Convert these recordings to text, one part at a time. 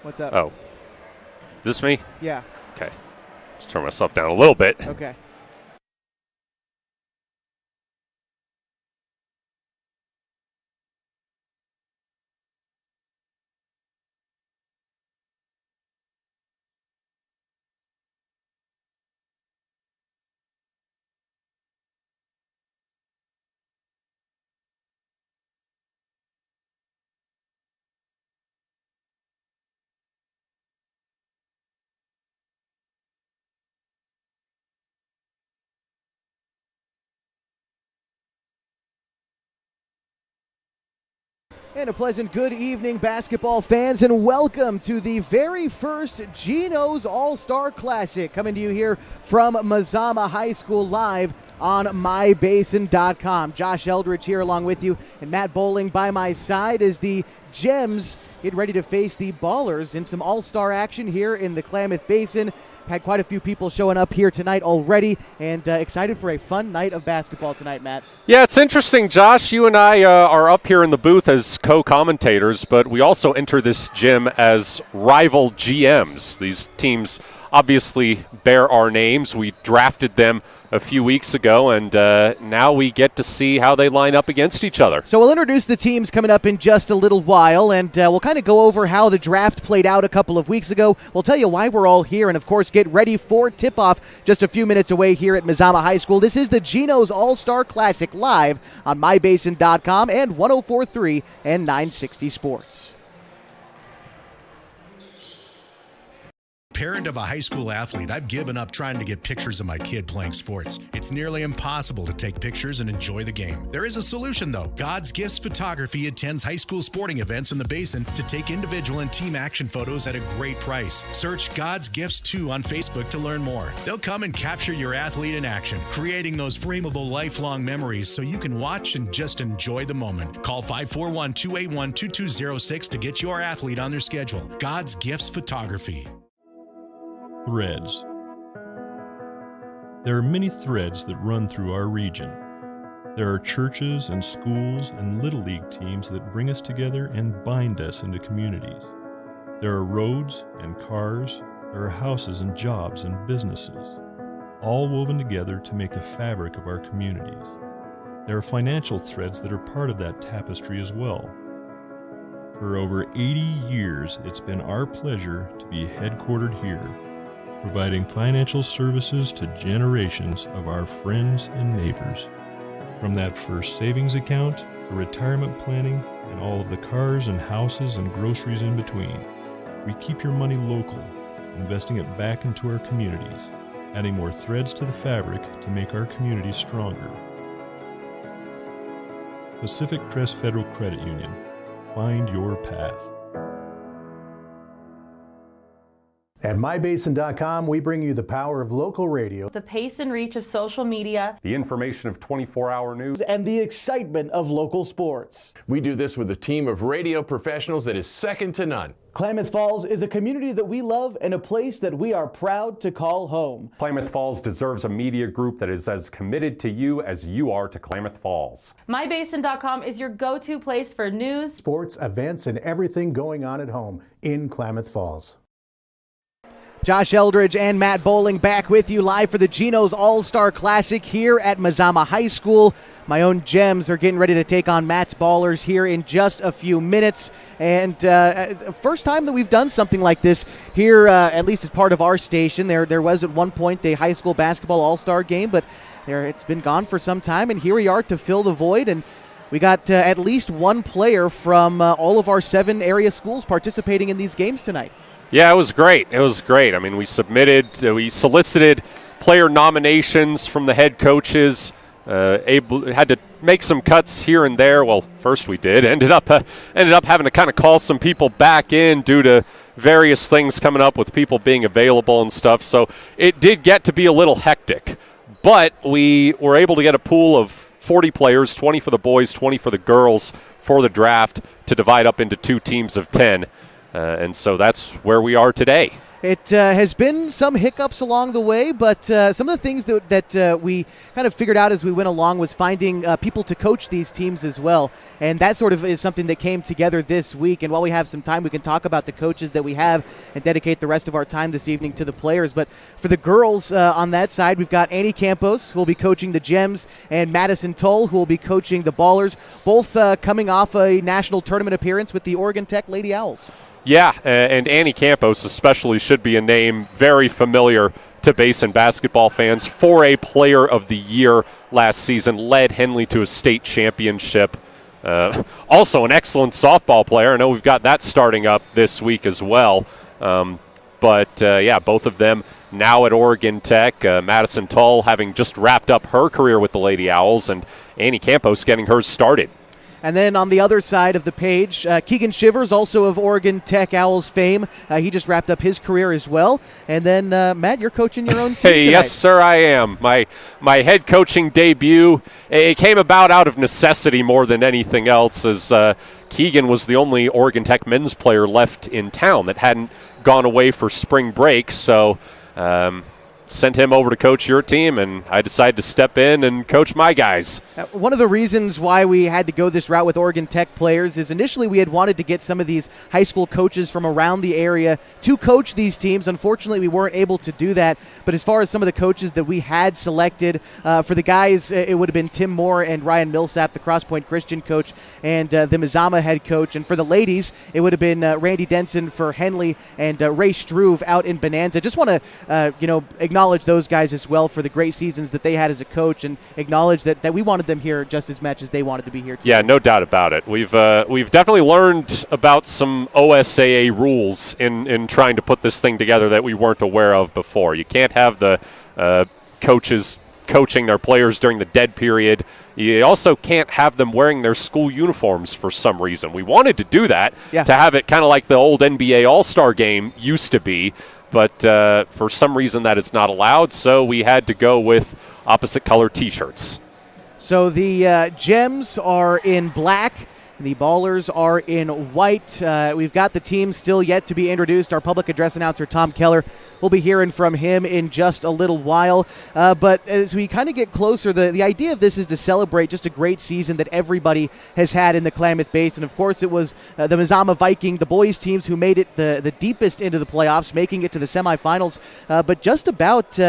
What's up? Oh. Is this me? Yeah. Okay. Just turn myself down a little bit. Okay. And a pleasant good evening, basketball fans, and welcome to the very first Gino's All-Star Classic, coming to you here from Mazama High School live on mybasin.com. Josh Eldridge here along with you, and Matt Bowling by my side as the Gems get ready to face the Ballers in some All-Star action here in the Klamath Basin. Had quite a few people showing up here tonight already, and excited for a fun night of basketball tonight, Matt. Yeah, it's interesting, Josh. You and I are up here in the booth as co-commentators, but we also enter this gym as rival GMs. These teams obviously bear our names. We drafted them a few weeks ago, and now we get to see how they line up against each other. So we'll introduce the teams coming up in just a little while, and we'll kind of go over how the draft played out a couple of weeks ago. We'll tell you why we're all here, and of course get ready for tip-off just a few minutes away here at Mazama High School. This is the Gino's All-Star Classic live on mybasin.com and 104.3 and 960 Sports. Parent of a high school athlete, I've given up trying to get pictures of my kid playing sports. It's nearly impossible to take pictures and enjoy the game. There is a solution, though. God's Gifts Photography attends high school sporting events in the Basin to take individual and team action photos at a great price. Search God's Gifts 2 on Facebook to learn more. They'll come and capture your athlete in action, creating those frameable lifelong memories so you can watch and just enjoy the moment. Call 541-281-2206 to get your athlete on their schedule. God's Gifts Photography. Threads. There are many threads that run through our region. There are churches and schools and Little League teams that bring us together and bind us into communities. There are roads and cars, there are houses and jobs and businesses, all woven together to make the fabric of our communities. There are financial threads that are part of that tapestry as well. For over 80 years, it's been our pleasure to be headquartered here, providing financial services to generations of our friends and neighbors. From that first savings account to retirement planning and all of the cars and houses and groceries in between, we keep your money local, investing it back into our communities, adding more threads to the fabric to make our communities stronger. Pacific Crest Federal Credit Union. Find your path. At mybasin.com, we bring you the power of local radio, the pace and reach of social media, the information of 24-hour news, and the excitement of local sports. We do this with a team of radio professionals that is second to none. Klamath Falls is a community that we love and a place that we are proud to call home. Klamath Falls deserves a media group that is as committed to you as you are to Klamath Falls. mybasin.com is your go-to place for news, sports, events, and everything going on at home in Klamath Falls. Josh Eldridge and Matt Bowling back with you live for the Gino's All-Star Classic here at Mazama High School. My own Gems are getting ready to take on Matt's Ballers here in just a few minutes. And first time that we've done something like this here, at least as part of our station. There was at one point a high school basketball All-Star game, but it's been gone for some time. And here we are to fill the void. And we got at least one player from all of our 7 area schools participating in these games tonight. Yeah, it was great. It was great. I mean, we solicited player nominations from the head coaches, had to make some cuts here and there. Well, first we did. Ended up having to kind of call some people back in due to various things coming up with people being available and stuff. So it did get to be a little hectic. But we were able to get a pool of 40 players, 20 for the boys, 20 for the girls for the draft to divide up into 2 teams of 10. And so that's where we are today. It has been some hiccups along the way, but some of the things that we kind of figured out as we went along was finding people to coach these teams as well. And that sort of is something that came together this week. And while we have some time, we can talk about the coaches that we have and dedicate the rest of our time this evening to the players. But for the girls on that side, we've got Annie Campos, who will be coaching the Gems, and Madison Toll, who will be coaching the Ballers, both coming off a national tournament appearance with the Oregon Tech Lady Owls. Yeah, and Annie Campos especially should be a name very familiar to Basin basketball fans. 4A Player of the Year last season, led Henley to a state championship. Also an excellent softball player. I know we've got that starting up this week as well. But both of them now at Oregon Tech. Madison Tull having just wrapped up her career with the Lady Owls, and Annie Campos getting hers started. And then on the other side of the page, Keegan Shivers, also of Oregon Tech Owls fame. He just wrapped up his career as well. And then, Matt, you're coaching your own team tonight. Yes, sir, I am. My head coaching debut, it came about out of necessity more than anything else, as Keegan was the only Oregon Tech men's player left in town that hadn't gone away for spring break. So sent him over to coach your team, and I decided to step in and coach my guys. One of the reasons why we had to go this route with Oregon Tech players is initially we had wanted to get some of these high school coaches from around the area to coach these teams. Unfortunately, we weren't able to do that. But as far as some of the coaches that we had selected, for the guys, it would have been Tim Moore and Ryan Millsap, the Cross Point Christian coach, and the Mazama head coach. And for the ladies, it would have been Randy Denson for Henley and Ray Struve out in Bonanza. Just want to, acknowledge those guys as well for the great seasons that they had as a coach, and acknowledge that we wanted them here just as much as they wanted to be here too. Yeah, no doubt about it. We've definitely learned about some OSAA rules in trying to put this thing together that we weren't aware of before. You can't have the coaches coaching their players during the dead period. You also can't have them wearing their school uniforms for some reason. We wanted to do that, to have it kind of like the old NBA All-Star game used to be, but for some reason that is not allowed, so we had to go with opposite color T-shirts. So the Gems are in black, and the Ballers are in white. We've got the team still yet to be introduced. Our public address announcer, Tom Keller, we'll be hearing from him in just a little while. But as we kind of get closer, the idea of this is to celebrate just a great season that everybody has had in the Klamath Basin. Of course, it was the Mazama Viking, the boys teams, who made it the deepest into the playoffs, making it to the semifinals. But just about,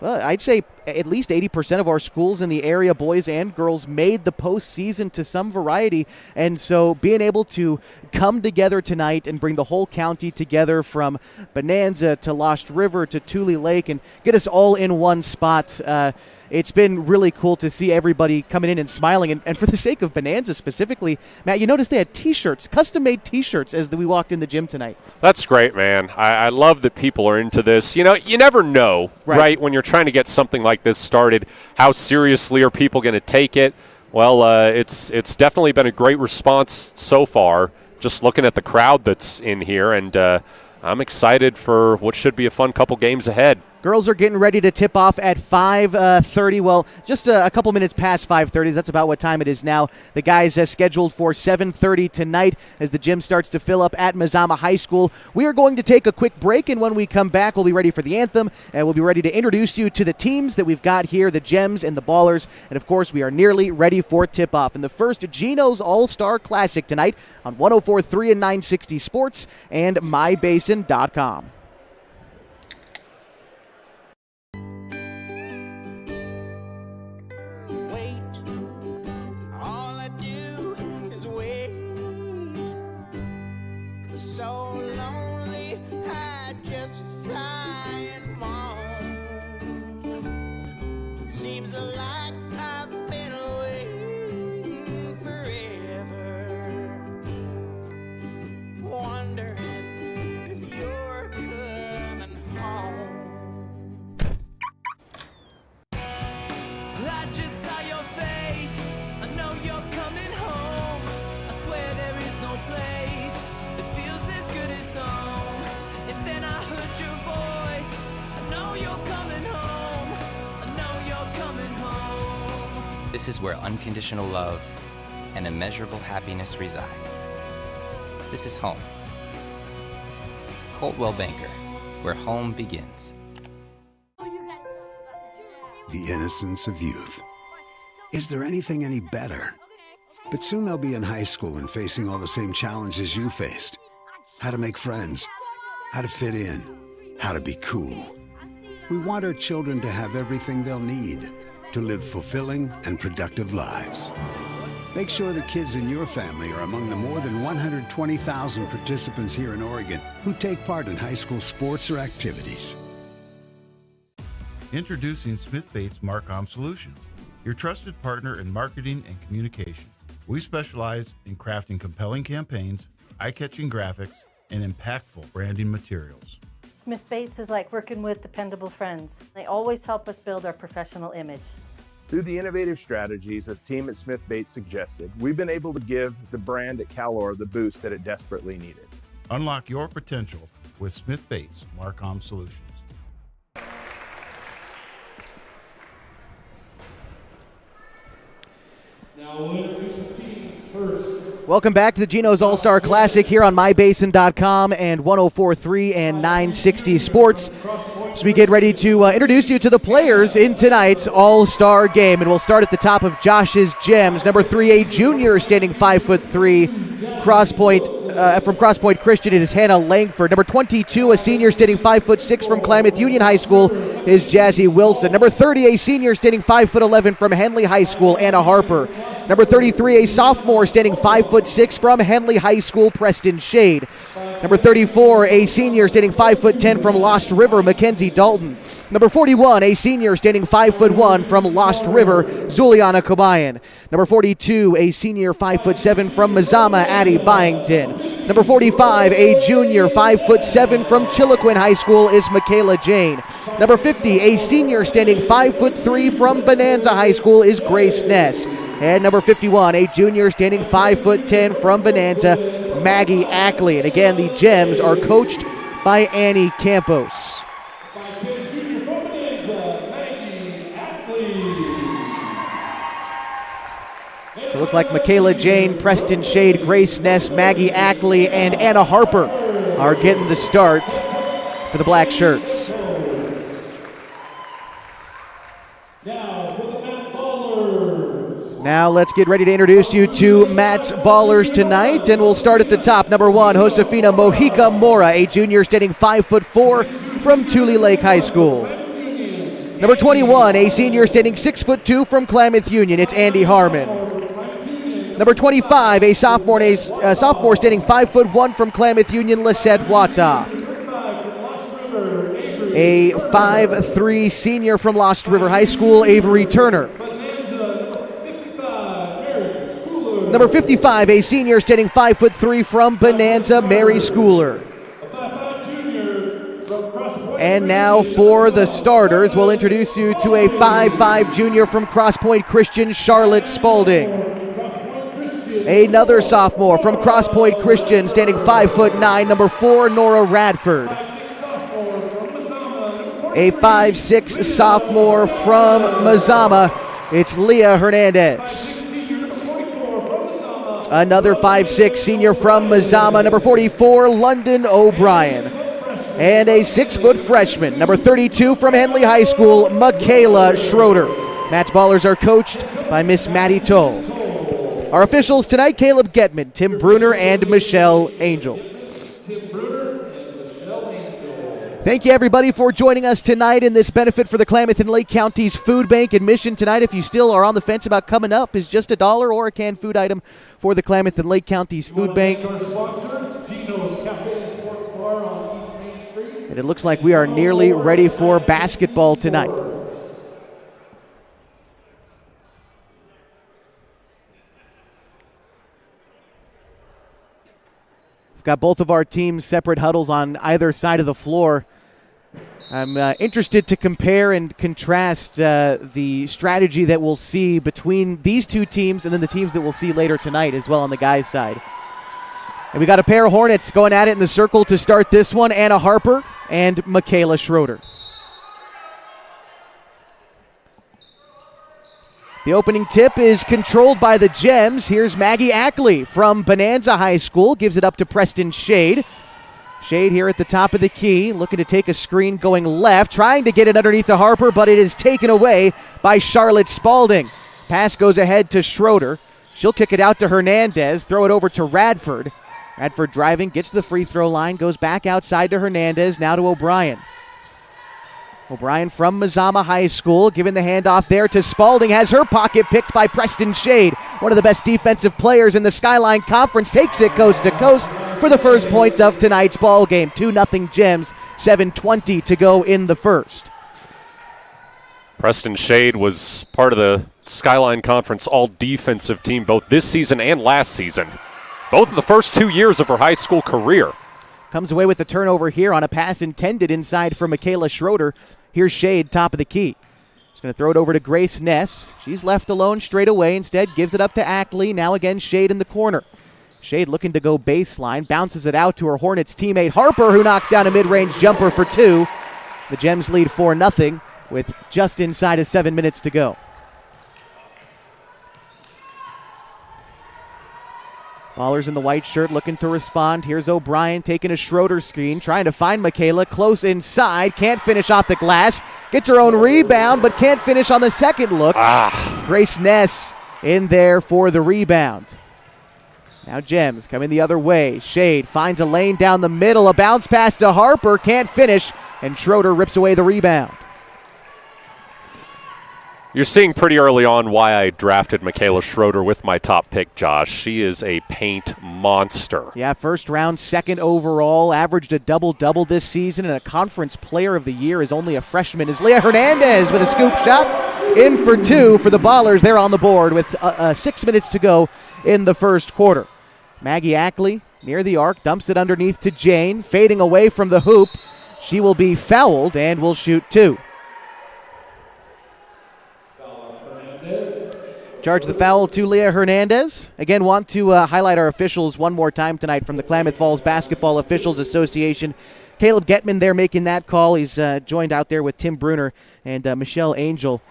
I'd say, at least 80% of our schools in the area, boys and girls, made the postseason to some variety. And so being able to come together tonight and bring the whole county together from Bonanza to Lost River to Tule Lake and get us all in one spot, it's been really cool to see everybody coming in and smiling. And for the sake of Bonanza specifically, Matt, you noticed they had T-shirts, custom-made T-shirts as we walked in the gym tonight. That's great, man. I love that people are into this. You know, you never know, right, when you're trying to get something like this started, how seriously are people going to take it? Well, it's definitely been a great response so far, just looking at the crowd that's in here, and I'm excited for what should be a fun couple games ahead. Girls are getting ready to tip off at 5:30. Well, just a couple minutes past 5:30. That's about what time it is now. The guys scheduled for 7:30 tonight as the gym starts to fill up at Mazama High School. We are going to take a quick break, and when we come back, we'll be ready for the anthem, and we'll be ready to introduce you to the teams that we've got here, the Gems and the Ballers. And, of course, we are nearly ready for tip-off in the first Gino's All-Star Classic tonight on 104.3 and 960 Sports and MyBasin.com. So lonely, I just sigh and moan. Seems like I've been away forever, wondering if you're coming home. I just saw your face, I know you're coming home. I swear there is no place that feels as good as home. And then I heard your voice, I know you're coming home. I know you're coming home. This is where unconditional love and immeasurable happiness reside. This is home. Coltwell Banker, where home begins. The innocence of youth. Is there anything any better? But soon they'll be in high school and facing all the same challenges you faced. How to make friends, how to fit in, how to be cool. We want our children to have everything they'll need to live fulfilling and productive lives. Make sure the kids in your family are among the more than 120,000 participants here in Oregon who take part in high school sports or activities. Introducing Smith Bates Marcom Solutions, your trusted partner in marketing and communication. We specialize in crafting compelling campaigns, eye-catching graphics, and impactful branding materials. Smith Bates is like working with dependable friends. They always help us build our professional image. Through the innovative strategies that the team at Smith Bates suggested, we've been able to give the brand at Calor the boost that it desperately needed. Unlock your potential with Smith Bates Marcom Solutions. Now we'll introduce the teams first. Welcome back to the Gino's All-Star Classic here on MyBasin.com and 104.3 and 960 Sports. So we get ready to introduce you to the players in tonight's All-Star Game. And we'll start at the top of Josh's Gems. Number 3, a junior standing 5'3", from Cross Point Christian, it is Hannah Langford. Number 22, a senior standing 5'6" from Klamath Union High School, is Jazzy Wilson. Number 30, a senior standing 5'11" from Henley High School, Anna Harper. Number 33, a sophomore standing 5'6" from Henley High School, Preston Shade. Number 34, a senior standing 5'10" from Lost River, Mackenzie Dalton. Number 41, a senior standing 5'1" from Lost River, Zuliana Kabayan. Number 42, a senior 5'7" from Mazama, Addie Byington. Number 45, a junior 5'7" from Chiloquin High School, is Michaela Jane. Number 50, a senior standing 5'3" from Bonanza High School, is Grace Ness. And number 51, a junior standing 5'10" from Bonanza, Maggie Ackley. And again, the Gems are coached by Annie Campos. So it looks like Michaela Jane, Preston Shade, Grace Ness, Maggie Ackley, and Anna Harper are getting the start for the Black Shirts. Now let's get ready to introduce you to Matt's Ballers tonight, and we'll start at the top. Number 1, Josefina Mojica Mora, a junior standing 5'4" from Tule Lake High School. Number 21, a senior standing 6'2" from Klamath Union, it's Andy Harmon. Number 25, a sophomore standing 5'1" from Klamath Union, Lisette Wata. A 5'3" senior from Lost River High School, Avery Turner. Number 55, a senior standing 5'3" from Bonanza, Mary Schooler. And now for the starters, we'll introduce you to a 5'5" junior from Cross Point Christian, Charlotte Spalding. Another sophomore from Cross Point Christian, standing 5'9", number 4, Nora Radford. A 5'6" sophomore from Mazama, it's Leah Hernandez. Another 5'6" senior from Mazama, number 44, London O'Brien. And a 6-foot freshman, number 32 from Henley High School, Michaela Schroeder. Matt's Ballers are coached by Miss Maddie Toll. Our officials tonight, Caleb Getman, Tim Bruner, and Michelle Angel. Thank you, everybody, for joining us tonight in this benefit for the Klamath and Lake Counties Food Bank. Admission tonight, if you still are on the fence about coming up, is just $1 or a canned food item for the Klamath and Lake Counties Food Bank. And it looks like we are nearly ready for basketball tonight. We've got both of our teams' separate huddles on either side of the floor. I'm interested to compare and contrast the strategy that we'll see between these two teams and then the teams that we'll see later tonight as well on the guys' side. And we got a pair of Hornets going at it in the circle to start this one, Anna Harper and Michaela Schroeder. The opening tip is controlled by the Gems. Here's Maggie Ackley from Bonanza High School, gives it up to Preston Shade. Shade here at the top of the key, looking to take a screen going left, trying to get it underneath to Harper, but it is taken away by Charlotte Spalding. Pass goes ahead to Schroeder. She'll kick it out to Hernandez, throw it over to Radford. Radford driving, gets to the free throw line, goes back outside to Hernandez, now to O'Brien. O'Brien from Mazama High School, giving the handoff there to Spalding, has her pocket picked by Preston Shade. One of the best defensive players in the Skyline Conference, takes it coast to coast for the first points of tonight's ball game. 2-0 Gems, 7:20 to go in the first. Preston Shade was part of the Skyline Conference all-defensive team both this season and last season. Both of the first 2 years of her high school career. Comes away with the turnover here on a pass intended inside for Michaela Schroeder. Here's Shade, top of the key. She's going to throw it over to Grace Ness. She's left alone straight away. Instead, gives it up to Ackley. Now again, Shade in the corner. Shade looking to go baseline. Bounces it out to her Hornets teammate Harper, who knocks down a mid-range jumper for two. The Gems lead 4-0 with just inside of 7 minutes to go. Ballers in the white shirt looking to respond. Here's O'Brien taking a Schroeder screen, trying to find Michaela close inside. Can't finish off the glass. Gets her own rebound, but can't finish on the second look. Grace Ness in there for the rebound. Now Gems coming the other way. Shade finds a lane down the middle. A bounce pass to Harper. Can't finish, and Schroeder rips away the rebound. You're seeing pretty early on why I drafted Michaela Schroeder with my top pick, Josh. She is a paint monster. Yeah, first round, second overall, averaged a double-double this season, and a conference player of the year is only a freshman. Is Leah Hernandez with a scoop shot. In for two for the Ballers. They're on the board with 6 minutes to go in the first quarter. Maggie Ackley near the arc, dumps it underneath to Jane, fading away from the hoop. She will be fouled and will shoot two. Charge the foul to Leah Hernandez. Again, want to highlight our officials one more time tonight from the Klamath Falls Basketball Officials Association. Caleb Getman there making that call. He's joined out there with Tim Bruner and Michelle Angel.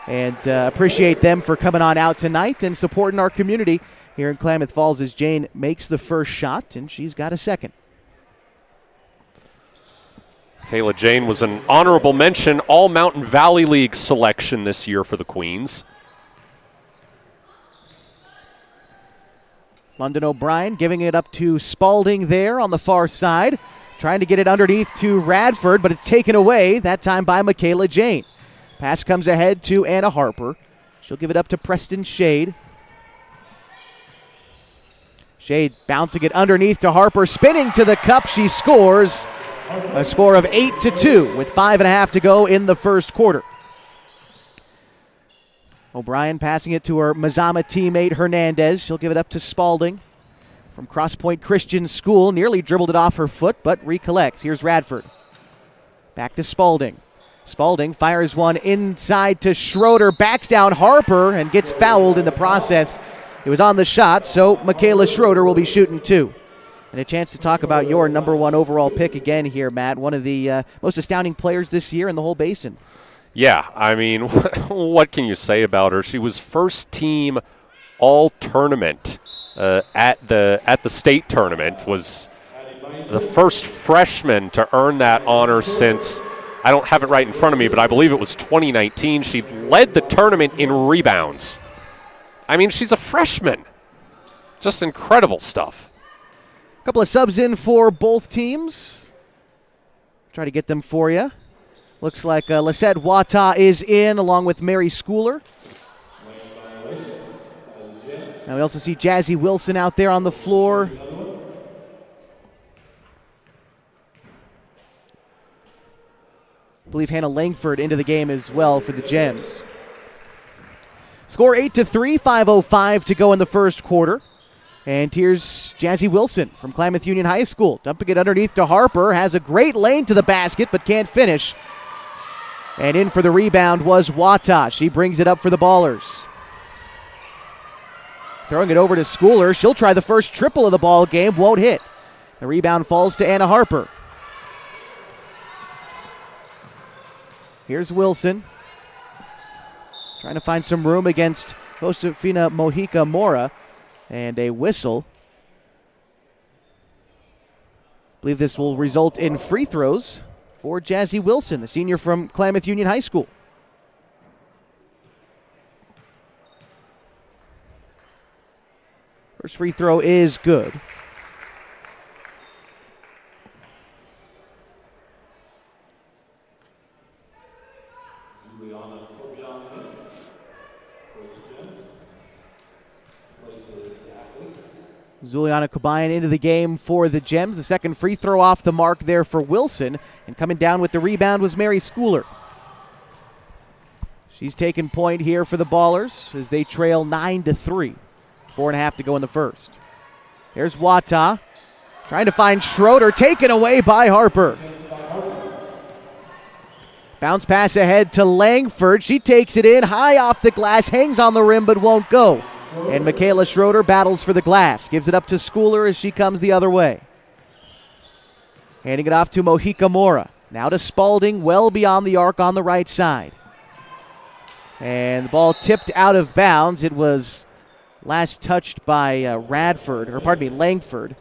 And appreciate them for coming on out tonight and supporting our community here in Klamath Falls as Jane makes the first shot, and she's got a second. Kayla Jane was an honorable mention All-Mountain Valley League selection this year for the Queens. London O'Brien giving it up to Spalding there on the far side. Trying to get it underneath to Radford, but it's taken away, that time by Michaela Jane. Pass comes ahead to Anna Harper. She'll give it up to Preston Shade. Shade bouncing it underneath to Harper, spinning to the cup. She scores a score of 8-2 with 5.5 to go in the first quarter. O'Brien passing it to her Mazama teammate Hernandez. She'll give it up to Spalding from Cross Point Christian School. Nearly dribbled it off her foot, but recollects. Here's Radford. Back to Spalding. Spalding fires one inside to Schroeder. Backs down Harper and gets fouled in the process. It was on the shot, so Michaela Schroeder will be shooting two. And a chance to talk about your number one overall pick again here, Matt. One of the most astounding players this year in the whole basin. Yeah, I mean, what can you say about her? She was first team all-tournament at the state tournament, was the first freshman to earn that honor since, I don't have it right in front of me, but I believe it was 2019. She led the tournament in rebounds. I mean, she's a freshman. Just incredible stuff. A couple of subs in for both teams. Try to get them for you. Looks like Lisette Wata is in along with Mary Schooler. Now we also see Jazzy Wilson out there on the floor. I believe Hannah Langford into the game as well for the Gems. Score 8-3, 5:05 to go in the first quarter. And here's Jazzy Wilson from Klamath Union High School. Dumping it underneath to Harper. Has a great lane to the basket, but can't finish. And in for the rebound was Wata. She brings it up for the Ballers. Throwing it over to Schooler. She'll try the first triple of the ball game. Won't hit. The rebound falls to Anna Harper. Here's Wilson. Trying to find some room against Josefina Mojica Mora. And a whistle. I believe this will result in free throws for Jazzy Wilson, the senior from Klamath Union High School. First free throw is good. Zuliana Kabayan into the game for the Gems. The second free throw off the mark there for Wilson. And coming down with the rebound was Mary Schooler. She's taken point here for the Ballers as they trail 9-3. 4.5 to go in the first. There's Wata trying to find Schroeder, taken away by Harper. Bounce pass ahead to Langford. She takes it in high off the glass, hangs on the rim but won't go. And Michaela Schroeder battles for the glass. Gives it up to Schooler as she comes the other way. Handing it off to Mojica Mora. Now to Spalding, well beyond the arc on the right side. And the ball tipped out of bounds. It was last touched by Langford.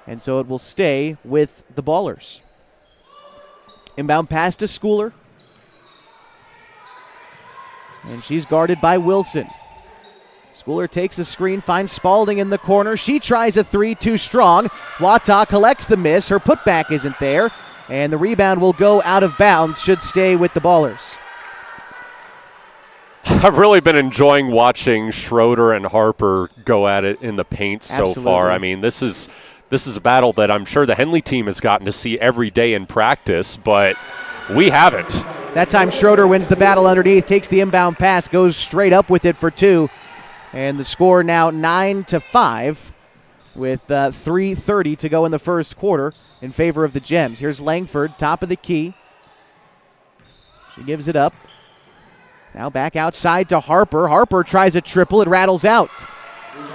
And so it will stay with the Ballers. Inbound pass to Schooler. And she's guarded by Wilson. Schooler takes a screen, finds Spalding in the corner. She tries a three, too strong. Wata collects the miss. Her putback isn't there. And the rebound will go out of bounds, should stay with the Ballers. I've really been enjoying watching Schroeder and Harper go at it in the paint so far. I mean, this is a battle that I'm sure the Henley team has gotten to see every day in practice, but we haven't. That time Schroeder wins the battle underneath, takes the inbound pass, goes straight up with it for two. And the score now 9-5 with 3:30 to go in the first quarter in favor of the Gems. Here's Langford, top of the key. She gives it up. Now back outside to Harper. Harper tries a triple. It rattles out.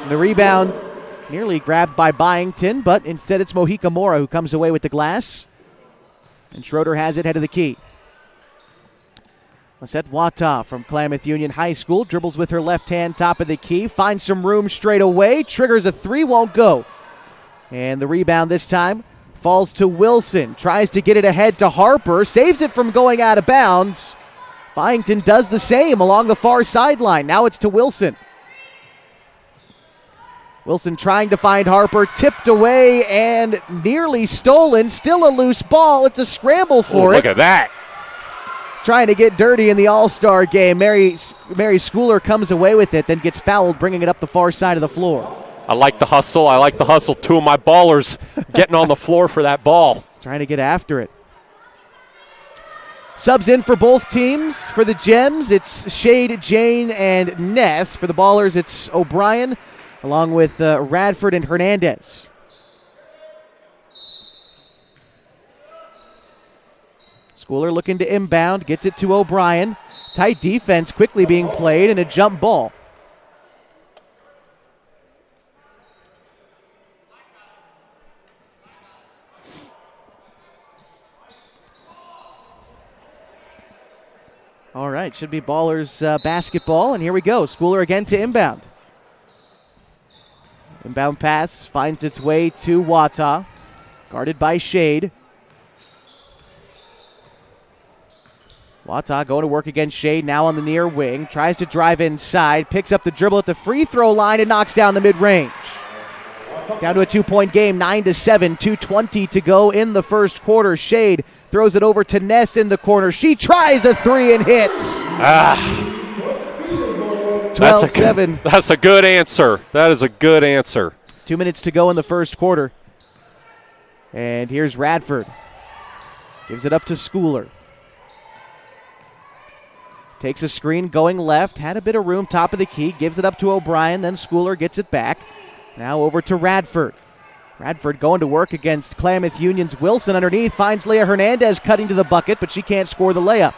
The rebound nearly grabbed by Byington, but instead it's Mojica Mora who comes away with the glass. And Schroeder has it head of the key. Lisette Wata from Klamath Union High School dribbles with her left hand, top of the key, finds some room straight away, triggers a three, won't go. And the rebound this time falls to Wilson, tries to get it ahead to Harper, saves it from going out of bounds. Byington does the same along the far sideline. Now it's to Wilson. Wilson trying to find Harper, tipped away and nearly stolen. Still a loose ball. It's a scramble for it. Look at that. Trying to get dirty in the All-Star game. Mary Schooler comes away with it, then gets fouled, bringing it up the far side of the floor. I like the hustle. Two of my Ballers getting on the floor for that ball. Trying to get after it. Subs in for both teams. For the Gems, it's Shade, Jane, and Ness. For the Ballers, it's O'Brien, along with Radford and Hernandez. Schooler looking to inbound, gets it to O'Brien. Tight defense quickly being played and a jump ball. All right, should be Ballers basketball, and here we go. Schooler again to inbound. Inbound pass finds its way to Wata, guarded by Shade. Wata going to work against Shade, now on the near wing. Tries to drive inside, picks up the dribble at the free throw line and knocks down the mid-range. Down to a 2-point game, 9-7, 2:20 to go in the first quarter. Shade throws it over to Ness in the corner. She tries a three and hits. 12-7. That's a good answer. That is a good answer. 2 minutes to go in the first quarter. And here's Radford. Gives it up to Schooler. Takes a screen going left, had a bit of room, top of the key, gives it up to O'Brien, then Schooler gets it back. Now over to Radford. Radford going to work against Klamath Union's Wilson underneath, finds Leah Hernandez cutting to the bucket, but she can't score the layup.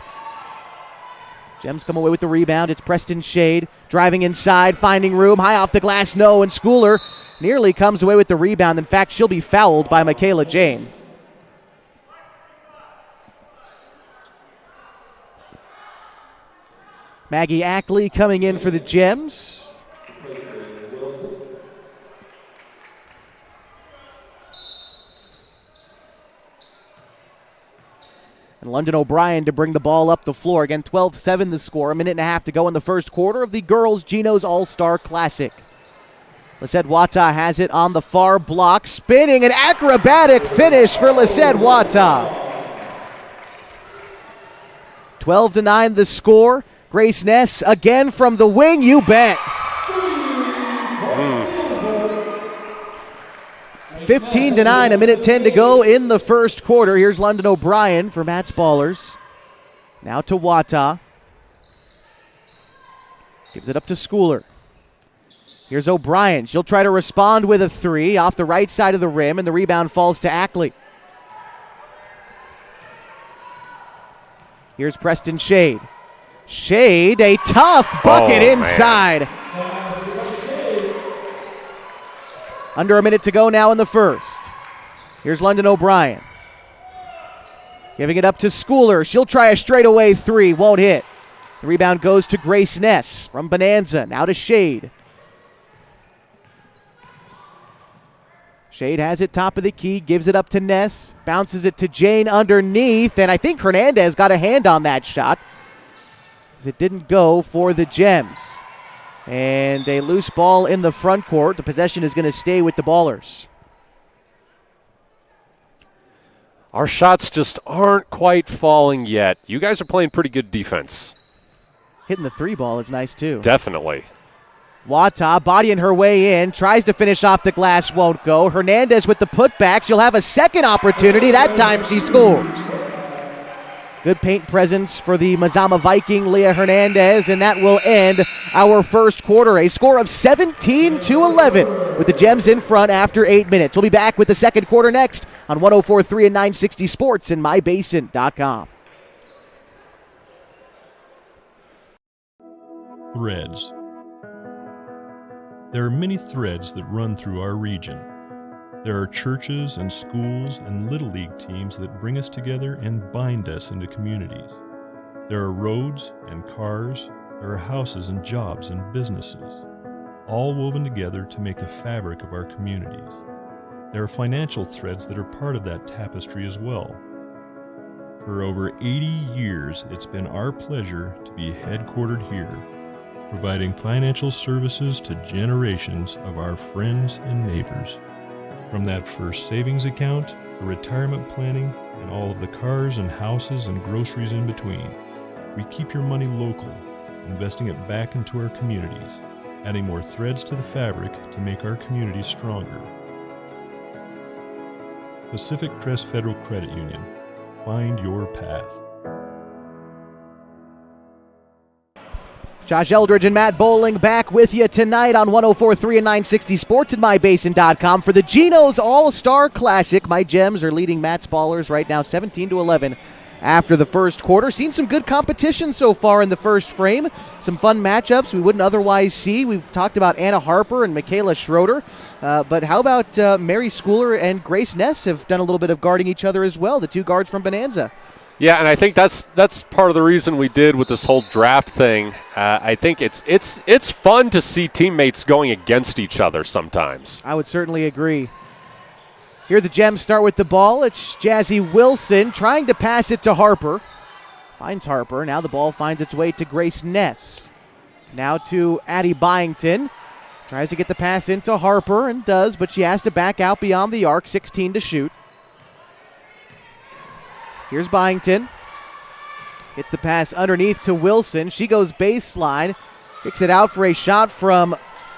Gems come away with the rebound. It's Preston Shade driving inside, finding room, high off the glass, no, and Schooler nearly comes away with the rebound. In fact, she'll be fouled by Michaela Jane. Maggie Ackley coming in for the And London O'Brien to bring the ball up the floor. Again, 12-7 the score. A minute and a half to go in the first quarter of the girls' Gino's All-Star Classic. Lisette Wata has it on the far block. Spinning, an acrobatic finish for Lisette Wata. 12-9 the score. Grace Ness again from the wing, you bet. 15-9, a minute 10 to go in the first quarter. Here's London O'Brien for Matt's Ballers. Now to Wata. Gives it up to Schooler. Here's O'Brien. She'll try to respond with a three off the right side of the rim, and the rebound falls to Ackley. Here's Preston Shade. Shade, a tough bucket inside. Under a minute to go now in the first. Here's London O'Brien. Giving it up to Schooler. She'll try a straightaway three. Won't hit. The rebound goes to Grace Ness from Bonanza. Now to Shade. Shade has it top of the key. Gives it up to Ness. Bounces it to Jane underneath. And I think Hernandez got a hand on that shot, as it didn't go for the Gems. And a loose ball in the front court. The possession is going to stay with the Ballers. Our shots just aren't quite falling yet. You guys are playing pretty good defense. Hitting the three ball is nice, too. Definitely. Wata bodying her way in. Tries to finish off the glass, won't go. Hernandez with the putback. She'll have a second opportunity. That time she scores. Good paint presence for the Mazama Viking, Leah Hernandez, and that will end our first quarter. A score of 17-11 with the Gems in front after 8 minutes. We'll be back with the second quarter next on 104.3 and 960 Sports and MyBasin.com. Threads. There are many threads that run through our region. There are churches and schools and Little League teams that bring us together and bind us into communities. There are roads and cars, there are houses and jobs and businesses, all woven together to make the fabric of our communities. There are financial threads that are part of that tapestry as well. For over 80 years, it's been our pleasure to be headquartered here, providing financial services to generations of our friends and neighbors. From that first savings account, to retirement planning, and all of the cars and houses and groceries in between, we keep your money local, investing it back into our communities, adding more threads to the fabric to make our communities stronger. Pacific Crest Federal Credit Union. Find your path. Josh Eldridge and Matt Bowling back with you tonight on 104.3 and 960 Sports and MyBasin.com for the Gino's All-Star Classic. My Gems are leading Matt's Ballers right now 17-11 after the first quarter. Seen some good competition so far in the first frame. Some fun matchups we wouldn't otherwise see. We've talked about Anna Harper and Michaela Schroeder. But how about Mary Schooler and Grace Ness have done a little bit of guarding each other as well, the two guards from Bonanza. Yeah, and I think that's part of the reason we did with this whole draft thing. I think it's fun to see teammates going against each other sometimes. I would certainly agree. Here the Gems start with the ball. It's Jazzy Wilson trying to pass it to Harper. Finds Harper. Now the ball finds its way to Grace Ness. Now to Addie Byington. Tries to get the pass into Harper and does, but she has to back out beyond the arc. 16 to shoot. Here's Byington. Gets the pass underneath to Wilson. She goes baseline. Kicks it out for a shot from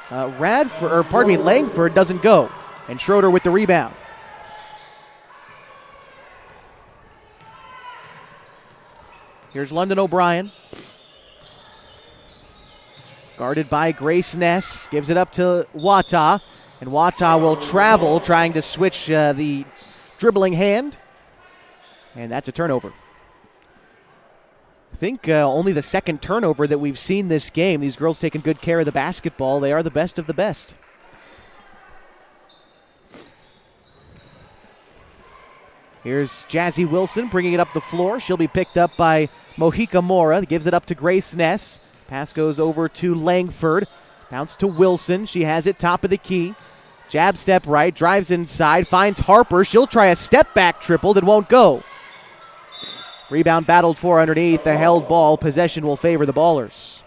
Langford. Doesn't go. And Schroeder with the rebound. Here's London O'Brien. Guarded by Grace Ness. Gives it up to Wata. And Wata will travel, trying to switch the dribbling hand. And that's a turnover. I think only the second turnover that we've seen this game. These girls taking good care of the basketball. They are the best of the best. Here's Jazzy Wilson bringing it up the floor. She'll be picked up by Mojica Mora. Gives it up to Grace Ness. Pass goes over to Langford. Bounce to Wilson. She has it top of the key. Jab step right. Drives inside. Finds Harper. She'll try a step back triple that won't go. Rebound battled for underneath. The held ball. Possession will favor the Ballers.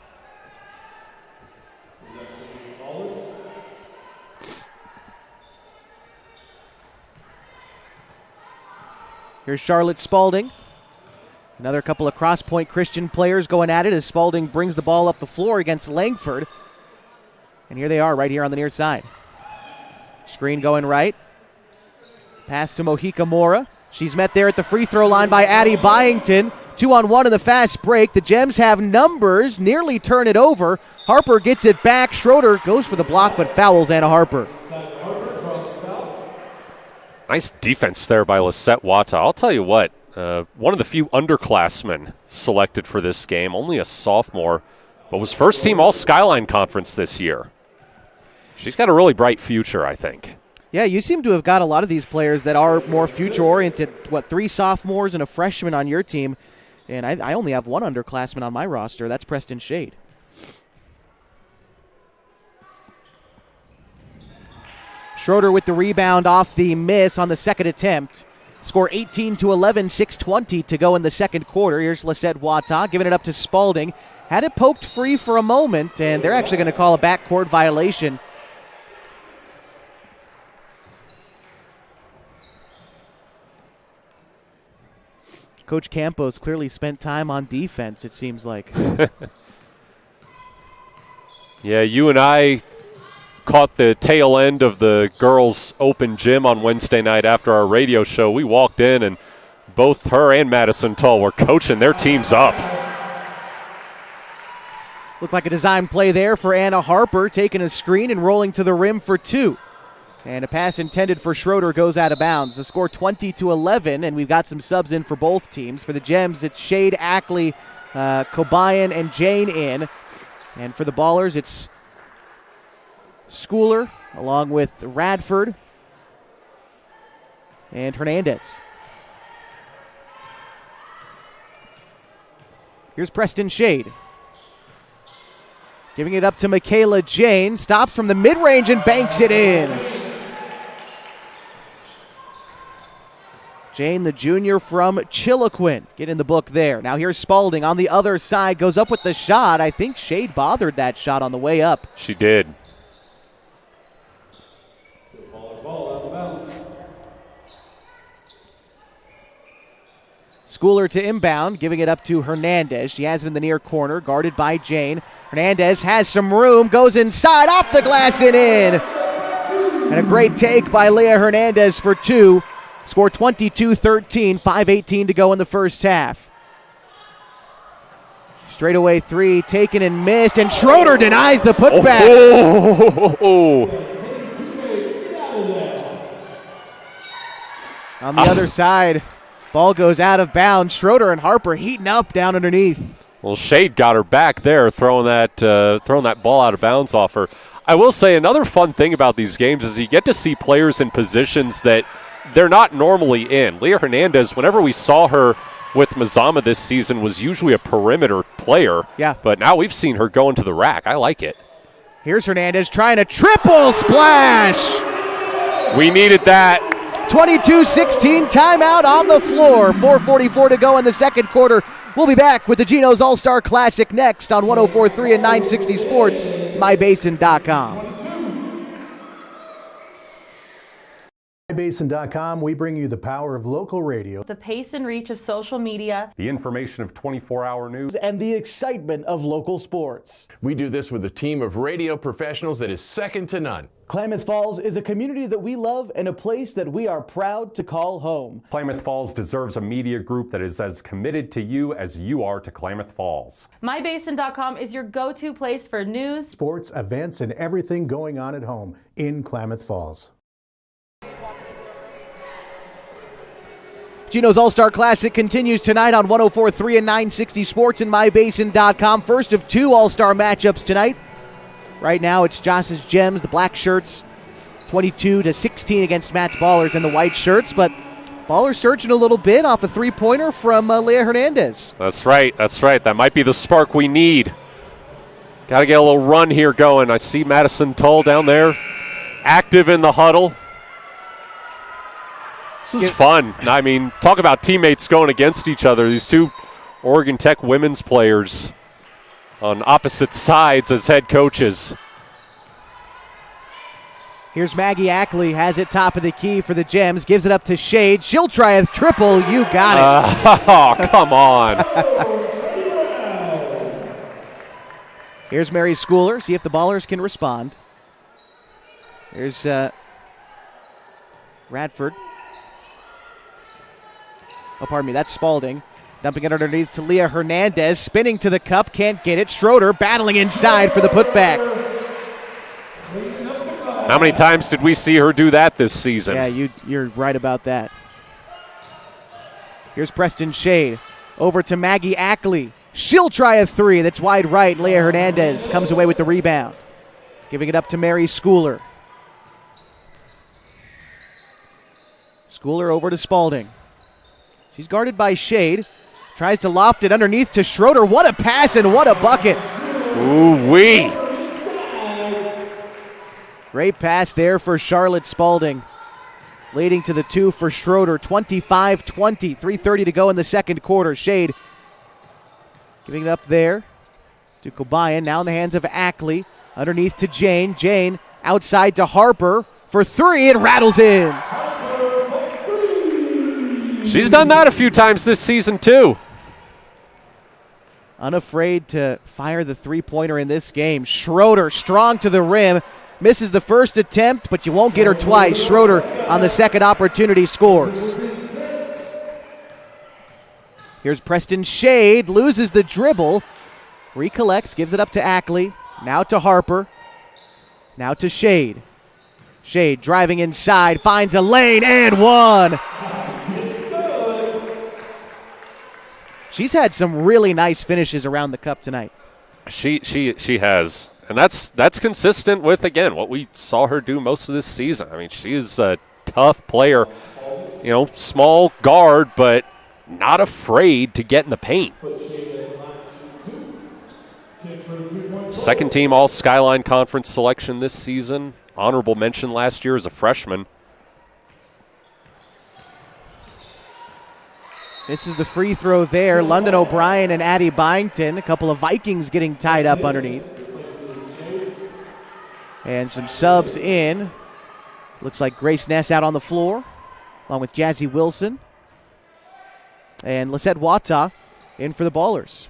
Here's Charlotte Spalding. Another couple of cross-point Christian players going at it as Spalding brings the ball up the floor against Langford. And here they are right here on the near side. Screen going right. Pass to Mojica Mora. She's met there at the free throw line by Addie Byington. 2-on-1 in the fast break. The Gems have numbers, nearly turn it over. Harper gets it back. Schroeder goes for the block but fouls Anna Harper. Nice defense there by Lisette Wata. I'll tell you what, one of the few underclassmen selected for this game, only a sophomore, but was first team All-Skyline Conference this year. She's got a really bright future, I think. Yeah, you seem to have got a lot of these players that are more future-oriented. 3 sophomores and a freshman on your team, and I only have one underclassman on my roster. That's Preston Shade. Schroeder with the rebound off the miss on the second attempt. Score 18-11, 6:20 to go in the second quarter. Here's Lisette Wata giving it up to Spalding. Had it poked free for a moment, and they're actually going to call a backcourt violation. Coach Campos clearly spent time on defense, it seems like. Yeah, you and I caught the tail end of the girls' open gym on Wednesday night after our radio show. We walked in, and both her and Madison Tull were coaching their teams up. Looked like a design play there for Anna Harper, taking a screen and rolling to the rim for 2. And a pass intended for Schroeder goes out of bounds. The score 20-11, and we've got some subs in for both teams. For the Gems, it's Shade, Ackley, Kobayan, and Jane in. And for the Ballers, it's Schooler, along with Radford and Hernandez. Here's Preston Shade. Giving it up to Michaela Jane. Stops from the mid-range and banks it in. Jane, the junior from Chiloquin, get in the book there. Now here's Spalding on the other side. Goes up with the shot. I think Shade bothered that shot on the way up. She did. Schooler to inbound, giving it up to Hernandez. She has it in the near corner, guarded by Jane. Hernandez has some room, goes inside, off the glass and in. And a great take by Leah Hernandez for 2. Score 22-13, 5:18 to go in the first half. Straightaway 3, taken and missed, and Schroeder denies the putback. On the other side, ball goes out of bounds. Schroeder and Harper heating up down underneath. Well, Shade got her back there, throwing that ball out of bounds off her. I will say another fun thing about these games is you get to see players in positions that they're not normally in. Leah Hernandez, whenever we saw her with Mazama this season, was usually a perimeter player. Yeah. But now we've seen her go into the rack. I like it. Here's Hernandez trying a triple splash. We needed that. 22-16, timeout on the floor. 4:44 to go in the second quarter. We'll be back with the Gino's All-Star Classic next on 104.3 and 960 Sports, mybasin.com. mybasin.com, we bring you the power of local radio, The pace and reach of social media, The information of 24-hour news, and the excitement of local sports. We do this with a team of radio professionals that is second to none. Klamath Falls is a community that we love and a place that we are proud to call home. Klamath Falls deserves a media group that is as committed to you as you are to Klamath Falls. mybasin.com is your go-to place for news, Sports, events, and everything going on at home in Klamath Falls. Gino's All-Star Classic continues tonight on 104.3 and 960 Sports and mybasin.com. First of 2 All-Star matchups tonight. Right now it's Joss's Gems, the black shirts, 22-16 against Matt's Ballers in the white shirts, but Ballers searching a little bit off a three-pointer from Leah Hernandez. That's right. That might be the spark we need. Got to get a little run here going. I see Madison Tull down there, active in the huddle. This is fun. I mean, talk about teammates going against each other. These two Oregon Tech women's players on opposite sides as head coaches. Here's Maggie Ackley, has it top of the key for the Gems, gives it up to Shade. She'll try a triple. You got it. Oh, come on. Here's Mary Schooler. See if the Ballers can respond. Here's Radford. Oh, pardon me, that's Spalding. Dumping it underneath to Leah Hernandez. Spinning to the cup, can't get it. Schroeder battling inside for the putback. How many times did we see her do that this season? Yeah, you're right about that. Here's Preston Shade. Over to Maggie Ackley. She'll try a three. That's wide right. Leah Hernandez comes away with the rebound. Giving it up to Mary Schooler. Schooler over to Spalding. She's guarded by Shade. Tries to loft it underneath to Schroeder. What a pass and what a bucket. Ooh-wee. Great pass there for Charlotte Spalding. Leading to the two for Schroeder. 25-20. 3:30 to go in the second quarter. Shade giving it up there to Kobayan. Now in the hands of Ackley. Underneath to Jane. Jane outside to Harper for three. It rattles in. She's done that a few times this season, too. Unafraid to fire the three-pointer in this game. Schroeder strong to the rim. Misses the first attempt, but you won't get her twice. Schroeder on the second opportunity scores. Here's Preston Shade. Loses the dribble. Recollects, gives it up to Ackley. Now to Harper. Now to Shade. Shade driving inside. Finds a lane and one. She's had some really nice finishes around the cup tonight. She has. And that's consistent with, again, what we saw her do most of this season. I mean, she is a tough player, you know, small guard, but not afraid to get in the paint. Second team All-Skyline Conference selection this season. Honorable mention last year as a freshman. This is the free throw there. London O'Brien and Addie Byington. A couple of Vikings getting tied up underneath. And some subs in. Looks like Grace Ness out on the floor, along with Jazzy Wilson. And Lisette Wata in for the Ballers.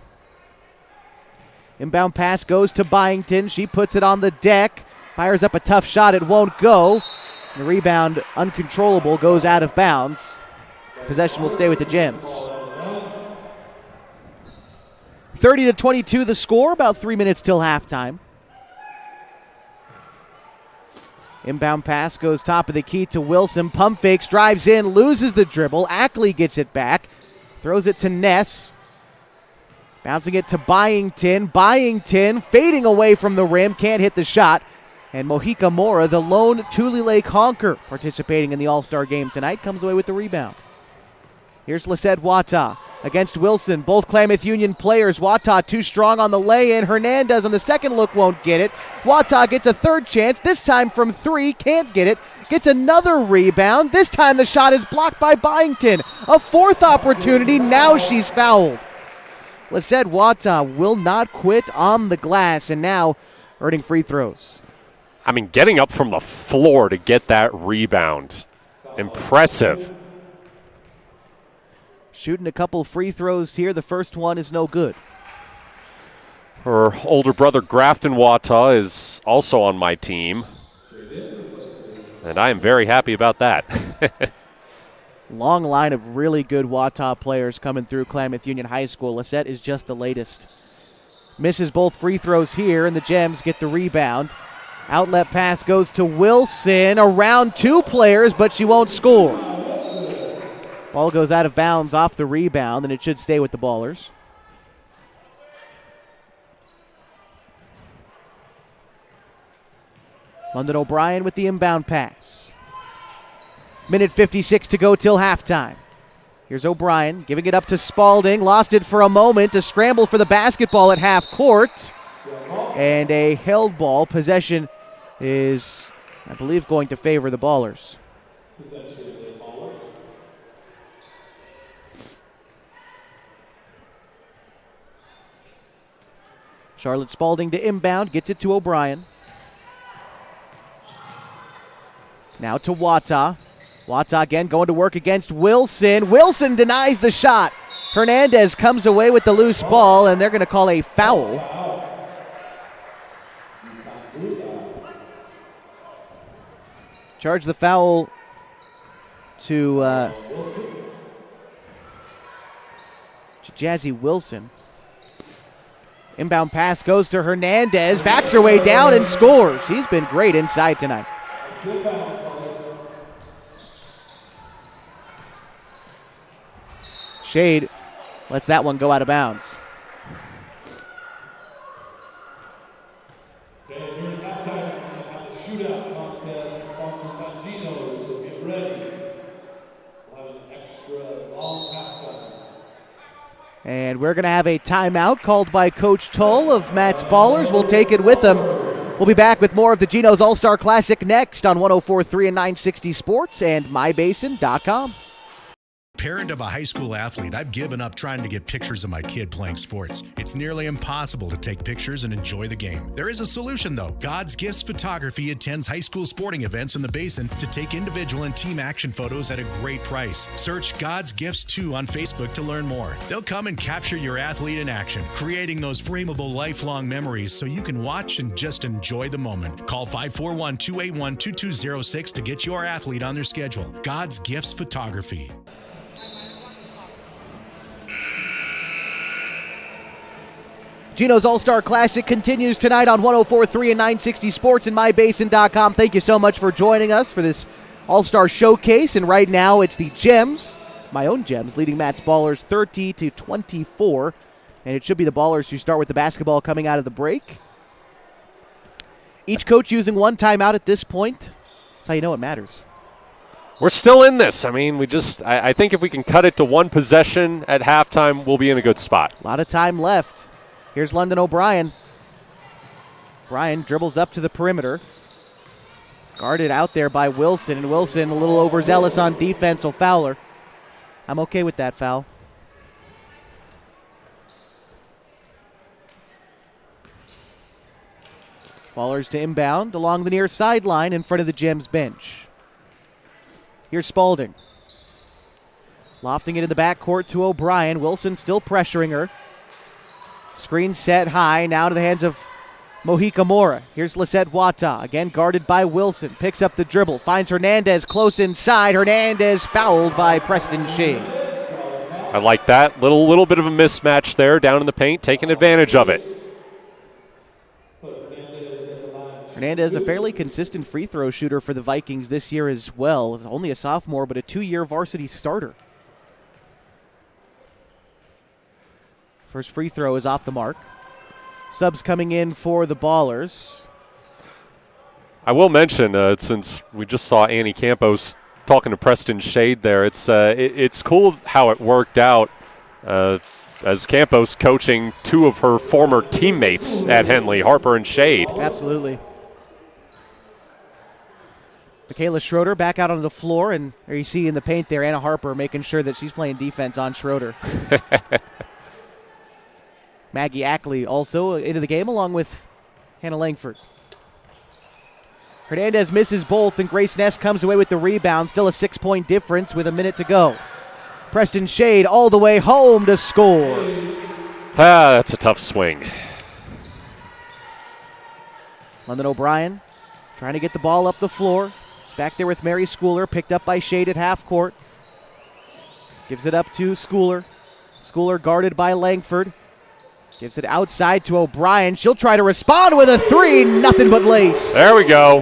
Inbound pass goes to Byington. She puts it on the deck. Fires up a tough shot. It won't go. The rebound, uncontrollable, goes out of bounds. Possession will stay with the Gems. 30-22 the score. About 3 minutes till halftime. Inbound pass goes top of the key to Wilson. Pump fakes, drives in, loses the dribble. Ackley gets it back. Throws it to Ness. Bouncing it to Byington. Byington fading away from the rim. Can't hit the shot. And Mojica Mora, the lone Tule Lake Honker, participating in the All-Star game tonight, comes away with the rebound. Here's Lisette Wata against Wilson. Both Klamath Union players. Wata too strong on the lay-in. Hernandez on the second look won't get it. Wata gets a third chance, this time from three. Can't get it. Gets another rebound. This time the shot is blocked by Byington. A fourth opportunity. Now she's fouled. Lisette Wata will not quit on the glass, and now earning free throws. I mean, getting up from the floor to get that rebound. Impressive. Shooting a couple free throws here. The first one is no good. Her older brother, Grafton Wata, is also on my team. And I am very happy about that. Long line of really good Wata players coming through Klamath Union High School. Lisette is just the latest. Misses both free throws here, and the Gems get the rebound. Outlet pass goes to Wilson. Around two players, but she won't score. Ball goes out of bounds off the rebound, and it should stay with the Ballers. London O'Brien with the inbound pass. Minute 56 to go till halftime. Here's O'Brien giving it up to Spalding. Lost it for a moment. A scramble for the basketball at half court. And a held ball. Possession is, I believe, going to favor the Ballers. Charlotte Spalding to inbound, gets it to O'Brien. Now to Wata. Wata again going to work against Wilson. Wilson denies the shot. Hernandez comes away with the loose ball, and they're going to call a foul. Charge the foul to Jazzy Wilson. Inbound pass goes to Hernandez, backs her way down and scores. He's been great inside tonight. Shade lets that one go out of bounds. Okay, during halftime, we're going to have a shootout contest sponsored by Gino, so get ready. We'll have an extra long halftime. And we're going to have a timeout called by Coach Tull of Matt's Ballers. We'll take it with them. We'll be back with more of the Geno's All-Star Classic next on 104.3 and 960 Sports and mybasin.com. Parent of a high school athlete, I've given up trying to get pictures of my kid playing sports. It's nearly impossible to take pictures and enjoy the game. There is a solution, though. God's Gifts Photography attends high school sporting events in the Basin to take individual and team action photos at a great price. Search God's Gifts 2 on Facebook to learn more. They'll come and capture your athlete in action, creating those frameable lifelong memories so you can watch and just enjoy the moment. Call 541-281-2206 to get your athlete on their schedule. God's Gifts Photography. Gino's All-Star Classic continues tonight on 104.3 and 960 Sports and mybasin.com. Thank you so much for joining us for this All-Star Showcase. And right now it's the Gems, my own Gems, leading Matt's Ballers 30-24. And it should be the Ballers who start with the basketball coming out of the break. Each coach using one timeout at this point. That's how you know it matters. We're still in this. I mean, I think if we can cut it to one possession at halftime, we'll be in a good spot. A lot of time left. Here's London O'Brien. Bryan dribbles up to the perimeter. Guarded out there by Wilson, and Wilson a little overzealous on defense, will foul her. I'm okay with that foul. Ballers to inbound along the near sideline in front of the Gems bench. Here's Spalding. Lofting it in the backcourt to O'Brien. Wilson still pressuring her. Screen set high, now to the hands of Mojica Mora. Here's Lisette Wata, again guarded by Wilson. Picks up the dribble, finds Hernandez close inside. Hernandez fouled by Preston Shea. I like that. Little bit of a mismatch there down in the paint, taking advantage of it. Hernandez, a fairly consistent free throw shooter for the Vikings this year as well. Only a sophomore, but a 2-year varsity starter. First free throw is off the mark. Subs coming in for the Ballers. I will mention, since we just saw Annie Campos talking to Preston Shade there, it's cool how it worked out as Campos coaching two of her former teammates at Henley, Harper and Shade. Absolutely. Michaela Schroeder back out on the floor, and there you see in the paint there Anna Harper making sure that she's playing defense on Schroeder. Maggie Ackley also into the game along with Hannah Langford. Hernandez misses both, and Grace Ness comes away with the rebound. Still a 6-point difference with a minute to go. Preston Shade all the way home to score. That's a tough swing. London O'Brien trying to get the ball up the floor. She's back there with Mary Schooler, picked up by Shade at half court. Gives it up to Schooler. Schooler guarded by Langford. Gives it outside to O'Brien. She'll try to respond with a three. Nothing but lace. There we go.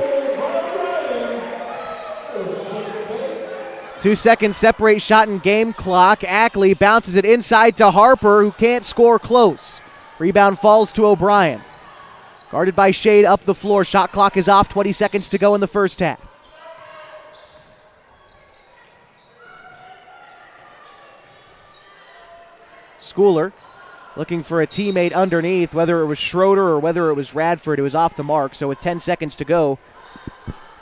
2 seconds separate shot and game clock. Ackley bounces it inside to Harper, who can't score close. Rebound falls to O'Brien. Guarded by Shade up the floor. Shot clock is off. 20 seconds to go in the first half. Schooler looking for a teammate underneath, whether it was Schroeder or whether it was Radford. It was off the mark, so with 10 seconds to go,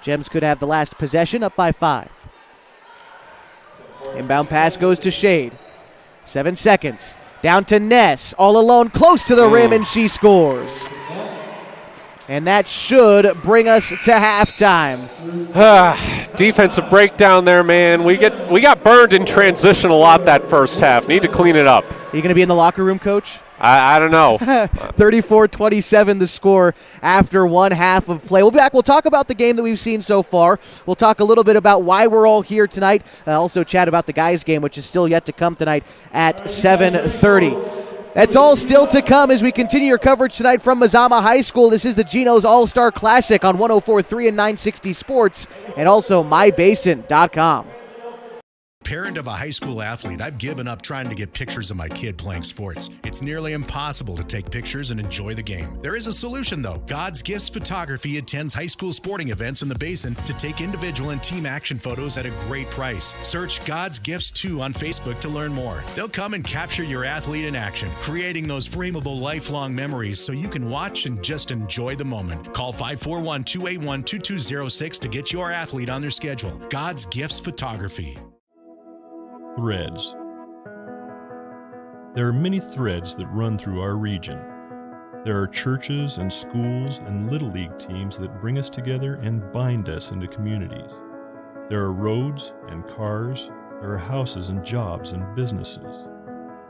Gems could have the last possession, up by 5. Inbound pass goes to Shade. 7 seconds. Down to Ness, all alone, close to the rim, and she scores. And that should bring us to halftime. Defensive breakdown there, man. We got burned in transition a lot that first half. Need to clean it up. Are you going to be in the locker room, Coach? I don't know. 34-27 the score after one half of play. We'll be back. We'll talk about the game that we've seen so far. We'll talk a little bit about why we're all here tonight. Also chat about the guys' game, which is still yet to come tonight at 7:30. That's all still to come as we continue your coverage tonight from Mazama High School. This is the Gino's All-Star Classic on 104.3 and 960 Sports, and also mybasin.com. Parent of a high school athlete, I've given up trying to get pictures of my kid playing sports. It's nearly impossible to take pictures and enjoy the game. There is a solution, though. God's Gifts Photography attends high school sporting events in the Basin to take individual and team action photos at a great price. Search God's Gifts 2 on Facebook to learn more. They'll come and capture your athlete in action, creating those frameable lifelong memories so you can watch and just enjoy the moment. Call 541-281-2206 to get your athlete on their schedule. God's Gifts Photography. Threads. There are many threads that run through our region. There are churches and schools and Little League teams that bring us together and bind us into communities. There are roads and cars, there are houses and jobs and businesses,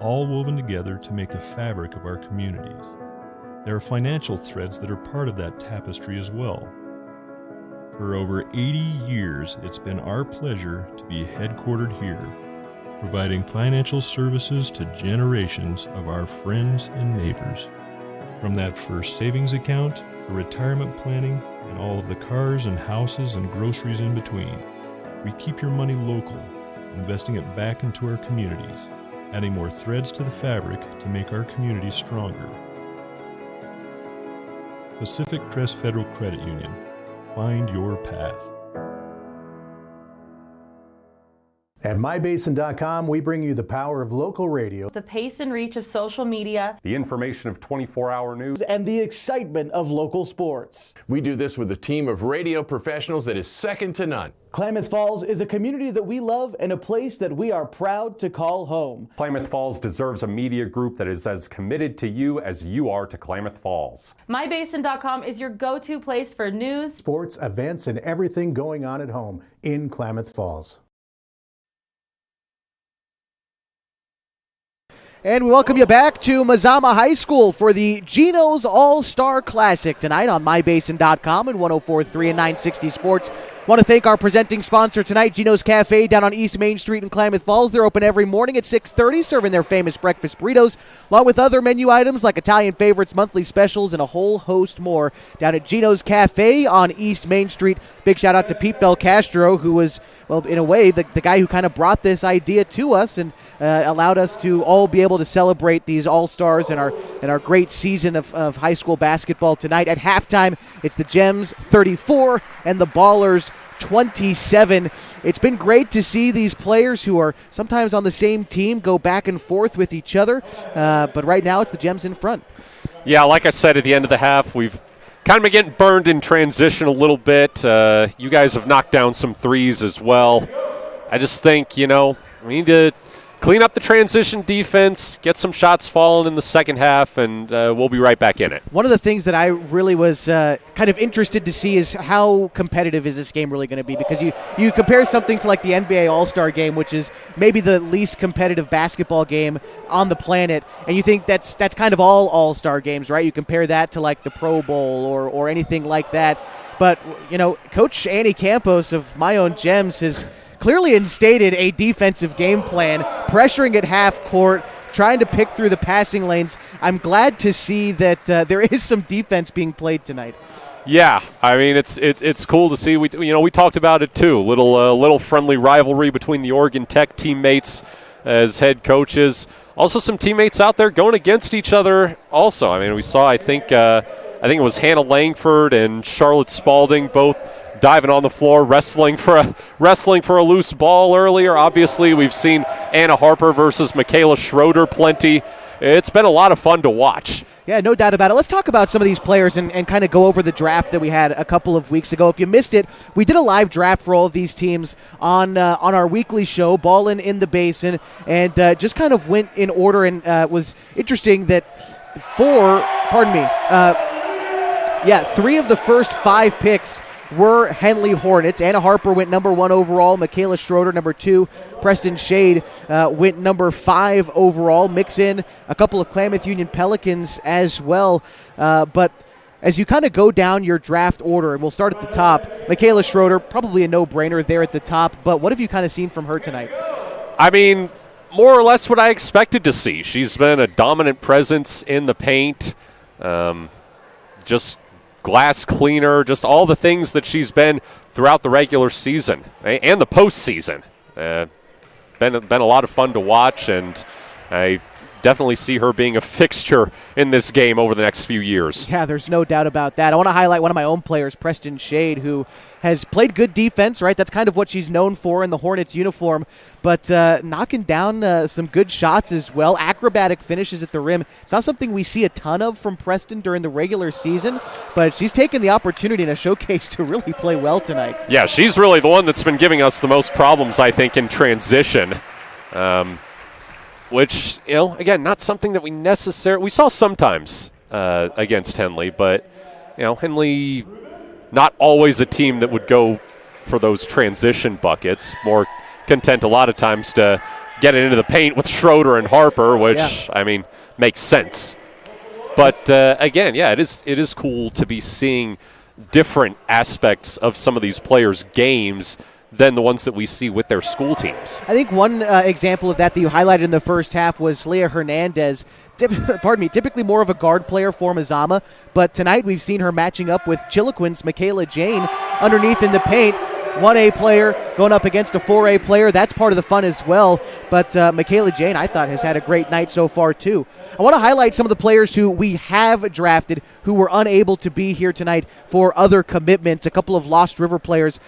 all woven together to make the fabric of our communities. There are financial threads that are part of that tapestry as well. For over 80 years, it's been our pleasure to be headquartered here, providing financial services to generations of our friends and neighbors. From that first savings account, the retirement planning, and all of the cars and houses and groceries in between, we keep your money local, investing it back into our communities, adding more threads to the fabric to make our communities stronger. Pacific Crest Federal Credit Union. Find your path. At mybasin.com, we bring you the power of local radio, The pace and reach of social media, The information of 24-hour news, and the excitement of local sports. We do this with a team of radio professionals that is second to none. Klamath Falls is a community that we love and a place that we are proud to call home. Klamath Falls deserves a media group that is as committed to you as you are to Klamath Falls. mybasin.com is your go-to place for news, sports, events, and everything going on at home in Klamath Falls. And we welcome you back to Mazama High School for the Gino's All-Star Classic tonight on mybasin.com and 104.3 and 960 Sports. Want to thank our presenting sponsor tonight, Gino's Cafe down on East Main Street in Klamath Falls. They're open every morning at 6:30, serving their famous breakfast burritos, along with other menu items like Italian favorites, monthly specials, and a whole host more down at Gino's Cafe on East Main Street. Big shout out to Pete Belcastro, who was, well, in a way, the guy who kind of brought this idea to us and allowed us to all be able to celebrate these All-Stars and our great season of high school basketball tonight. At halftime, it's the Gems 34 and the Ballers 27. It's been great to see these players who are sometimes on the same team go back and forth with each other, but right now it's the Gems in front. Yeah, like I said at the end of the half, we've kind of been getting burned in transition a little bit. You guys have knocked down some threes as well. I just think, we need to clean up the transition defense, get some shots falling in the second half, and we'll be right back in it. One of the things that I really was kind of interested to see is how competitive is this game really going to be, because you compare something to like the NBA All-Star Game, which is maybe the least competitive basketball game on the planet, and you think that's kind of all All-Star games, right? You compare that to like the Pro Bowl or anything like that. But, Coach Annie Campos of my own Gems has clearly instated a defensive game plan, pressuring at half court, trying to pick through the passing lanes. I'm glad to see that there is some defense being played tonight. Yeah, I mean it's cool to see. We talked about it too. Little friendly rivalry between the Oregon Tech teammates as head coaches. Also, some teammates out there going against each other. Also, I mean, we saw. I think it was Hannah Langford and Charlotte Spalding both diving on the floor, wrestling for a loose ball earlier. Obviously, we've seen Anna Harper versus Michaela Schroeder plenty. it's been a lot of fun to watch. Yeah, no doubt about it. Let's talk about some of these players and kind of go over the draft that we had a couple of weeks ago. If you missed it, we did a live draft for all of these teams on our weekly show, Ballin' in the Basin, and just kind of went in order, and was interesting that three of the first 5 picks were Henley Hornets. Anna Harper went number 1 overall. Michaela Schroeder, number 2. Preston Shade went number 5 overall. Mix in a couple of Klamath Union Pelicans as well. But as you kind of go down your draft order, and we'll start at the top, Michaela Schroeder, probably a no-brainer there at the top. But what have you kind of seen from her tonight? I mean, more or less what I expected to see. She's been a dominant presence in the paint. Just glass cleaner, just all the things that she's been throughout the regular season and the postseason. Been a lot of fun to watch, and I definitely see her being a fixture in this game over the next few years. Yeah, there's no doubt about that. I want to highlight one of my own players, Preston Shade, who has played good defense, right? That's kind of what she's known for in the Hornets uniform, but knocking down some good shots as well. Acrobatic finishes at the rim. It's not something we see a ton of from Preston during the regular season, but she's taken the opportunity in a showcase to really play well tonight. Yeah, she's really the one that's been giving us the most problems, I think, in transition. Which, again, not something that we saw sometimes against Henley, but, Henley, not always a team that would go for those transition buckets. More content a lot of times to get it into the paint with Schroeder and Harper, which, makes sense. But, again, it is cool to be seeing different aspects of some of these players' games than the ones that we see with their school teams. I think one example of that you highlighted in the first half was Leah Hernandez. Typically more of a guard player for Mazama, but tonight we've seen her matching up with Chiloquin's Michaela Jane underneath in the paint. 1A player going up against a 4A player. That's part of the fun as well. But Michaela Jane, I thought, has had a great night so far, too. I want to highlight some of the players who we have drafted who were unable to be here tonight for other commitments. A couple of Lost River players,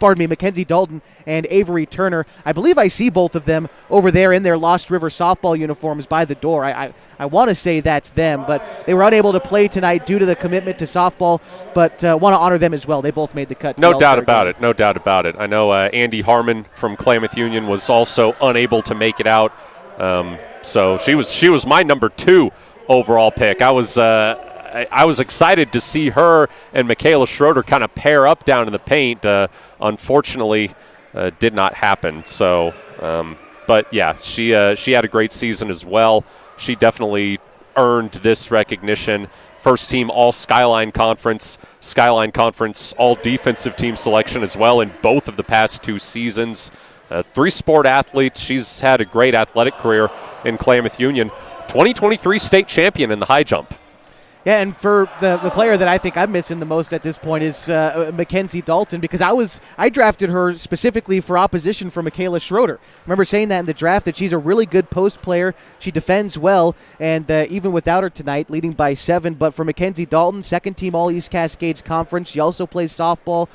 Mackenzie Dalton and Avery Turner. I believe I see both of them over there in their Lost River softball uniforms by the door. I want to say that's them, but they were unable to play tonight due to the commitment to softball, but want to honor them as well. They both made the cut. No doubt about it. No doubt about it. I know Andy Harmon from Klamath Union was also unable to make it out. So she was my number 2 overall pick. I was excited to see her and Michaela Schroeder kind of pair up down in the paint. Unfortunately, did not happen. So, but yeah, she had a great season as well. She definitely earned this recognition. First team all Skyline Conference all defensive team selection as well in both of the past 2 seasons. 3-sport athlete. She's had a great athletic career in Klamath Union. 2023 state champion in the high jump. Yeah, and for the player that I think I'm missing the most at this point is Mackenzie Dalton, because I drafted her specifically for opposition for Michaela Schroeder. I remember saying that in the draft, that she's a really good post player. She defends well, and even without her tonight, leading by 7. But for Mackenzie Dalton, second team All East Cascades Conference. She also plays softball.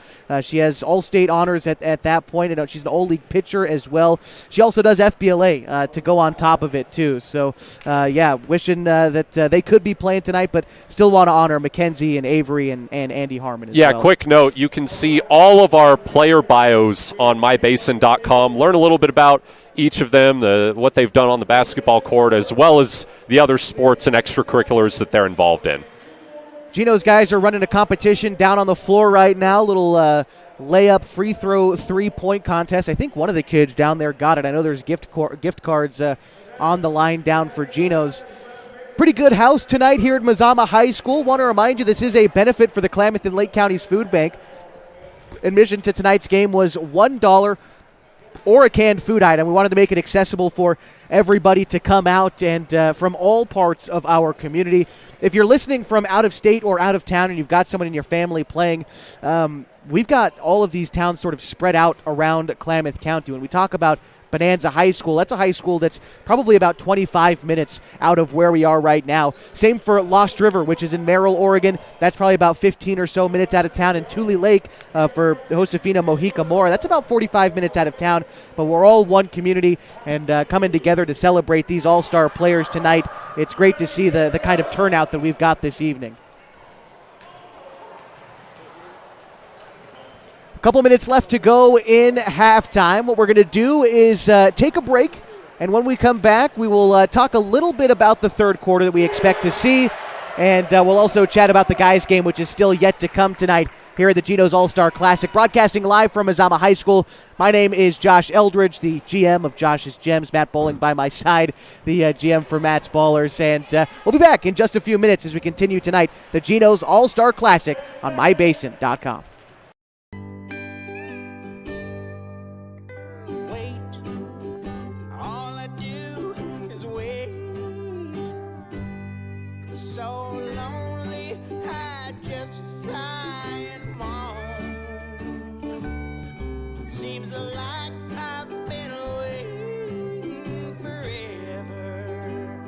She has All-State honors at that point. And she's an All-League pitcher as well. She also does FBLA to go on top of it too. So, wishing that they could be playing tonight, but still want to honor Mackenzie and Avery and Andy Harmon as well. Yeah, quick note, you can see all of our player bios on mybasin.com. Learn a little bit about each of them, what they've done on the basketball court, as well as the other sports and extracurriculars that they're involved in. Ginos guys are running a competition down on the floor right now. Little layup, free throw, 3-point contest. I think one of the kids down there got it. I know there's gift cards on the line down for Ginos. Pretty good house tonight here at Mazama High School. Want to remind you, this is a benefit for the Klamath and Lake Counties Food Bank. Admission to tonight's game was $1 or a canned food item. We wanted to make it accessible for everybody to come out and from all parts of our community. If you're listening from out of state or out of town and you've got someone in your family playing, we've got all of these towns sort of spread out around Klamath County. When we talk about Bonanza High School, that's a high school that's probably about 25 minutes out of where we are right now. Same for Lost River, which is in Merrill, Oregon. That's probably about 15 or so minutes out of town. And Tule Lake for Josefina Mojica Mora, that's about 45 minutes out of town. But we're all one community and coming together together to celebrate these all-star players tonight. It's great to see the kind of turnout that we've got this evening. A couple minutes left to go in halftime. What we're going to do is take a break, and when we come back, we will talk a little bit about the third quarter that we expect to see, and we'll also chat about the guys' game, which is still yet to come tonight here at the Gino's All-Star Classic. Broadcasting live from Mazama High School, my name is Josh Eldridge, the GM of Josh's Gems. Matt Bowling by my side, the GM for Matt's Ballers. And we'll be back in just a few minutes as we continue tonight the Gino's All-Star Classic on mybasin.com. Seems like I've been away forever,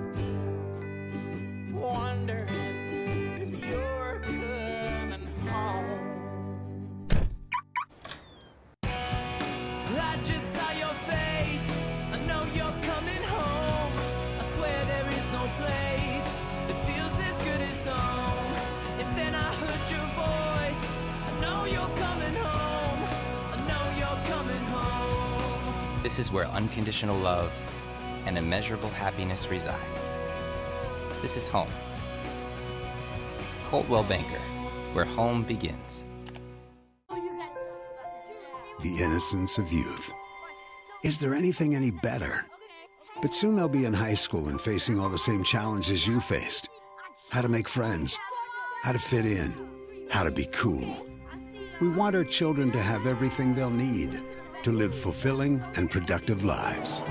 wondering if you're coming home. I just saw your face, I know you're coming home. I swear there is no place that feels as good as home. And then I heard your voice, I know you're coming home. This is where unconditional love and immeasurable happiness reside. This is home. Coltwell Banker, where home begins. The innocence of youth. Is there anything any better? But soon they'll be in high school and facing all the same challenges you faced. How to make friends, how to fit in, how to be cool. We want our children to have everything they'll need to live fulfilling and productive lives.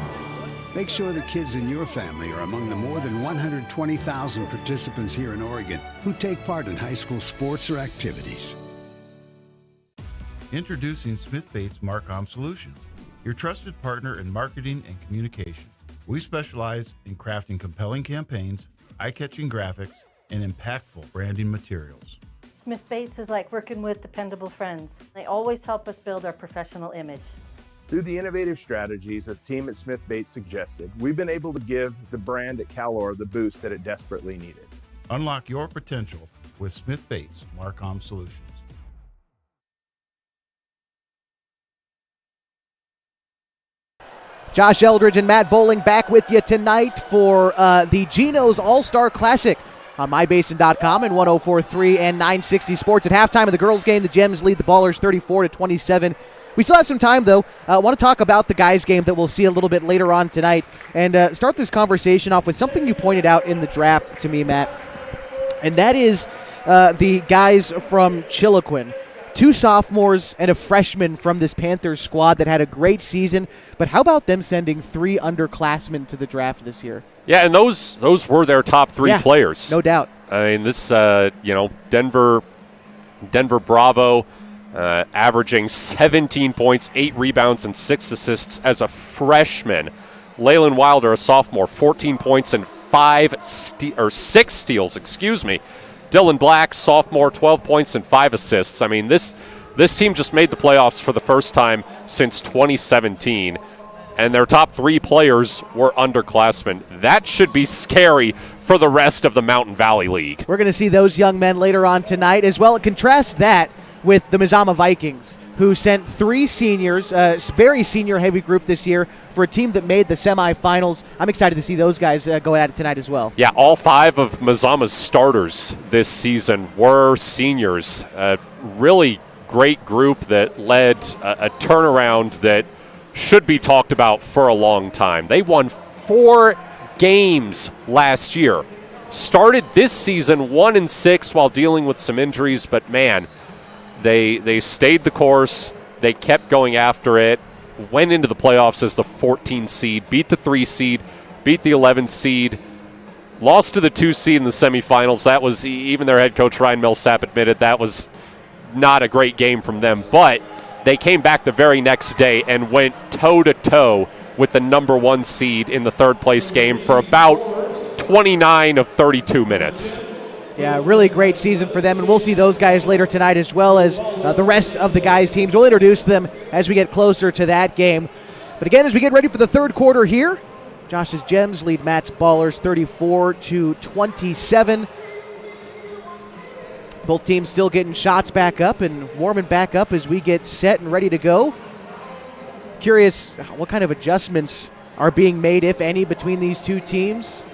Make sure the kids in your family are among the more than 120,000 participants here in Oregon who take part in high school sports or activities. Introducing Smith Bates Marcom Solutions, your trusted partner in marketing and communication. We specialize in crafting compelling campaigns, eye-catching graphics, and impactful branding materials. Smith Bates is like working with dependable friends. They always help us build our professional image. Through the innovative strategies that the team at Smith Bates suggested, we've been able to give the brand at Calor the boost that it desperately needed. Unlock your potential with Smith Bates Marcom Solutions. Josh Eldridge and Matt Bowling back with you tonight for the Gino's All-Star Classic on mybasin.com and 104.3 and 960 Sports. At halftime of the girls' game, the Gems lead the Ballers 34-27. We still have some time, though. I want to talk about the guys' game that we'll see a little bit later on tonight and start this conversation off with something you pointed out in the draft to me, Matt, and that is the guys from Chiloquin. 2 sophomores and a freshman from this Panthers squad that had a great season, but how about them sending 3 underclassmen to the draft this year? Yeah, and those were their top 3 players. No doubt. I mean, this, Denver Bravo, averaging 17 points, 8 rebounds, and 6 assists as a freshman. Leyland Wilder, a sophomore, 14 points and 6 steals, Dylan Black, sophomore, 12 points and 5 assists. I mean, this team just made the playoffs for the first time since 2017, and their top 3 players were underclassmen. That should be scary for the rest of the Mountain Valley League. We're going to see those young men later on tonight as well. Contrast that with the Mazama Vikings, who sent 3 seniors, very senior-heavy group this year, for a team that made the semifinals. I'm excited to see those guys go at it tonight as well. Yeah, all 5 of Mazama's starters this season were seniors. A really great group that led a turnaround that should be talked about for a long time. They won 4 games last year. Started this season 1-6 while dealing with some injuries, but man, they stayed the course. They kept going after it, went into the playoffs as the 14 seed, beat the 3 seed, beat the 11 seed, lost to the 2 seed in the semifinals. That was, even their head coach Ryan Millsap admitted, that was not a great game from them, but they came back the very next day and went toe-to-toe with the number 1 seed in the 3rd place game for about 29 of 32 minutes. Yeah, really great season for them, and we'll see those guys later tonight as well as the rest of the guys' teams. We'll introduce them as we get closer to that game. But again, as we get ready for the third quarter here, Josh's Gems lead Matt's Ballers 34-27. Both teams still getting shots back up and warming back up as we get set and ready to go. Curious what kind of adjustments are being made, if any, between these two teams.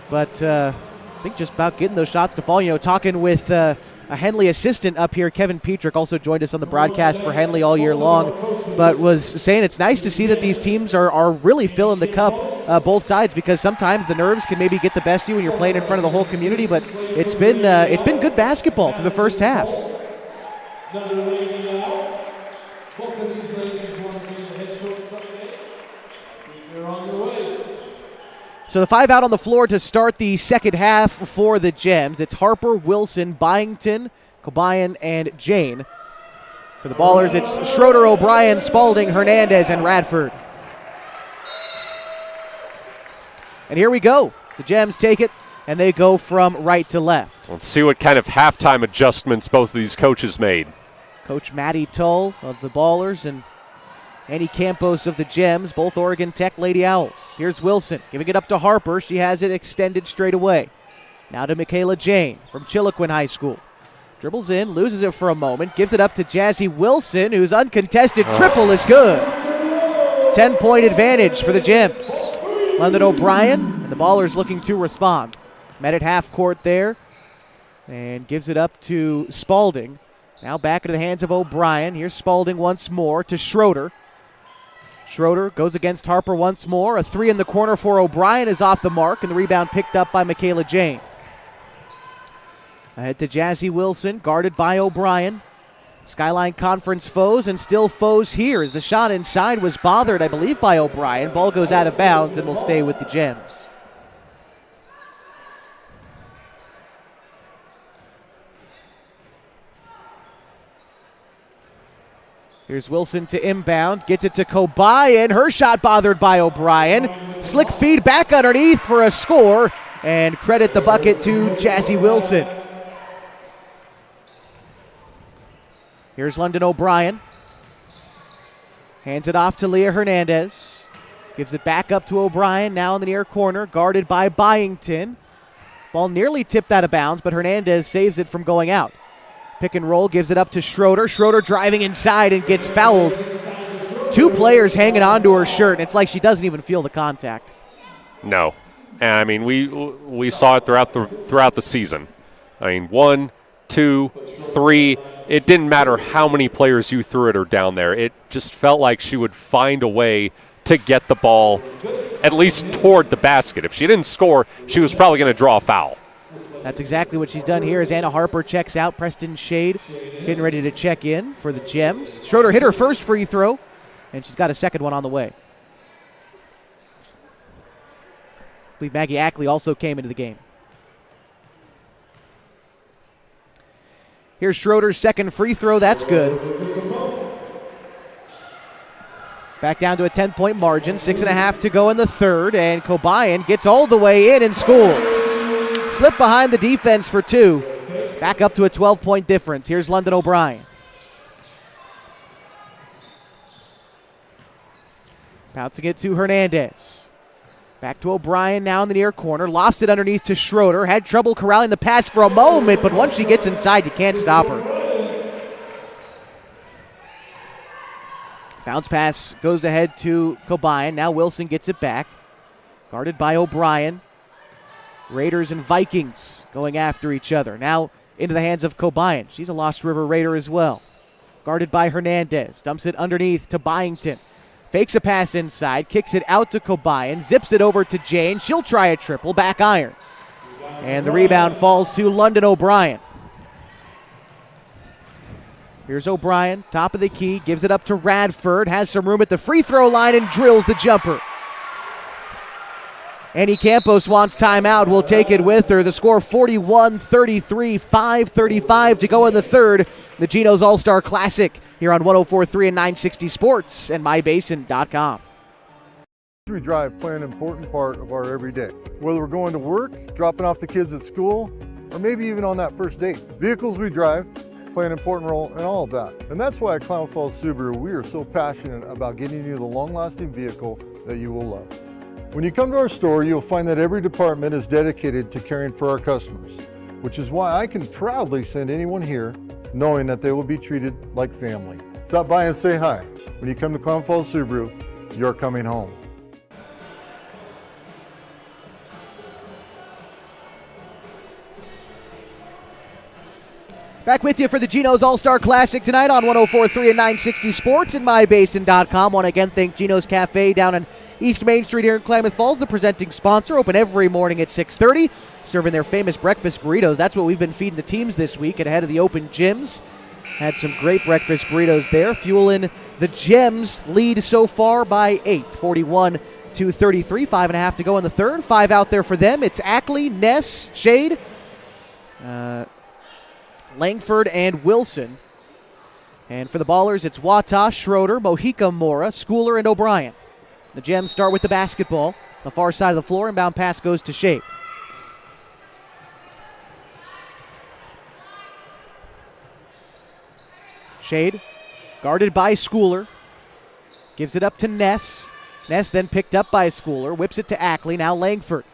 But I think just about getting those shots to fall. You know, talking with a Henley assistant up here, Kevin Petrick, also joined us on the broadcast for Henley all year long, but was saying it's nice to see that these teams are really filling the cup, both sides, because sometimes the nerves can maybe get the best of you when you're playing in front of the whole community, but it's been good basketball through the first half. Both of these ladies want to be the head coach someday. I think they're on their way. So the 5 out on the floor to start the second half for the Gems. It's Harper, Wilson, Byington, Cobayan, and Jane. For the Ballers, it's Schroeder, O'Brien, Spalding, Hernandez, and Radford. And here we go. The Gems take it, and they go from right to left. Let's see what kind of halftime adjustments both of these coaches made. Coach Matty Tull of the Ballers and Annie Campos of the Gems, both Oregon Tech Lady Owls. Here's Wilson giving it up to Harper. She has it extended straight away. Now to Michaela Jane from Chiloquin High School. Dribbles in, loses it for a moment, gives it up to Jazzy Wilson, whose uncontested triple is good. 10-point advantage for the Gems. London O'Brien and the Ballers looking to respond. Met at half court there and gives it up to Spalding. Now back into the hands of O'Brien. Here's Spalding once more to Schroeder. Schroeder goes against Harper once more. A 3 in the corner for O'Brien is off the mark, and the rebound picked up by Michaela Jane. Ahead to Jazzy Wilson, guarded by O'Brien. Skyline Conference foes, and still foes here as the shot inside was bothered, I believe, by O'Brien. Ball goes out of bounds and will stay with the Gems. Here's Wilson to inbound, gets it to Cobayan. Her shot bothered by O'Brien. Slick feed back underneath for a score, and credit the bucket to Jazzy Wilson. Here's London O'Brien. Hands it off to Leah Hernandez. Gives it back up to O'Brien, now in the near corner, guarded by Byington. Ball nearly tipped out of bounds, but Hernandez saves it from going out. Pick and roll, gives it up to Schroeder. Schroeder driving inside and gets fouled. 2 players hanging onto her shirt, and it's like she doesn't even feel the contact. No. And I mean, we saw it throughout the season. I mean, 1, 2, 3. It didn't matter how many players you threw at her down there. It just felt like she would find a way to get the ball at least toward the basket. If she didn't score, she was probably going to draw a foul. That's exactly what she's done here as Anna Harper checks out. Preston Shade getting ready to check in for the Gems. Schroeder hit her first free throw, and she's got a second one on the way. I believe Maggie Ackley also came into the game. Here's Schroeder's second free throw. That's good. Back down to a 10-point margin. 6.5 to go in the third, and Cobayan gets all the way in and scores. Slip behind the defense for 2. Back up to a 12-point difference. Here's London O'Brien. Bouncing it to Hernandez. Back to O'Brien now in the near corner. Lofts it underneath to Schroeder. Had trouble corralling the pass for a moment, but once she gets inside, you can't stop her. Bounce pass goes ahead to Cobayan. Now Wilson gets it back. Guarded by O'Brien. Raiders and Vikings going after each other. Now into the hands of Cobayan. She's a Lost River Raider as well. Guarded by Hernandez. Dumps it underneath to Byington. Fakes a pass inside. Kicks it out to Cobayan. Zips it over to Jane. She'll try a triple. Back iron. And the rebound falls to London O'Brien. Here's O'Brien. Top of the key. Gives it up to Radford. Has some room at the free throw line and drills the jumper. Annie Campos wants timeout. We'll take it with her. The score 41-33, 5:35 to go in the third. The Gino's All-Star Classic here on 104.3 and 960 Sports and MyBasin.com. We drive play an important part of our everyday. Whether we're going to work, dropping off the kids at school, or maybe even on that first date. Vehicles we drive play an important role in all of that. And that's why at Klamath Falls Subaru, we are so passionate about getting you the long-lasting vehicle that you will love. When you come to our store, you'll find that every department is dedicated to caring for our customers, which is why I can proudly send anyone here knowing that they will be treated like family. Stop by and say hi. When you come to Klamath Falls Subaru, you're coming home. Back with you for the Gino's All-Star Classic tonight on 104.3 and 960 Sports and MyBasin.com. Want to again thank Gino's Cafe down on East Main Street here in Klamath Falls, the presenting sponsor. Open every morning at 6:30, serving their famous breakfast burritos. That's what we've been feeding the teams this week ahead of the open gyms. Had some great breakfast burritos there, fueling the Gems lead so far by 8, 41-33. 5.5 to go in the third. 5 out there for them. It's Ackley, Ness, Shade, Langford, and Wilson. And for the Ballers, it's Wata, Schroeder, Mojica Mora, Schooler, and O'Brien. The Gems start with the basketball. The far side of the floor, inbound pass goes to Shade. Shade, guarded by Schooler. Gives it up to Ness. Ness then picked up by Schooler. Whips it to Ackley. Now Langford.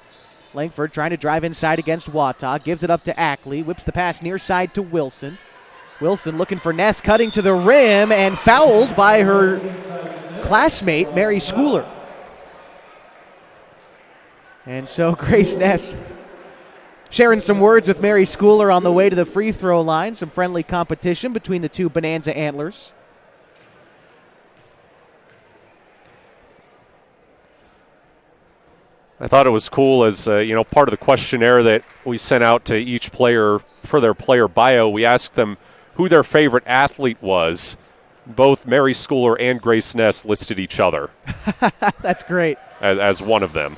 Langford trying to drive inside against Wata. Gives it up to Ackley. Whips the pass near side to Wilson. Wilson looking for Ness, cutting to the rim and fouled by her classmate, Mary Schooler. And so Grace Ness sharing some words with Mary Schooler on the way to the free throw line. Some friendly competition between the two Bonanza Antlers. I thought it was cool as, part of the questionnaire that we sent out to each player for their player bio. We asked them who their favorite athlete was. Both Mary Schooler and Grace Ness listed each other. That's great. As one of them.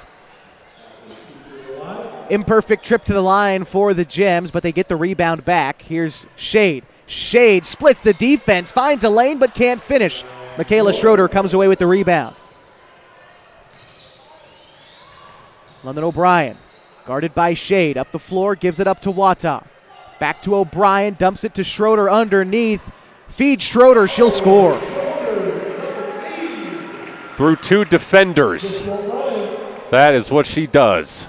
Imperfect trip to the line for the Gems, but they get the rebound back. Here's Shade. Shade splits the defense, finds a lane, but can't finish. Michaela Schroeder comes away with the rebound. London O'Brien, guarded by Shade. Up the floor, gives it up to Wata. Back to O'Brien, dumps it to Schroeder underneath. Feeds Schroeder, she'll score. Through 2 defenders. That is what she does.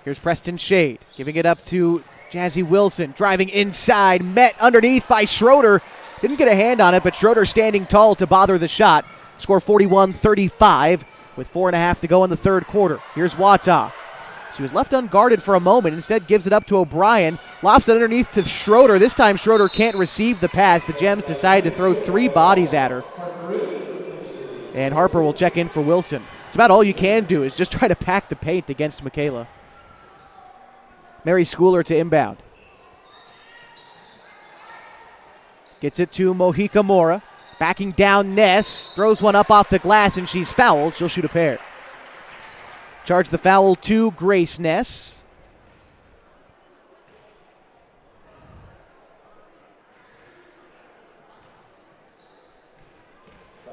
Here's Preston Shade, giving it up to Jazzy Wilson. Driving inside, met underneath by Schroeder. Didn't get a hand on it, but Schroeder standing tall to bother the shot. Score 41-35. With 4.5 to go in the third quarter. Here's Wata. She was left unguarded for a moment. Instead gives it up to O'Brien. Lofts it underneath to Schroeder. This time Schroeder can't receive the pass. The Gems decide to throw 3 bodies at her. And Harper will check in for Wilson. It's about all you can do is just try to pack the paint against Michaela. Mary Schooler to inbound. Gets it to Mojica Mora. Backing down Ness, throws one up off the glass, and she's fouled. She'll shoot a pair. Charge the foul to Grace Ness.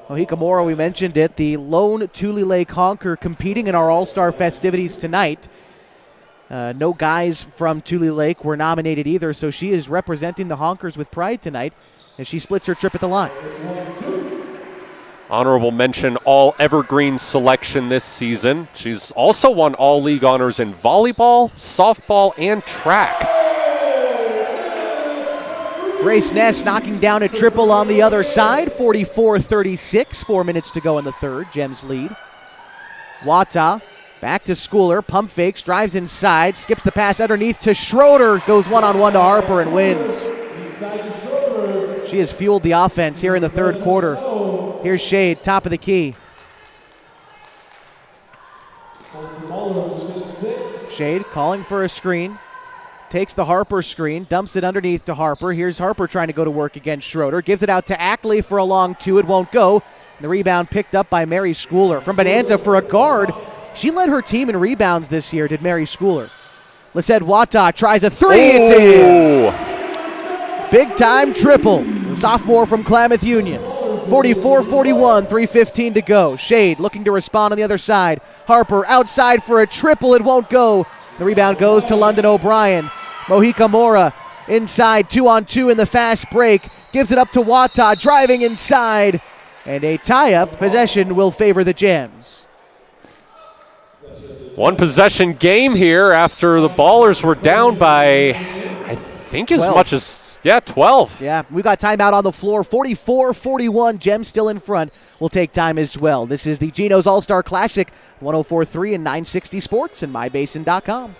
Mojica Mora, we mentioned it, the lone Tule Lake Honker competing in our All-Star festivities tonight. No guys from Tule Lake were nominated either, so she is representing the Honkers with pride tonight as she splits her trip at the line. Honorable mention, all Evergreen selection this season. She's also won all league honors in volleyball, softball, and track. Grace Ness knocking down a triple on the other side, 44-36, 4 minutes to go in the third. Gems lead. Wata back to Schooler, pump fakes, drives inside, skips the pass underneath to Schroeder, goes one-on-one to Harper and wins. She has fueled the offense here in the third quarter. Here's Shade, top of the key. Shade calling for a screen. Takes the Harper screen, dumps it underneath to Harper. Here's Harper trying to go to work against Schroeder. Gives it out to Ackley for a long 2. It won't go. The rebound picked up by Mary Schooler. From Bonanza for a guard. She led her team in rebounds this year, did Mary Schooler. Lisette Wata tries a 3. It's in. Big-time triple. The sophomore from Klamath Union. 44-41, 3:15 to go. Shade looking to respond on the other side. Harper outside for a triple. It won't go. The rebound goes to London O'Brien. Mojica Mora inside, 2-on-2 in the fast break. Gives it up to Wata, driving inside. And a tie-up. Possession will favor the Gems. One possession game here after the Ballers were down by, I think, 12. As much as, 12. Yeah, we got timeout on the floor. 44-41. Gems still in front. We'll take time as well. This is the Gino's All-Star Classic, 104.3 and 960 Sports and MyBasin.com.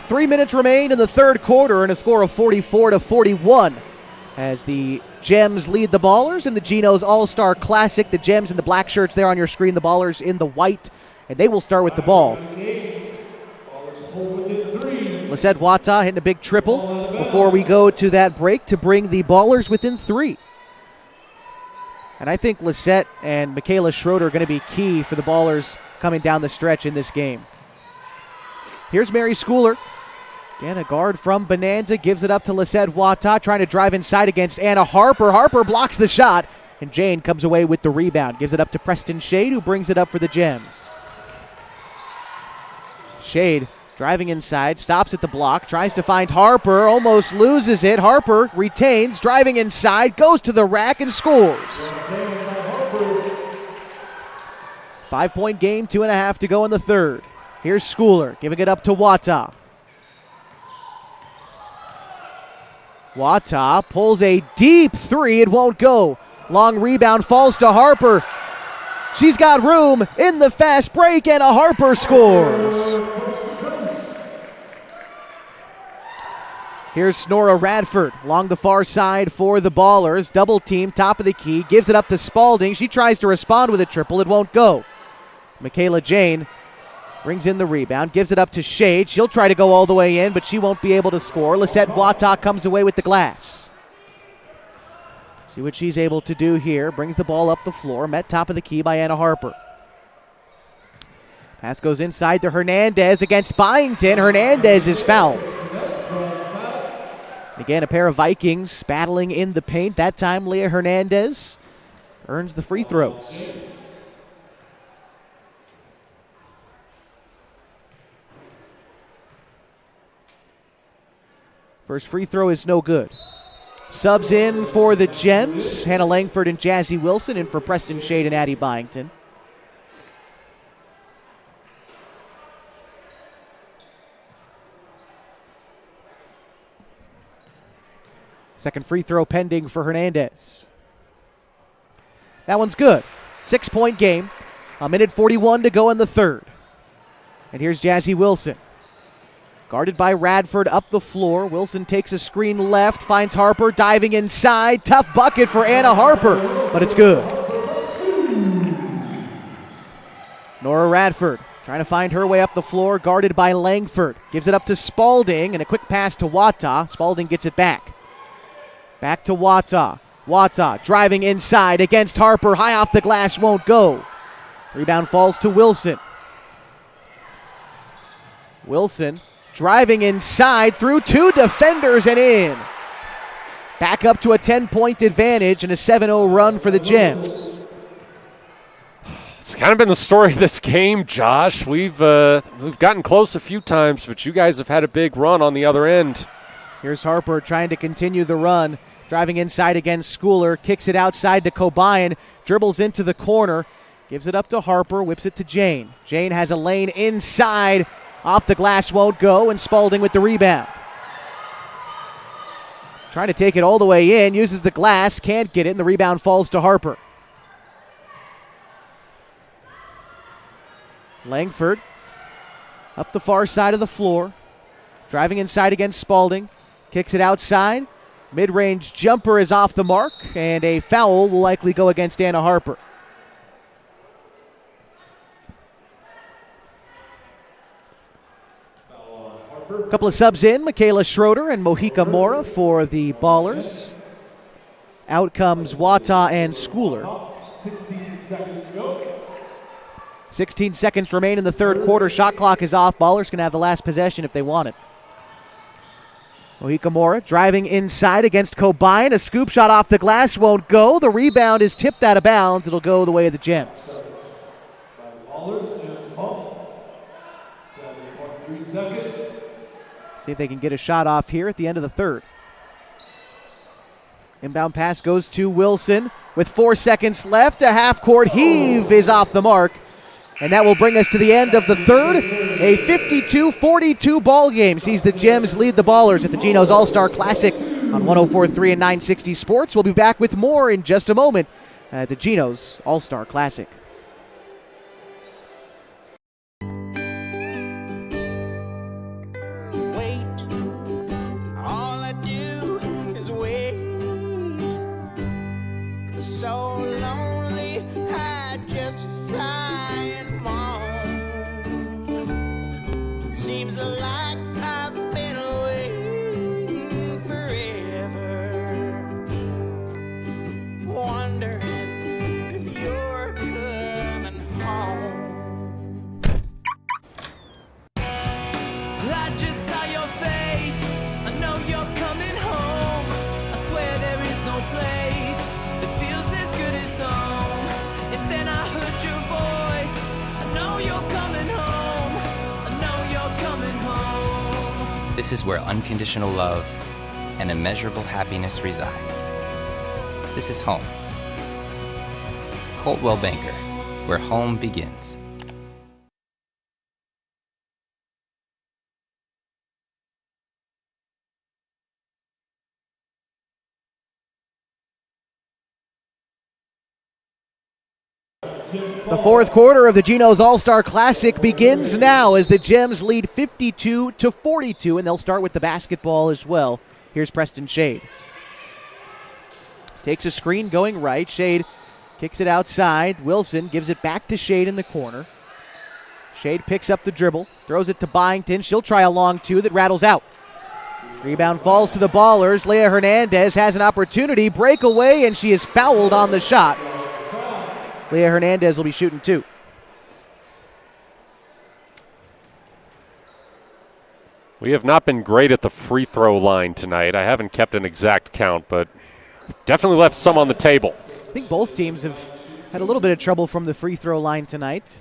Three minutes remain in the third quarter and a score of 44-41 as the Gems lead the Ballers in the Gino's All-Star Classic. The Gems in the black shirts there on your screen, the Ballers in the white, and they will start with the ball. Lisette Wata hitting a big triple before we go to that break to bring the Ballers within 3. And I think Lisette and Michaela Schroeder are going to be key for the Ballers coming down the stretch in this game. Here's Mary Schooler. Again, a guard from Bonanza gives it up to Lisette Wata, trying to drive inside against Anna Harper. Harper blocks the shot, and Jane comes away with the rebound. Gives it up to Preston Shade, who brings it up for the Gems. Shade driving inside, stops at the block, tries to find Harper, almost loses it. Harper retains, driving inside, goes to the rack and scores. 5-point game, 2.5 to go in the third. Here's Schooler giving it up to Wata. Wata pulls a deep three. It won't go. Long rebound falls to Harper. She's got room in the fast break, and a Harper scores. Here's Snora Radford along the far side for the Ballers. Double team, top of the key. Gives it up to Spalding. She tries to respond with a triple. It won't go. Michaela Jane brings in the rebound, gives it up to Shade. She'll try to go all the way in, but she won't be able to score. Lisette Wata comes away with the glass. See what she's able to do here. Brings the ball up the floor. Met top of the key by Anna Harper. Pass goes inside to Hernandez against Byington. Hernandez is fouled. Again, a pair of Vikings battling in the paint. That time, Leah Hernandez earns the free throws. First free throw is no good. Subs in for the Gems. Hannah Langford and Jazzy Wilson in for Preston Shade and Addie Byington. Second free throw pending for Hernandez. That one's good. 6-point game. 1:41 to go in the third. And here's Jazzy Wilson. Guarded by Radford up the floor. Wilson takes a screen left, finds Harper, diving inside. Tough bucket for Anna Harper, but it's good. Nora Radford trying to find her way up the floor, guarded by Langford. Gives it up to Spalding, and a quick pass to Wata. Spalding gets it back. Back to Wata. Wata driving inside against Harper. High off the glass, won't go. Rebound falls to Wilson. Wilson driving inside through 2 defenders and in. Back up to a 10-point advantage and a 7-0 run for the Gems. It's kind of been the story of this game, Josh. We've gotten close a few times, but you guys have had a big run on the other end. Here's Harper trying to continue the run. Driving inside against Schooler. Kicks it outside to Cobain. Dribbles into the corner. Gives it up to Harper. Whips it to Jane. Jane has a lane inside. Off the glass, won't go, and Spalding with the rebound. Trying to take it all the way in. Uses the glass. Can't get it, and the rebound falls to Harper. Langford up the far side of the floor. Driving inside against Spalding. Kicks it outside. Mid-range jumper is off the mark, and a foul will likely go against Anna Harper. Couple of subs in, Michaela Schroeder and Mojica Mora for the Ballers. Out comes Wata and Schooler. 16 seconds to go. 16 seconds remain in the third quarter. Shot clock is off. Ballers can have the last possession if they want it. Mojica Mora driving inside against Cobain. A scoop shot off the glass won't go. The rebound is tipped out of bounds. It'll go the way of the Gems. Ballers, Gems home. 7.3 seconds. See if they can get a shot off here at the end of the third. Inbound pass goes to Wilson with 4 seconds left. A half-court heave is off the mark. And that will bring us to the end of the third. A 52-42 ball game sees the Gems lead the Ballers at the Gino's All-Star Classic on 104.3 and 960 Sports. We'll be back with more in just a moment at the Gino's All-Star Classic. So lonely, I just sigh and moan. Seems like I've been away forever. Wondering if you're coming home. I just saw your face. I know you're coming home. I swear there is no place. And then I heard your voice. I know you're coming home. I know you're coming home. This is where unconditional love and immeasurable happiness reside. This is home. Coldwell Banker, where home begins. The fourth quarter of the Gino's All-Star Classic begins now as the Gems lead 52-42, and they'll start with the basketball as well. Here's Preston Shade. Takes a screen going right. Shade kicks it outside. Wilson gives it back to Shade in the corner. Shade picks up the dribble, throws it to Byington. She'll try a long two that rattles out. Rebound falls to the Ballers. Leah Hernandez has an opportunity. Breakaway, and she is fouled on the shot. Leah Hernandez will be shooting two. We have not been great at the free throw line tonight. I haven't kept an exact count, but definitely left some on the table. I think both teams have had a little bit of trouble from the free throw line tonight.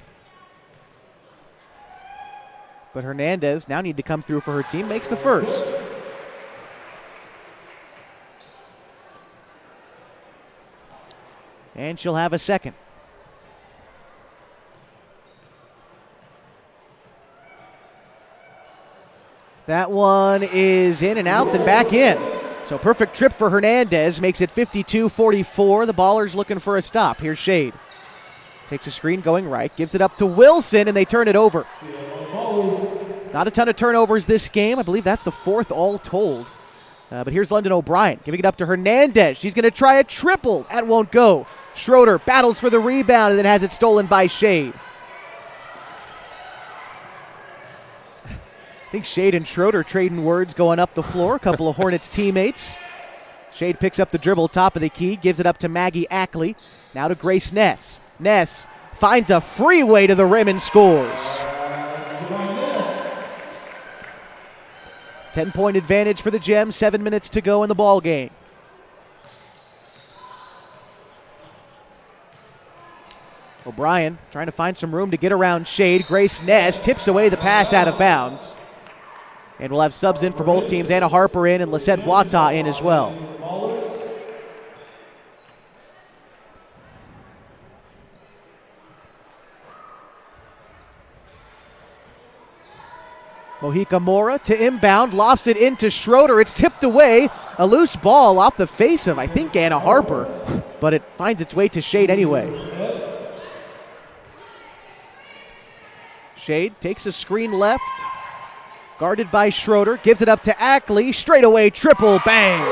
But Hernandez now need to come through for her team. Makes the first. And she'll have a second. That one is in and out, then back in. So perfect trip for Hernandez, makes it 52-44. The Ballers looking for a stop. Here's Shade. Takes a screen going right, gives it up to Wilson, and they turn it over. Not a ton of turnovers this game. I believe that's the fourth all told. But here's London O'Brien giving it up to Hernandez. She's going to try a triple. That won't go. Schroeder battles for the rebound and then has it stolen by Shade. I think Shade and Schroeder trading words going up the floor. A couple of Hornets teammates. Shade picks up the dribble, top of the key, gives it up to Maggie Ackley. Now to Grace Ness. Ness finds a freeway to the rim and scores. 10-point advantage for the Gems. 7 minutes to go in the ball game. O'Brien trying to find some room to get around Shade. Grace Ness tips away the pass out of bounds. And we'll have subs in for both teams. Anna Harper in and Lisette Wata in as well. Mojica Mora to inbound, lofts it into Schroeder. It's tipped away. A loose ball off the face of, I think, Anna Harper, but it finds its way to Shade anyway. Shade takes a screen left, guarded by Schroeder, gives it up to Ackley. Straight away triple, bang.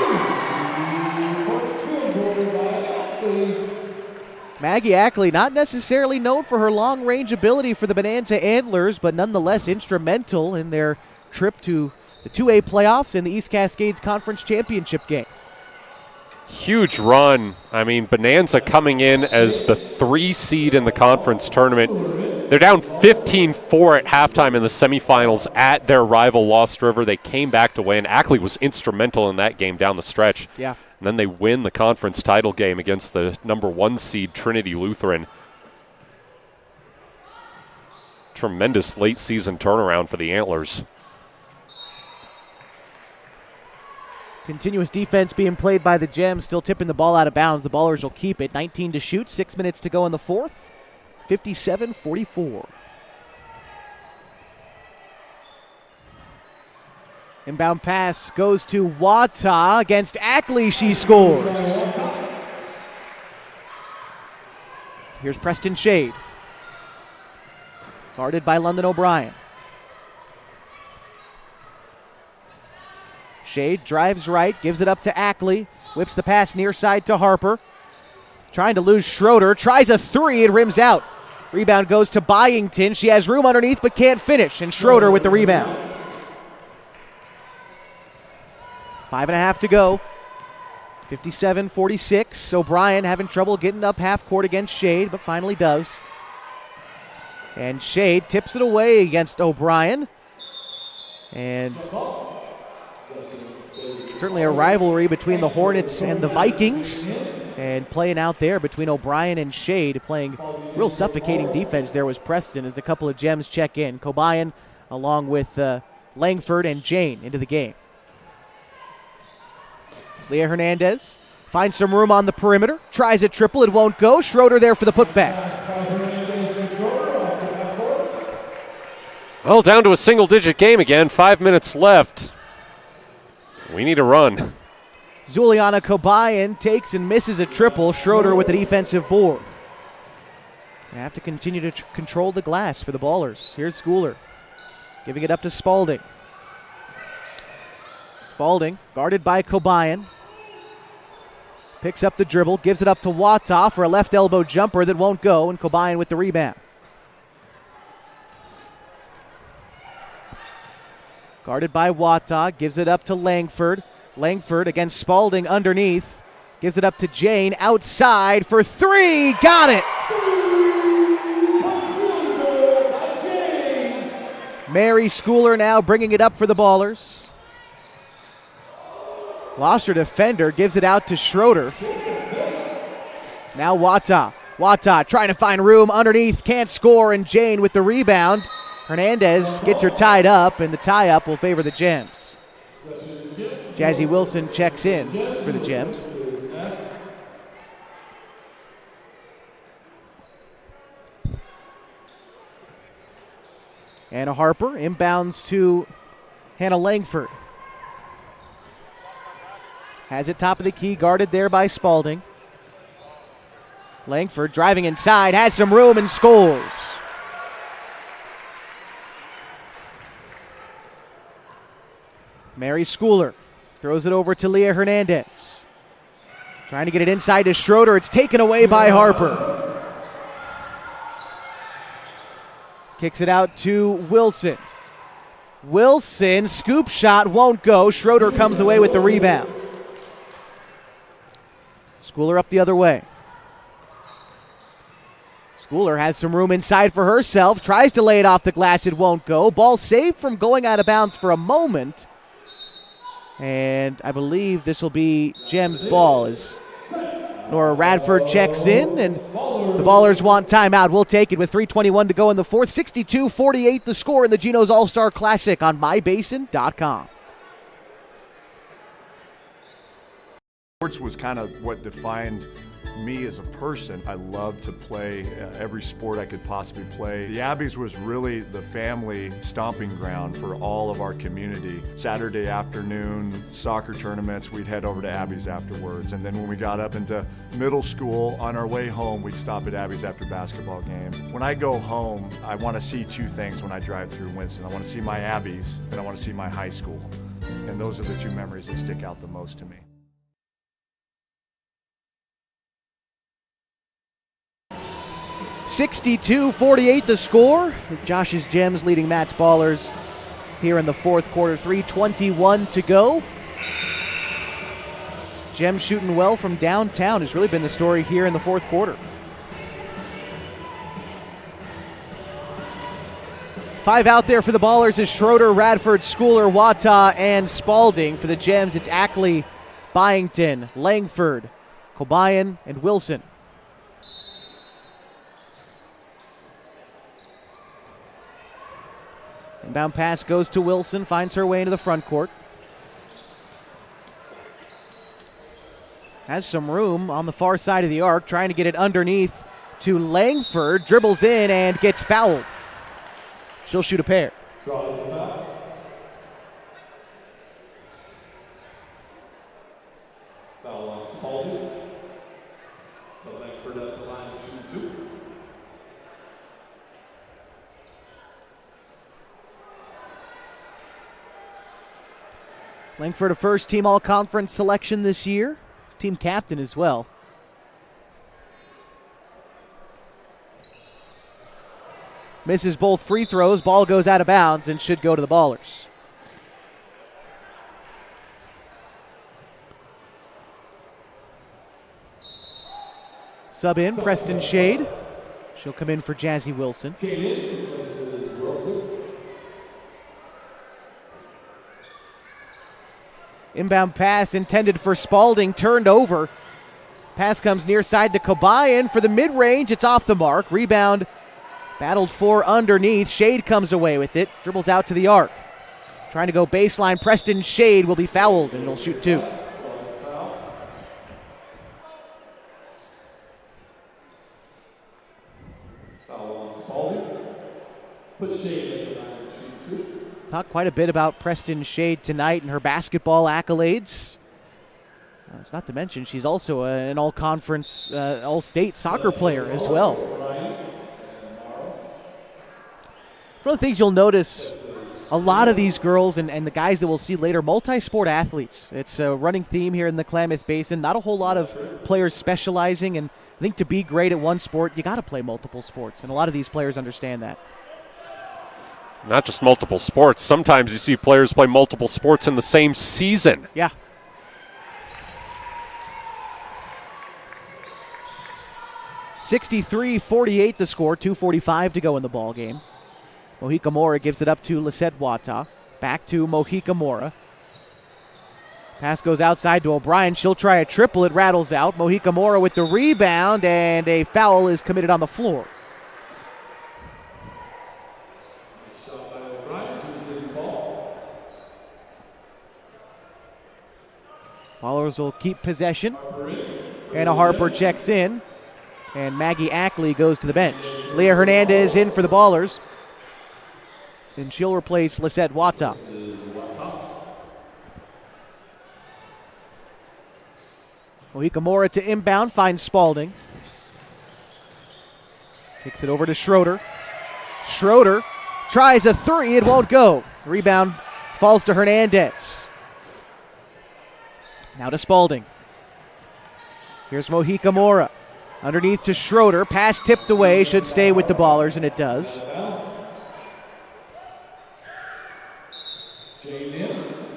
Maggie Ackley, not necessarily known for her long-range ability for the Bonanza Antlers, but nonetheless instrumental in their trip to the 2A playoffs and the East Cascades Conference Championship game. Huge run. I mean, Bonanza coming in as the 3 seed in the conference tournament. They're down 15-4 at halftime in the semifinals at their rival Lost River. They came back to win. Ackley was instrumental in that game down the stretch. Yeah. And then they win the conference title game against the number 1 seed Trinity Lutheran. Tremendous late season turnaround for the Antlers. Continuous defense being played by the Gems, still tipping the ball out of bounds. The Ballers will keep it. 19 to shoot, 6 minutes to go in the fourth. 57-44. Inbound pass goes to Wata against Ackley. She scores. Here's Preston Shade. Guarded by London O'Brien. Shade drives right, gives it up to Ackley. Whips the pass near side to Harper. Trying to lose Schroeder. Tries a 3, it rims out. Rebound goes to Byington. She has room underneath but can't finish. And Schroeder with the rebound. 5.5 to go. 57-46. O'Brien having trouble getting up half court against Shade, but finally does. And Shade tips it away against O'Brien. And certainly a rivalry between the Hornets and the Vikings. And playing out there between O'Brien and Shade, playing real suffocating defense there was Preston as a couple of Gems check in. Cobayan along with Langford and Jane into the game. Leah Hernandez finds some room on the perimeter. Tries a triple, it won't go. Schroeder there for the putback. Well, down to a single-digit game again. 5 minutes left. We need a run. Zuliana Cobayan takes and misses a triple. Schroeder with the defensive board. They have to continue to control the glass for the Ballers. Here's Schooler giving it up to Spalding. Spalding guarded by Cobayan. Picks up the dribble, gives it up to Wata for a left elbow jumper that won't go, and Cobayan with the rebound. Guarded by Wata, gives it up to Langford. Langford against Spalding underneath. Gives it up to Jane outside for 3. Got it! Mary Schooler now bringing it up for the Ballers. Lost her defender, gives it out to Schroeder. Now Wata. Wata trying to find room underneath, can't score, and Jane with the rebound. Hernandez gets her tied up, and the tie-up will favor the Gems. Jazzy Wilson checks in for the Gems. Anna Harper inbounds to Hannah Langford. Has it top of the key, guarded there by Spalding. Langford driving inside, has some room and scores. Mary Schooler throws it over to Leah Hernandez. Trying to get it inside to Schroeder. It's taken away by Harper. Kicks it out to Wilson. Wilson, scoop shot, won't go. Schroeder comes away with the rebound. Schooler up the other way. Schooler has some room inside for herself. Tries to lay it off the glass. It won't go. Ball saved from going out of bounds for a moment. And I believe this will be Gems' ball as Nora Radford checks in. And the Ballers want timeout. We'll take it with 3:21 to go in the fourth. 62-48 the score in the Gino's All-Star Classic on mybasin.com. Sports was kind of what defined me as a person. I loved to play every sport I could possibly play. The Abbeys was really the family stomping ground for all of our community. Saturday afternoon soccer tournaments, we'd head over to Abbeys afterwards. And then when we got up into middle school, on our way home, we'd stop at Abbeys after basketball games. When I go home, I want to see two things when I drive through Winston. I want to see my Abbeys and I want to see my high school. And those are the two memories that stick out the most to me. 62-48 the score. Josh's Gems leading Matt's Ballers here in the fourth quarter. 3:21 to go. Gems shooting well from downtown has really been the story here in the fourth quarter. 5 out there for the Ballers is Schroeder, Radford, Schooler, Wata, and Spalding. For the Gems, it's Ackley, Byington, Langford, Kobayan, and Wilson. Inbound pass goes to Wilson, finds her way into the front court. Has some room on the far side of the arc, trying to get it underneath to Langford, dribbles in and gets fouled. She'll shoot a pair. Draws the foul. Foul on Spalding. But Langford at the line shooting 2. Langford, a first-team all-conference selection this year. Team captain as well. Misses both free throws. Ball goes out of bounds and should go to the Ballers. Sub in, Preston Shade. She'll come in for Jazzy Wilson. Shade replaces Wilson. Inbound pass intended for Spalding, turned over. Pass comes near side to Kobayan for the mid-range. It's off the mark. Rebound battled for underneath. Shade comes away with it. Dribbles out to the arc. Trying to go baseline. Preston Shade will be fouled and he'll shoot 2. Foul on Spalding. Put Shade at the line shooting 2. Talked quite a bit about Preston Shade tonight and her basketball accolades. It's not to mention she's also an all-conference, all-state soccer player as well. One of the things you'll notice, a lot of these girls and the guys that we'll see later, multi-sport athletes. It's a running theme here in the Klamath Basin. Not a whole lot of players specializing, and I think to be great at one sport, you got to play multiple sports, and a lot of these players understand that. Not just multiple sports. Sometimes you see players play multiple sports in the same season. Yeah. (63-48) the score, 2:45 to go in the ball game. Mojica Mora gives it up to Lisette Wata. Back to Mojica Mora. Pass goes outside to O'Brien. She'll try a triple. It rattles out. Mojica Mora with the rebound, and a foul is committed on the floor. Ballers will keep possession. Anna Harper checks in. And Maggie Ackley goes to the bench. Leah Hernandez in for the Ballers. And she'll replace Lisette Wata. Mojica Mora to inbound, finds Spalding. Kicks it over to Schroeder. Schroeder tries a 3, it won't go. Rebound falls to Hernandez. Now to Spalding. Here's Mojica Mora. Underneath to Schroeder. Pass tipped away. Should stay with the Ballers, and it does.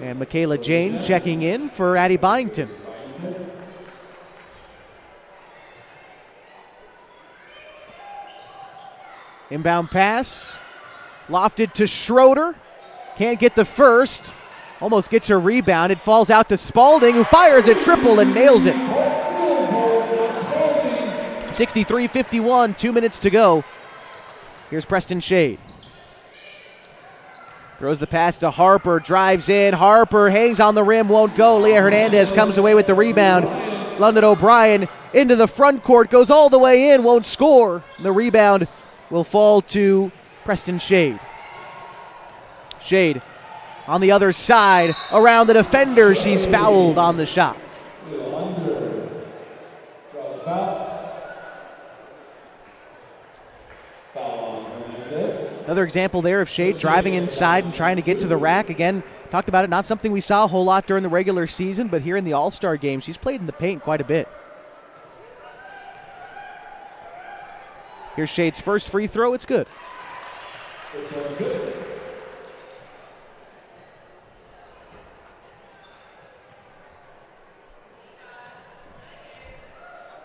And Michaela Jane checking in for Addie Byington. Inbound pass. Lofted to Schroeder. Can't get the first. Almost gets her rebound. It falls out to Spalding, who fires a triple and nails it. 63-51, 2 minutes to go. Here's Preston Shade. Throws the pass to Harper, drives in. Harper hangs on the rim, won't go. Leah Hernandez comes away with the rebound. London O'Brien into the front court, goes all the way in, won't score. The rebound will fall to Preston Shade. Shade on the other side, around the defender. She's fouled on the shot. Another example there of Shade driving inside and trying to get to the rack. Again, talked about it, not something we saw a whole lot during the regular season, but here in the All-Star game, she's played in the paint quite a bit. Here's Shade's first free throw. It's good.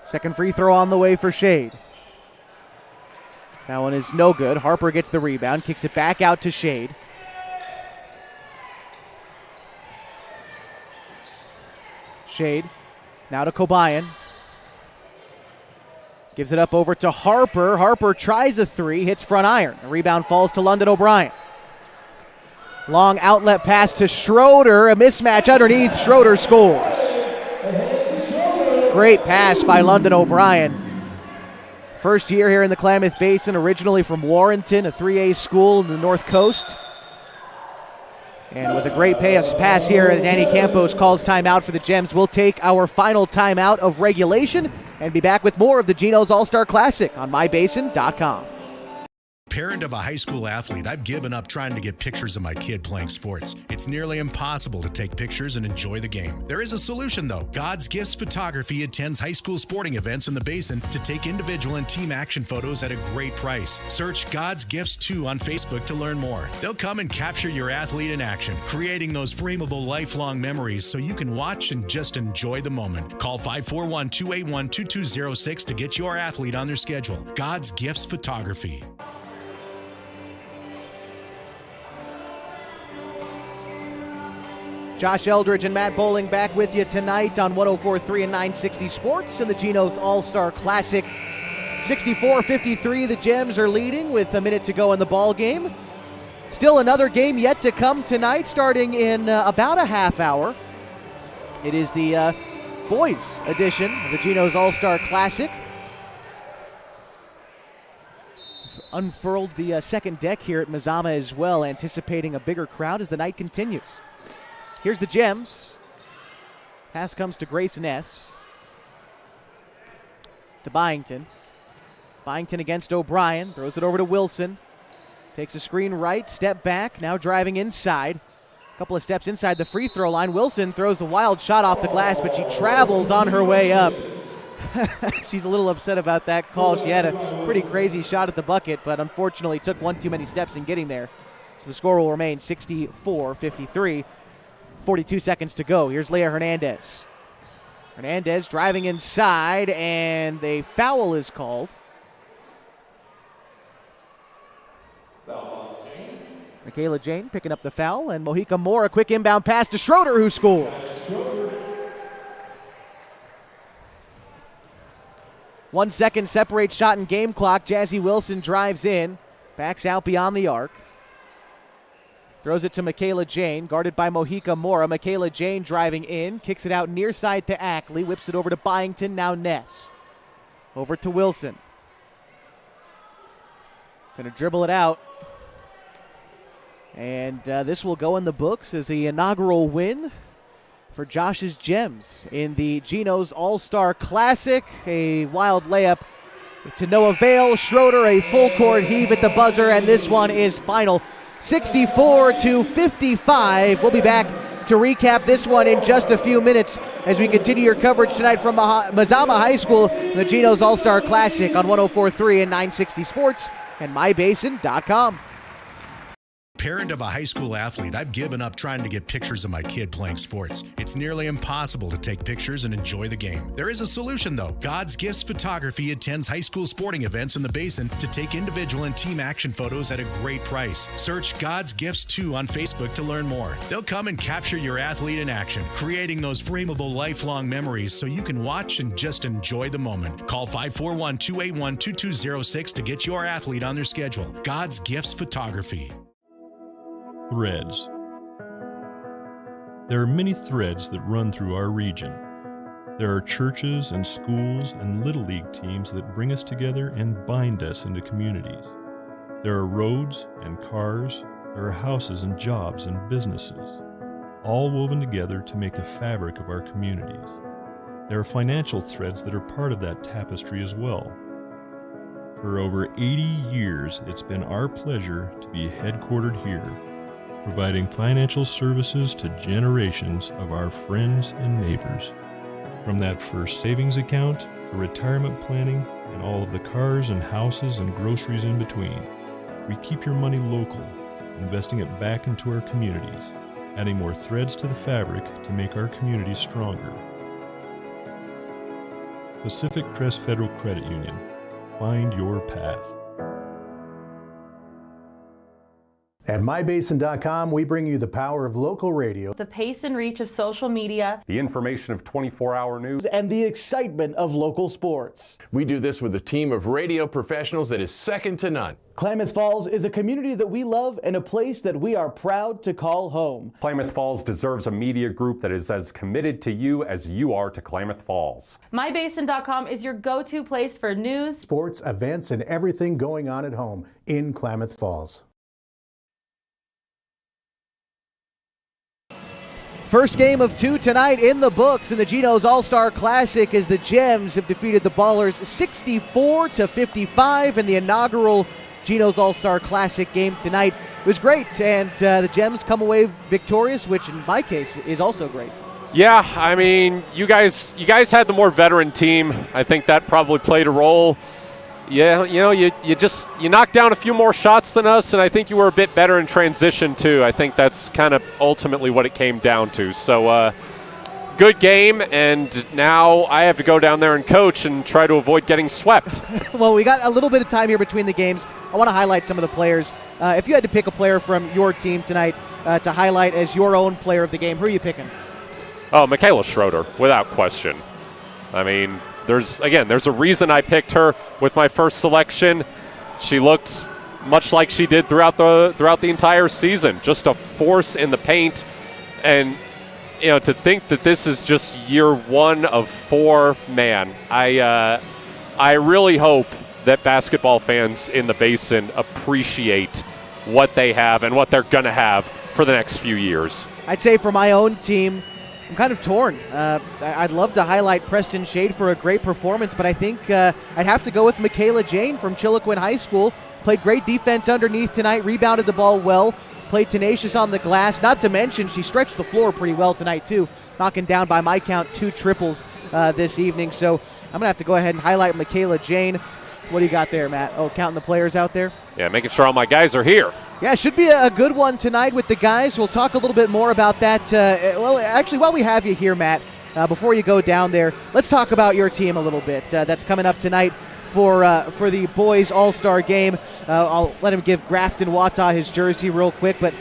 Second free throw on the way for Shade. That one is no good. Harper gets the rebound, kicks it back out to Shade. Shade, now to Cobayan. Gives it up over to Harper. Harper tries a three, hits front iron. The rebound falls to London O'Brien. Long outlet pass to Schroeder. A mismatch underneath. Schroeder scores. Great pass by London O'Brien. First year here in the Klamath Basin, originally from Warrenton, a 3A school in the North Coast. And with a great pass here as Annie Campos calls timeout for the Gems, we'll take our final timeout of regulation and be back with more of the Gino's All-Star Classic on mybasin.com. Parent of a high school athlete, I've given up trying to get pictures of my kid playing sports. It's nearly impossible to take pictures and enjoy the game. There is a solution though. God's Gifts Photography attends high school sporting events in the Basin to take individual and team action photos at a great price. Search God's Gifts 2 on Facebook to learn more. They'll come and capture your athlete in action, creating those frameable lifelong memories so you can watch and just enjoy the moment. Call 541-281-2206 to get your athlete on their schedule. God's Gifts Photography. Josh Eldridge and Matt Bowling back with you tonight on 104.3 and 960 Sports and the Gino's All-Star Classic. 64-53, the Gems are leading with a minute to go in the ball game. Still another game yet to come tonight, starting in about a half hour. It is the boys edition of the Gino's All-Star Classic. Unfurled the second deck here at Mazama as well, anticipating a bigger crowd as the night continues. Here's the Gems. Pass comes to Grayson S. To Byington. Byington against O'Brien. Throws it over to Wilson. Takes a screen right, step back, now driving inside. A couple of steps inside the free throw line. Wilson throws a wild shot off the glass, but she travels on her way up. She's a little upset about that call. She had a pretty crazy shot at the bucket, but unfortunately took one too many steps in getting there. So the score will remain 64-53. 42 seconds to go. Here's Leah Hernandez. Hernandez driving inside, and a foul is called. Michaela Jane picking up the foul, and Mojica Moore, a quick inbound pass to Schroeder, who scores. 1 second separates shot and game clock. Jazzy Wilson drives in, backs out beyond the arc. Throws it to Michaela Jane, guarded by Mojica Mora. Michaela Jane driving in, kicks it out near side to Ackley, whips it over to Byington, now Ness. Over to Wilson. Gonna dribble it out. And this will go in the books as the inaugural win for Josh's Gems in the Gino's All-Star Classic. A wild layup to no avail. Schroeder, a full court heave at the buzzer, and this one is final. 64-55. We'll be back to recap this one in just a few minutes as we continue your coverage tonight from Mazama High School, the Gino's All-Star Classic on 104.3 and 960 Sports and mybasin.com. Parent of a high school athlete, I've given up trying to get pictures of my kid playing sports. It's nearly impossible to take pictures and enjoy the game. There is a solution though. God's Gifts Photography attends high school sporting events in the Basin to take individual and team action photos at a great price. Search God's Gifts 2 on Facebook to learn more. They'll come and capture your athlete in action, creating those frameable lifelong memories so you can watch and just enjoy the moment. Call 541-281-2206 to get your athlete on their schedule. God's Gifts Photography. Threads. There are many threads that run through our region. There are churches and schools and Little League teams that bring us together and bind us into communities. There are roads and cars, there are houses and jobs and businesses, all woven together to make the fabric of our communities. There are financial threads that are part of that tapestry as well. For over 80 years, it's been our pleasure to be headquartered here, providing financial services to generations of our friends and neighbors. From that first savings account, to retirement planning, and all of the cars and houses and groceries in between, we keep your money local, investing it back into our communities, adding more threads to the fabric to make our communities stronger. Pacific Crest Federal Credit Union. Find your path. At mybasin.com, we bring you the power of local radio, The pace and reach of social media, The information of 24-hour news, and the excitement of local sports. We do this with a team of radio professionals that is second to none. Klamath Falls is a community that we love and a place that we are proud to call home. Klamath Falls deserves a media group that is as committed to you as you are to Klamath Falls. mybasin.com is your go-to place for news, sports, events, and everything going on at home in Klamath Falls. First game of 2 tonight in the books in the Gino's All-Star Classic as the Gems have defeated the Ballers 64-55 in the inaugural Gino's All-Star Classic game tonight. It was great, and the Gems come away victorious, which in my case is also great. Yeah, I mean, you guys had the more veteran team. I think that probably played a role. Yeah, you know, you knocked down a few more shots than us, and I think you were a bit better in transition too. I think that's kind of ultimately what it came down to. So, good game, and now I have to go down there and coach and try to avoid getting swept. Well, we got a little bit of time here between the games. I want to highlight some of the players. If you had to pick a player from your team tonight to highlight as your own player of the game, who are you picking? Oh, Michaela Schroeder, without question. I mean, there's a reason I picked her with my first selection. She looked much like she did throughout the entire season, just a force in the paint. And you know, to think that this is just year 1 of 4, man, I really hope that basketball fans in the Basin appreciate what they have and what they're going to have for the next few years. I'd say for my own team, I'm kind of torn. I'd love to highlight Preston Shade for a great performance, but I think I'd have to go with Michaela Jane from Chiloquin High School. Played great defense underneath tonight, rebounded the ball well, played tenacious on the glass. Not to mention, she stretched the floor pretty well tonight, too, knocking down, by my count, 2 triples this evening. So I'm going to have to go ahead and highlight Michaela Jane. What do you got there, Matt? Oh, counting the players out there? Yeah, making sure all my guys are here. Yeah, it should be a good one tonight with the guys. We'll talk a little bit more about that. Well, actually, while we have you here, Matt, before you go down there, let's talk about your team a little bit. That's coming up tonight for the boys' All-Star game. I'll let him give Grafton Wata his jersey real quick, but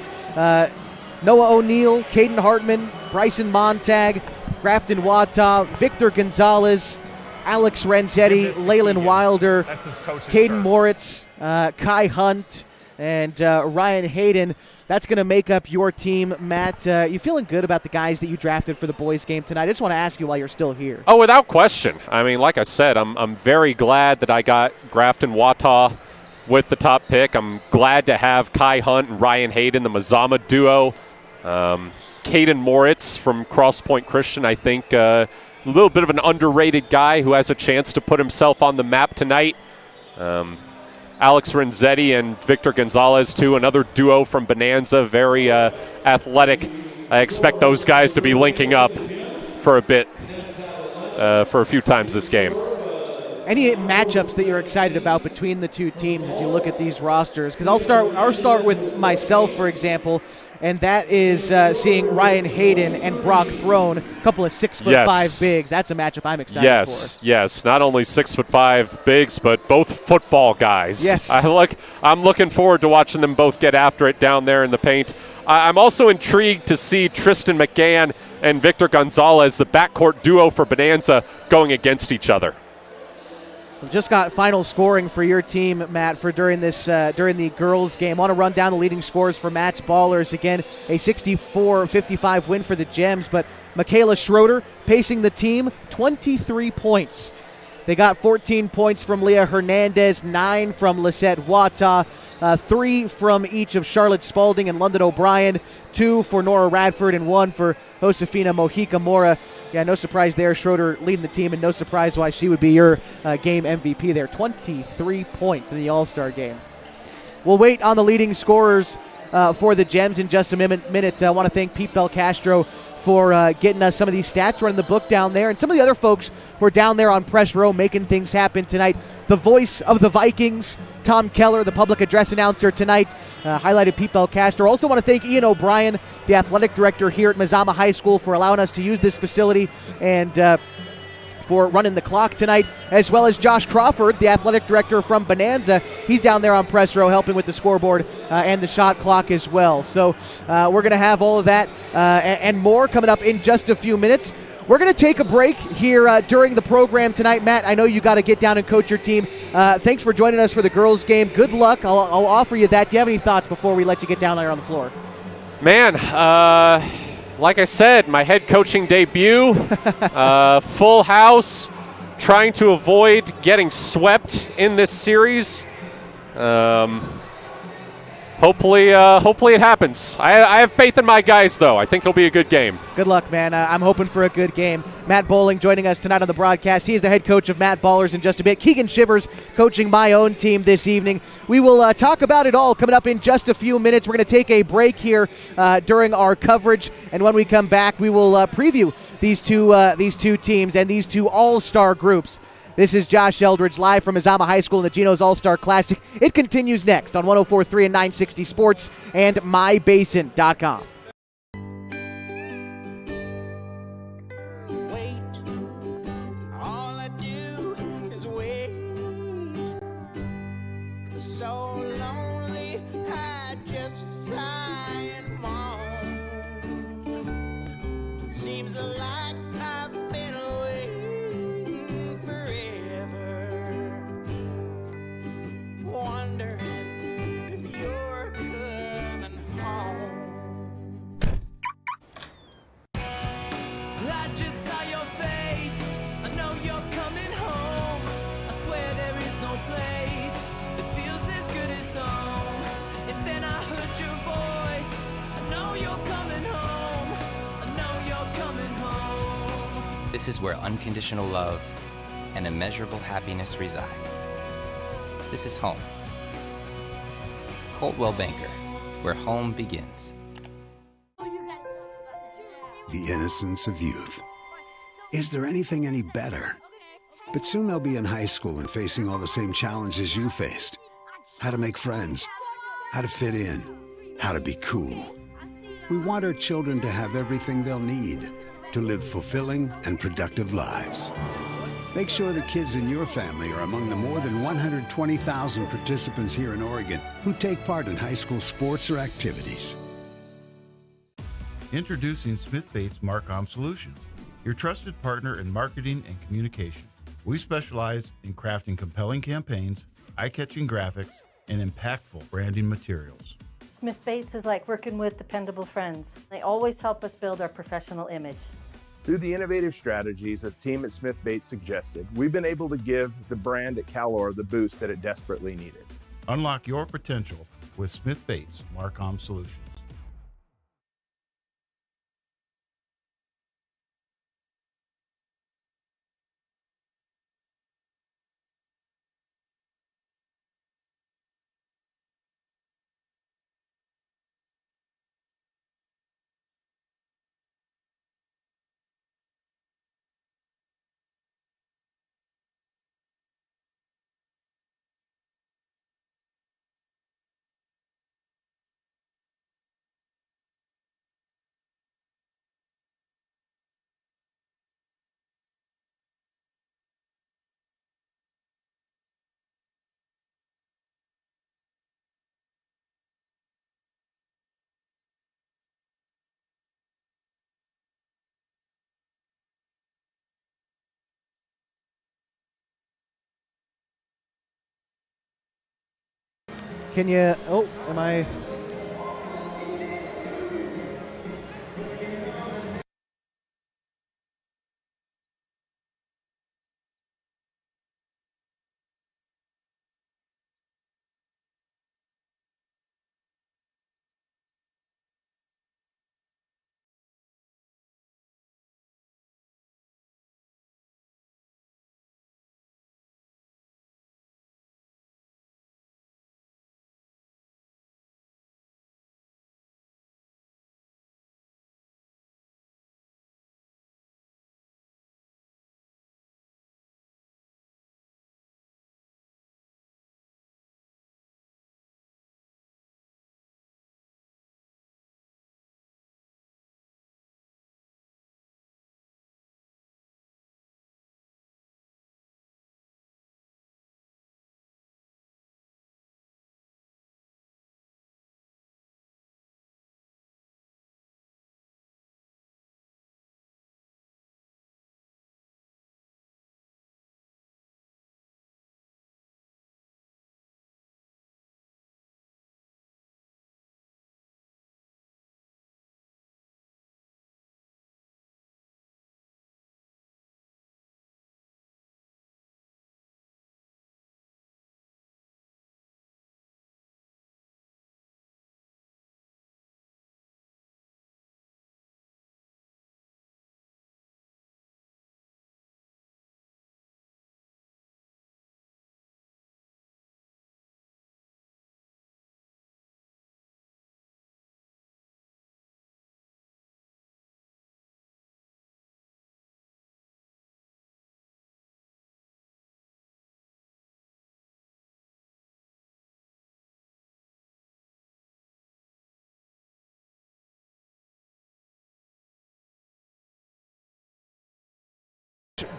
Noah O'Neill, Caden Hartman, Bryson Montag, Grafton Wata, Victor Gonzalez, Alex Renzetti, Leyland Wilder, Caden Moritz, Kai Hunt, and Ryan Hayden. That's going to make up your team, Matt. You feeling good about the guys that you drafted for the boys' game tonight? I just want to ask you while you're still here. Oh, without question. I mean, like I said, I'm very glad that I got Grafton Wata with the top pick. I'm glad to have Kai Hunt and Ryan Hayden, the Mazama duo. Caden Moritz from Cross Point Christian, I think, a little bit of an underrated guy who has a chance to put himself on the map tonight. Alex Renzetti and Victor Gonzalez, too, another duo from Bonanza, very athletic. I expect those guys to be linking up for a bit, for a few times this game. Any matchups that you're excited about between the two teams as you look at these rosters? Because I'll start with myself, for example, and that is seeing Ryan Hayden and Brock Throne, a couple of 6'5" bigs. That's a matchup I'm excited for. Yes. Not only 6'5" bigs, but both football guys. Yes. I'm looking forward to watching them both get after it down there in the paint. I'm also intrigued to see Tristan McGann and Victor Gonzalez, the backcourt duo for Bonanza, going against each other. We just got final scoring for your team, Matt, for during the girls' game. I want to run down the leading scores for Matt's Ballers. Again, a 64-55 win for the Gems, but Michaela Schroeder pacing the team, 23 points. They got 14 points from Leah Hernandez, 9 from Lisette Wata, 3 from each of Charlotte Spalding and London O'Brien, 2 for Nora Radford, and 1 for Josefina Mojica Mora. Yeah, no surprise there. Schroeder leading the team, and no surprise why she would be your game MVP there. 23 points in the All-Star game. We'll wait on the leading scorers for the Gems in just a minute. I want to thank Pete Belcastro for getting us some of these stats, running the book down there, and some of the other folks who are down there on press row making things happen tonight. The voice of the Vikings, Tom Keller, the public address announcer tonight, highlighted Pete Belcastro. Also want to thank Ian O'Brien, the athletic director here at Mazama High School, for allowing us to use this facility and for running the clock tonight, as well as Josh Crawford, the athletic director from Bonanza. He's down there on press row helping with the scoreboard and the shot clock as well. So we're going to have all of that and more coming up in just a few minutes. We're going to take a break here during the program tonight. Matt, I know you got to get down and coach your team. Thanks for joining us for the girls' game. Good luck. I'll offer you that. Do you have any thoughts before we let you get down there on the floor? Man, like I said, my head coaching debut, full house, trying to avoid getting swept in this series. Hopefully it happens. I have faith in my guys, though. I think it'll be a good game. Good luck, man. I'm hoping for a good game. Matt Bowling joining us tonight on the broadcast. He is the head coach of Matt Ballers in just a bit. Keegan Shivers coaching my own team this evening. We will talk about it all coming up in just a few minutes. We're going to take a break here during our coverage, and when we come back, we will preview these two teams and these two all-star groups. This is Josh Eldridge live from Mazama High School in the Gino's All-Star Classic. It continues next on 104.3 and 960 Sports and MyBasin.com. So lonely, I just sigh and moan. Seems like I've been away forever, wondering if you're coming home. I just saw your face, I know you're coming home. I swear there is no place that feels as good as home. And then I heard your voice, I know you're coming home. I know you're coming home. This is where unconditional love and immeasurable happiness reside. This is home. Coldwell Banker, where home begins. The innocence of youth. Is there anything any better? But soon they'll be in high school and facing all the same challenges you faced. How to make friends, how to fit in, how to be cool. We want our children to have everything they'll need to live fulfilling and productive lives. Make sure the kids in your family are among the more than 120,000 participants here in Oregon who take part in high school sports or activities. Introducing Smith Bates Marcom Solutions, your trusted partner in marketing and communication. We specialize in crafting compelling campaigns, eye-catching graphics, and impactful branding materials. Smith Bates is like working with dependable friends. They always help us build our professional image. Through the innovative strategies that the team at Smith Bates suggested, we've been able to give the brand at Calor the boost that it desperately needed. Unlock your potential with Smith Bates Marcom Solutions. Can you, am I?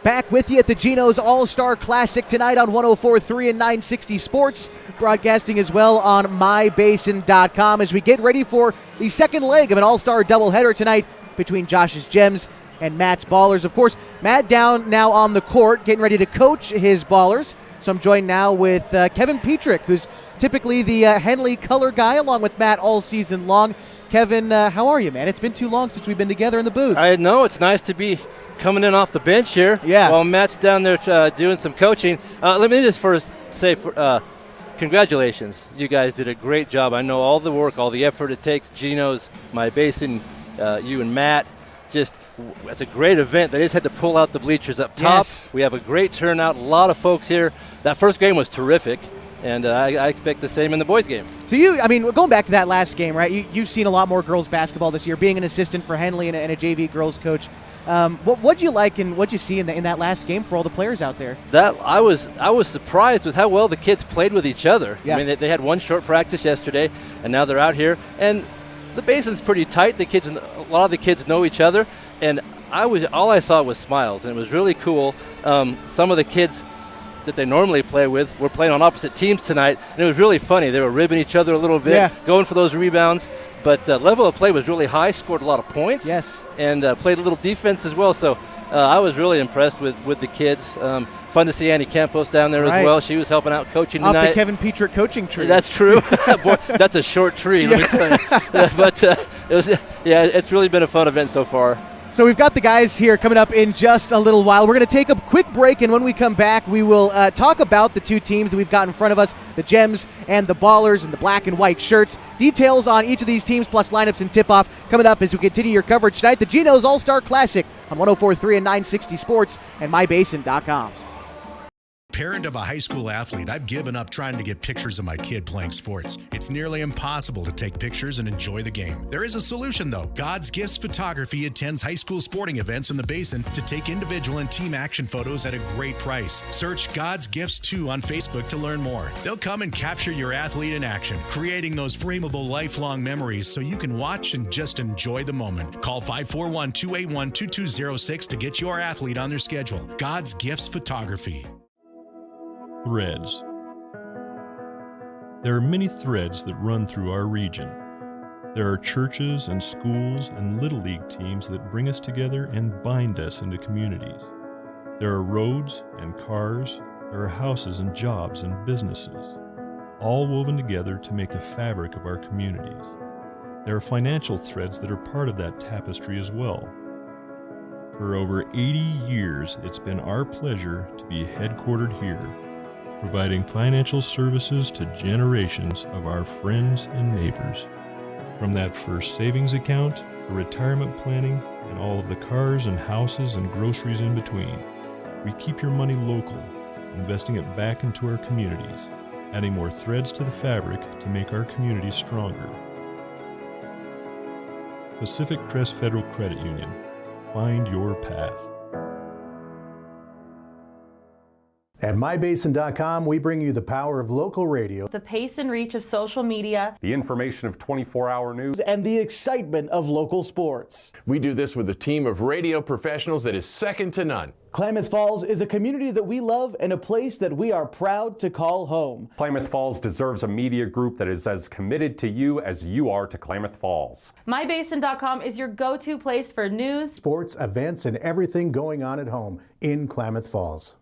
Back with you at the Gino's All-Star Classic tonight on 104.3 and 960 Sports, broadcasting as well on mybasin.com as we get ready for the second leg of an All-Star doubleheader tonight between Josh's Gems and Matt's Ballers. Of course, Matt down now on the court, getting ready to coach his Ballers. So I'm joined now with Kevin Petrick, who's typically the Henley color guy, along with Matt all season long. Kevin, how are you, man? It's been too long since we've been together in the booth. I know. It's nice to be coming in off the bench here. Yeah. While Matt's down there doing some coaching. Let me just first say congratulations. You guys did a great job. I know all the work, all the effort it takes. Gino's, My Basin, you and Matt. It's a great event. They just had to pull out the bleachers up top. Yes. We have a great turnout, a lot of folks here. That first game was terrific, and I expect the same in the boys' game. So going back to that last game, right? You've seen a lot more girls basketball this year, being an assistant for Henley and a JV girls coach. What'd you like and what'd you see in that last game for all the players out there? I was surprised with how well the kids played with each other. Yeah. I mean, they had one short practice yesterday, and now they're out here. And the basin's pretty tight. A lot of the kids know each other, and all I saw was smiles, and it was really cool. Some of the kids that they normally play with were playing on opposite teams tonight, and it was really funny. They were ribbing each other a little bit, going for those rebounds. But level of play was really high, scored a lot of points. Yes. And played a little defense as well. So I was really impressed with the kids. Fun to see Annie Campos down there as well. She was helping out coaching tonight. Off the Kevin Petrick coaching tree. That's true. Boy, that's a short tree, let me tell you. But it's really been a fun event so far. So we've got the guys here coming up in just a little while. We're going to take a quick break, and when we come back, we will talk about the two teams that we've got in front of us, the Gems and the Ballers in the black and white shirts. Details on each of these teams, plus lineups and tip-off, coming up as we continue your coverage tonight. The Gino's All-Star Classic on 104.3 and 960 Sports and mybasin.com. Parent of a high school athlete, I've given up trying to get pictures of my kid playing sports. It's nearly impossible to take pictures and enjoy the game. There is a solution, though. God's Gifts Photography attends high school sporting events in the Basin to take individual and team action photos at a great price. Search God's Gifts 2 on Facebook to learn more. They'll come and capture your athlete in action, creating those frameable lifelong memories so you can watch and just enjoy the moment. Call 541-281-2206 to get your athlete on their schedule. God's Gifts Photography. Threads. There are many threads that run through our region. There are churches and schools and Little League teams that bring us together and bind us into communities. There are roads and cars, there are houses and jobs and businesses, all woven together to make the fabric of our communities. There are financial threads that are part of that tapestry as well. For over 80 years, it's been our pleasure to be headquartered here, providing financial services to generations of our friends and neighbors. From that first savings account, to retirement planning, and all of the cars and houses and groceries in between, we keep your money local, investing it back into our communities, adding more threads to the fabric to make our communities stronger. Pacific Crest Federal Credit Union. Find your path. At mybasin.com, we bring you the power of local radio, The pace and reach of social media, The information of 24-hour news, and the excitement of local sports. We do this with a team of radio professionals that is second to none. Klamath Falls is a community that we love and a place that we are proud to call home. Klamath Falls deserves a media group that is as committed to you as you are to Klamath Falls. mybasin.com is your go-to place for news, sports, events, and everything going on at home in Klamath Falls.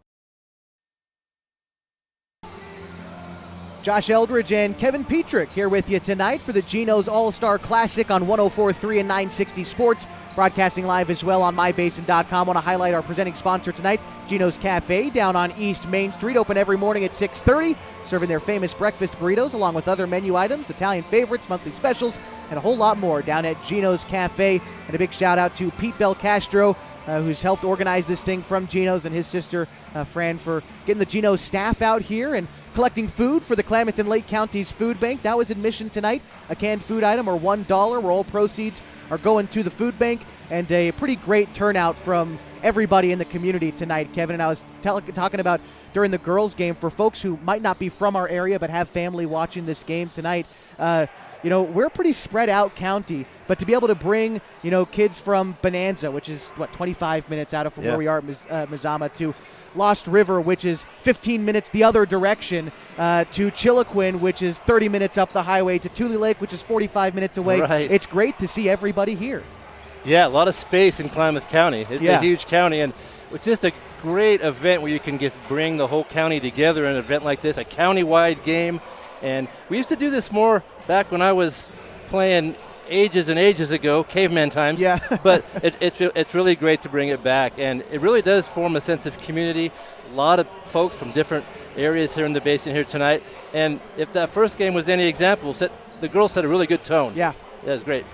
Josh Eldridge and Kevin Petrick here with you tonight for the Gino's All-Star Classic on 104.3 and 960 Sports. Broadcasting live as well on mybasin.com. Want to highlight our presenting sponsor tonight, Gino's Cafe, down on East Main Street, open every morning at 6:30, serving their famous breakfast burritos along with other menu items, Italian favorites, monthly specials, and a whole lot more down at Gino's Cafe. And a big shout out to Pete Belcastro, who's helped organize this thing from Gino's, and his sister Fran for getting the Gino's staff out here and collecting food for the Klamath and Lake County's Food Bank. That was admission tonight. A canned food item or $1, where all proceeds are going to the food bank, and a pretty great turnout from everybody in the community tonight, Kevin. And I was talking about during the girls' game, for folks who might not be from our area but have family watching this game tonight, we're a pretty spread out county, but to be able to bring, kids from Bonanza, which is 25 minutes out of from where we are at Mazama, to Lost River, which is 15 minutes the other direction, to Chiloquin, which is 30 minutes up the highway, to Tule Lake, which is 45 minutes away. Right. It's great to see everybody here. Yeah, a lot of space in Klamath County. It's a huge county, and it's just a great event where you can just bring the whole county together in an event like this, a county-wide game. And we used to do this more back when I was playing ages and ages ago, caveman times. Yeah. But it's really great to bring it back, and it really does form a sense of community. A lot of folks from different areas here in the basin here tonight. And if that first game was any example, the girls set a really good tone. Yeah. That was great.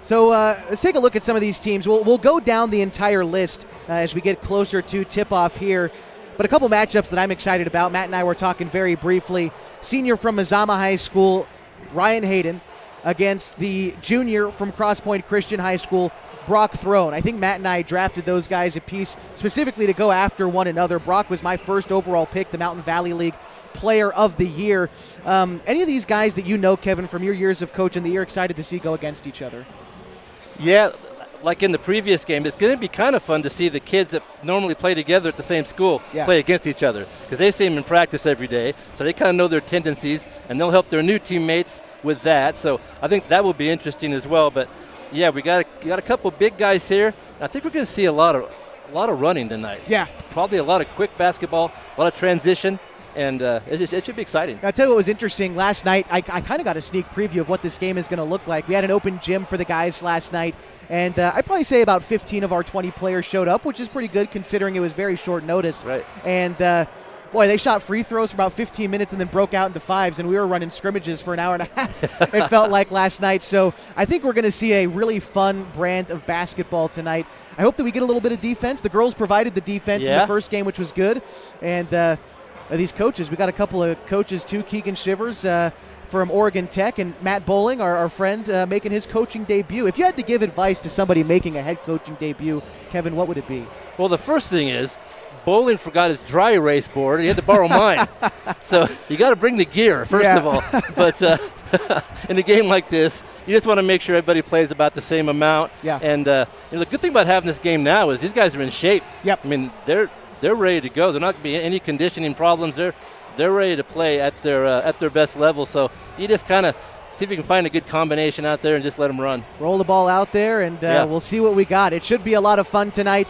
So let's take a look at some of these teams. We'll go down the entire list as we get closer to tip-off here. But a couple matchups that I'm excited about. Matt and I were talking very briefly. Senior from Mazama High School, Ryan Hayden, against the junior from Cross Point Christian High School, Brock Throne. I think Matt and I drafted those guys a piece specifically to go after one another. Brock was my first overall pick, the Mountain Valley League Player of the Year. Any of these guys that you know, Kevin, from your years of coaching that you're excited to see go against each other? Yeah, like in the previous game, it's going to be kind of fun to see the kids that normally play together at the same school play against each other, because they see them in practice every day, so they kind of know their tendencies, and they'll help their new teammates with that. So I think that will be interesting as well. But yeah, we got a couple big guys here. I think we're going to see a lot of running tonight. Yeah, probably a lot of quick basketball, a lot of transition. And it should be exciting. I'll tell you what was interesting. Last night, I kind of got a sneak preview of what this game is going to look like. We had an open gym for the guys last night, and I'd probably say about 15 of our 20 players showed up, which is pretty good considering it was very short notice. Right. And, they shot free throws for about 15 minutes and then broke out into fives, and we were running scrimmages for an hour and a half, it felt like last night. So I think we're going to see a really fun brand of basketball tonight. I hope that we get a little bit of defense. The girls provided the defense in the first game, which was good. And these coaches, we got a couple of coaches too. Keegan Shivers from Oregon Tech, and Matt Bowling, our friend, making his coaching debut. If you had to give advice to somebody making a head coaching debut, Kevin, what would it be? Well, the first thing is Bowling forgot his dry erase board. He had to borrow mine. So you got to bring the gear, first of all. But in a game like this, you just want to make sure everybody plays about the same amount. Yeah. And the good thing about having this game now is these guys are in shape. Yep. I mean, they're ready to go. They're not going to be any conditioning problems. They're ready to play at their best level. So you just kind of see if you can find a good combination out there and just let them run. Roll the ball out there, and we'll see what we got. It should be a lot of fun tonight.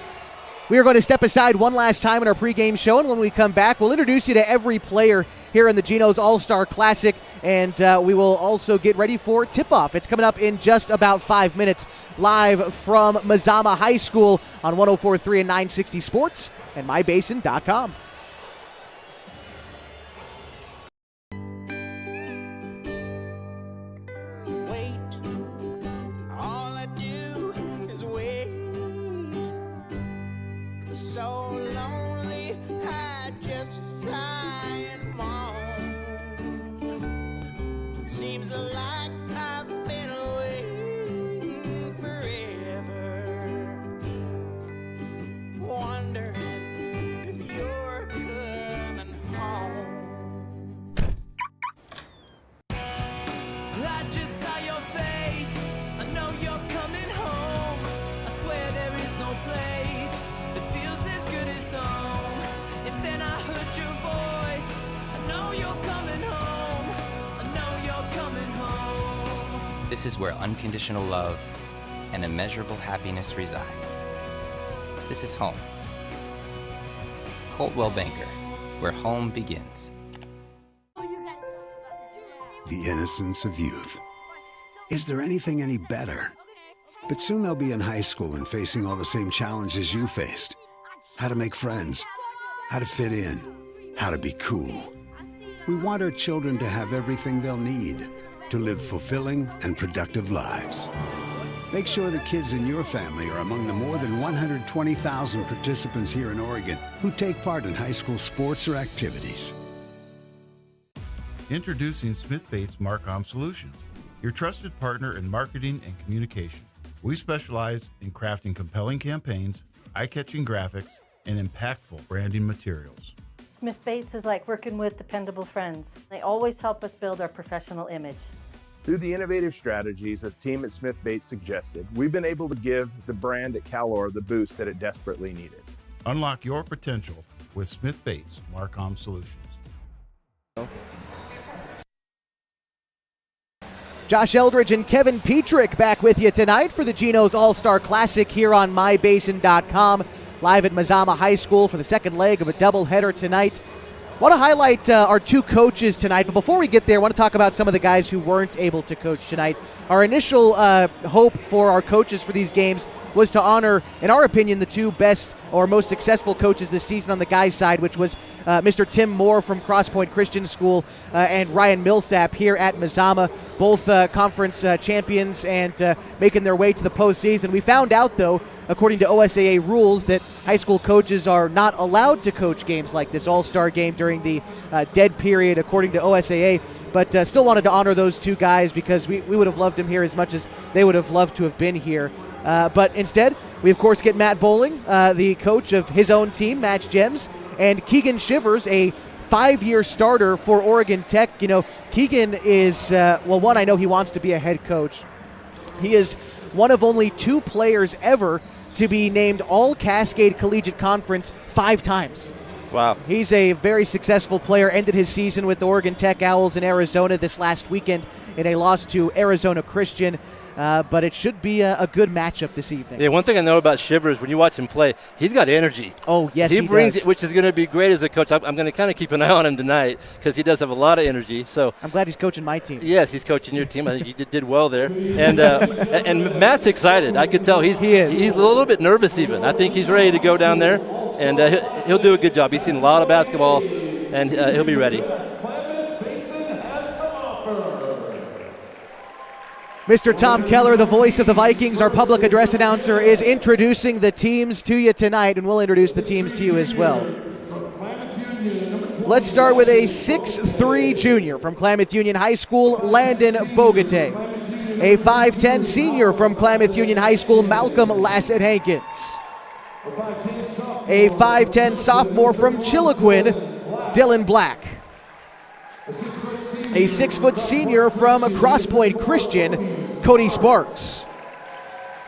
We are going to step aside one last time in our pregame show, and when we come back, we'll introduce you to every player here in the Gino's All-Star Classic, and we will also get ready for tip-off. It's coming up in just about 5 minutes, live from Mazama High School on 104.3 and 960 Sports and mybasin.com. So lonely, I just sigh and moan. Seems like I've been waiting forever, wondering if you're coming home. I just saw your face, I know you're coming home. I swear there is no place that feels as good as home. And then I heard your voice, I know you're coming home. I know you're coming home. This is where unconditional love and immeasurable happiness reside. This is home. Coltwell Banker, where home begins. The innocence of youth. Is there anything any better? But soon they'll be in high school and facing all the same challenges you faced. How to make friends, how to fit in, how to be cool. We want our children to have everything they'll need to live fulfilling and productive lives. Make sure the kids in your family are among the more than 120,000 participants here in Oregon who take part in high school sports or activities. Introducing Smith Bates Marcom Solutions, your trusted partner in marketing and communication. We specialize in crafting compelling campaigns, eye-catching graphics, and impactful branding materials. Smith Bates is like working with dependable friends. They always help us build our professional image. Through the innovative strategies that the team at Smith Bates suggested, we've been able to give the brand at Calor the boost that it desperately needed. Unlock your potential with Smith Bates Marcom Solutions. Josh Eldridge and Kevin Petrick back with you tonight for the Gino's All-Star Classic here on MyBasin.com, live at Mazama High School for the second leg of a doubleheader tonight. Want to highlight our two coaches tonight, but before we get there, I want to talk about some of the guys who weren't able to coach tonight. Our initial hope for our coaches for these games was to honor, in our opinion, the two best or most successful coaches this season on the guys' side, which was Mr. Tim Moore from Cross Point Christian School and Ryan Millsap here at Mazama, both conference champions and making their way to the postseason. We found out, though, according to OSAA rules, that high school coaches are not allowed to coach games like this All-Star game during the dead period, according to OSAA. But still wanted to honor those two guys because we would have loved them here as much as they would have loved to have been here. But instead, we of course get Matt Bowling, the coach of his own team, Match Gems, and Keegan Shivers, a 5-year starter for Oregon Tech. You know, Keegan is, well, one, I know he wants to be a head coach. He is one of only 2 players ever to be named All-Cascade Collegiate Conference 5 times. Wow. He's a very successful player, ended his season with the Oregon Tech Owls in Arizona this last weekend in a loss to Arizona Christian. But it should be a good matchup this evening. Yeah, one thing I know about Shivers, when you watch him play, he's got energy. Oh, yes, he brings does. it, which is going to be great as a coach. I'm going to kind of keep an eye on him tonight because he does have a lot of energy. So I'm glad he's coaching my team. Yes, he's coaching your team. I think he did well there. And Matt's excited. I could tell he is. He's a little bit nervous even. I think he's ready to go down there, and he'll do a good job. He's seen a lot of basketball, and he'll be ready. Mr. Tom Keller, the voice of the Vikings, our public address announcer, is introducing the teams to you tonight, and we'll introduce the teams to you as well. Let's start with a 6'3 junior from Klamath Union High School, Landon Bogate. A 5'10 senior from Klamath Union High School, Malcolm Lassett-Hankins. A 5'10 sophomore from Chiloquin, Dylan Black. A 6-foot senior from Cross Point Christian, Cody Sparks.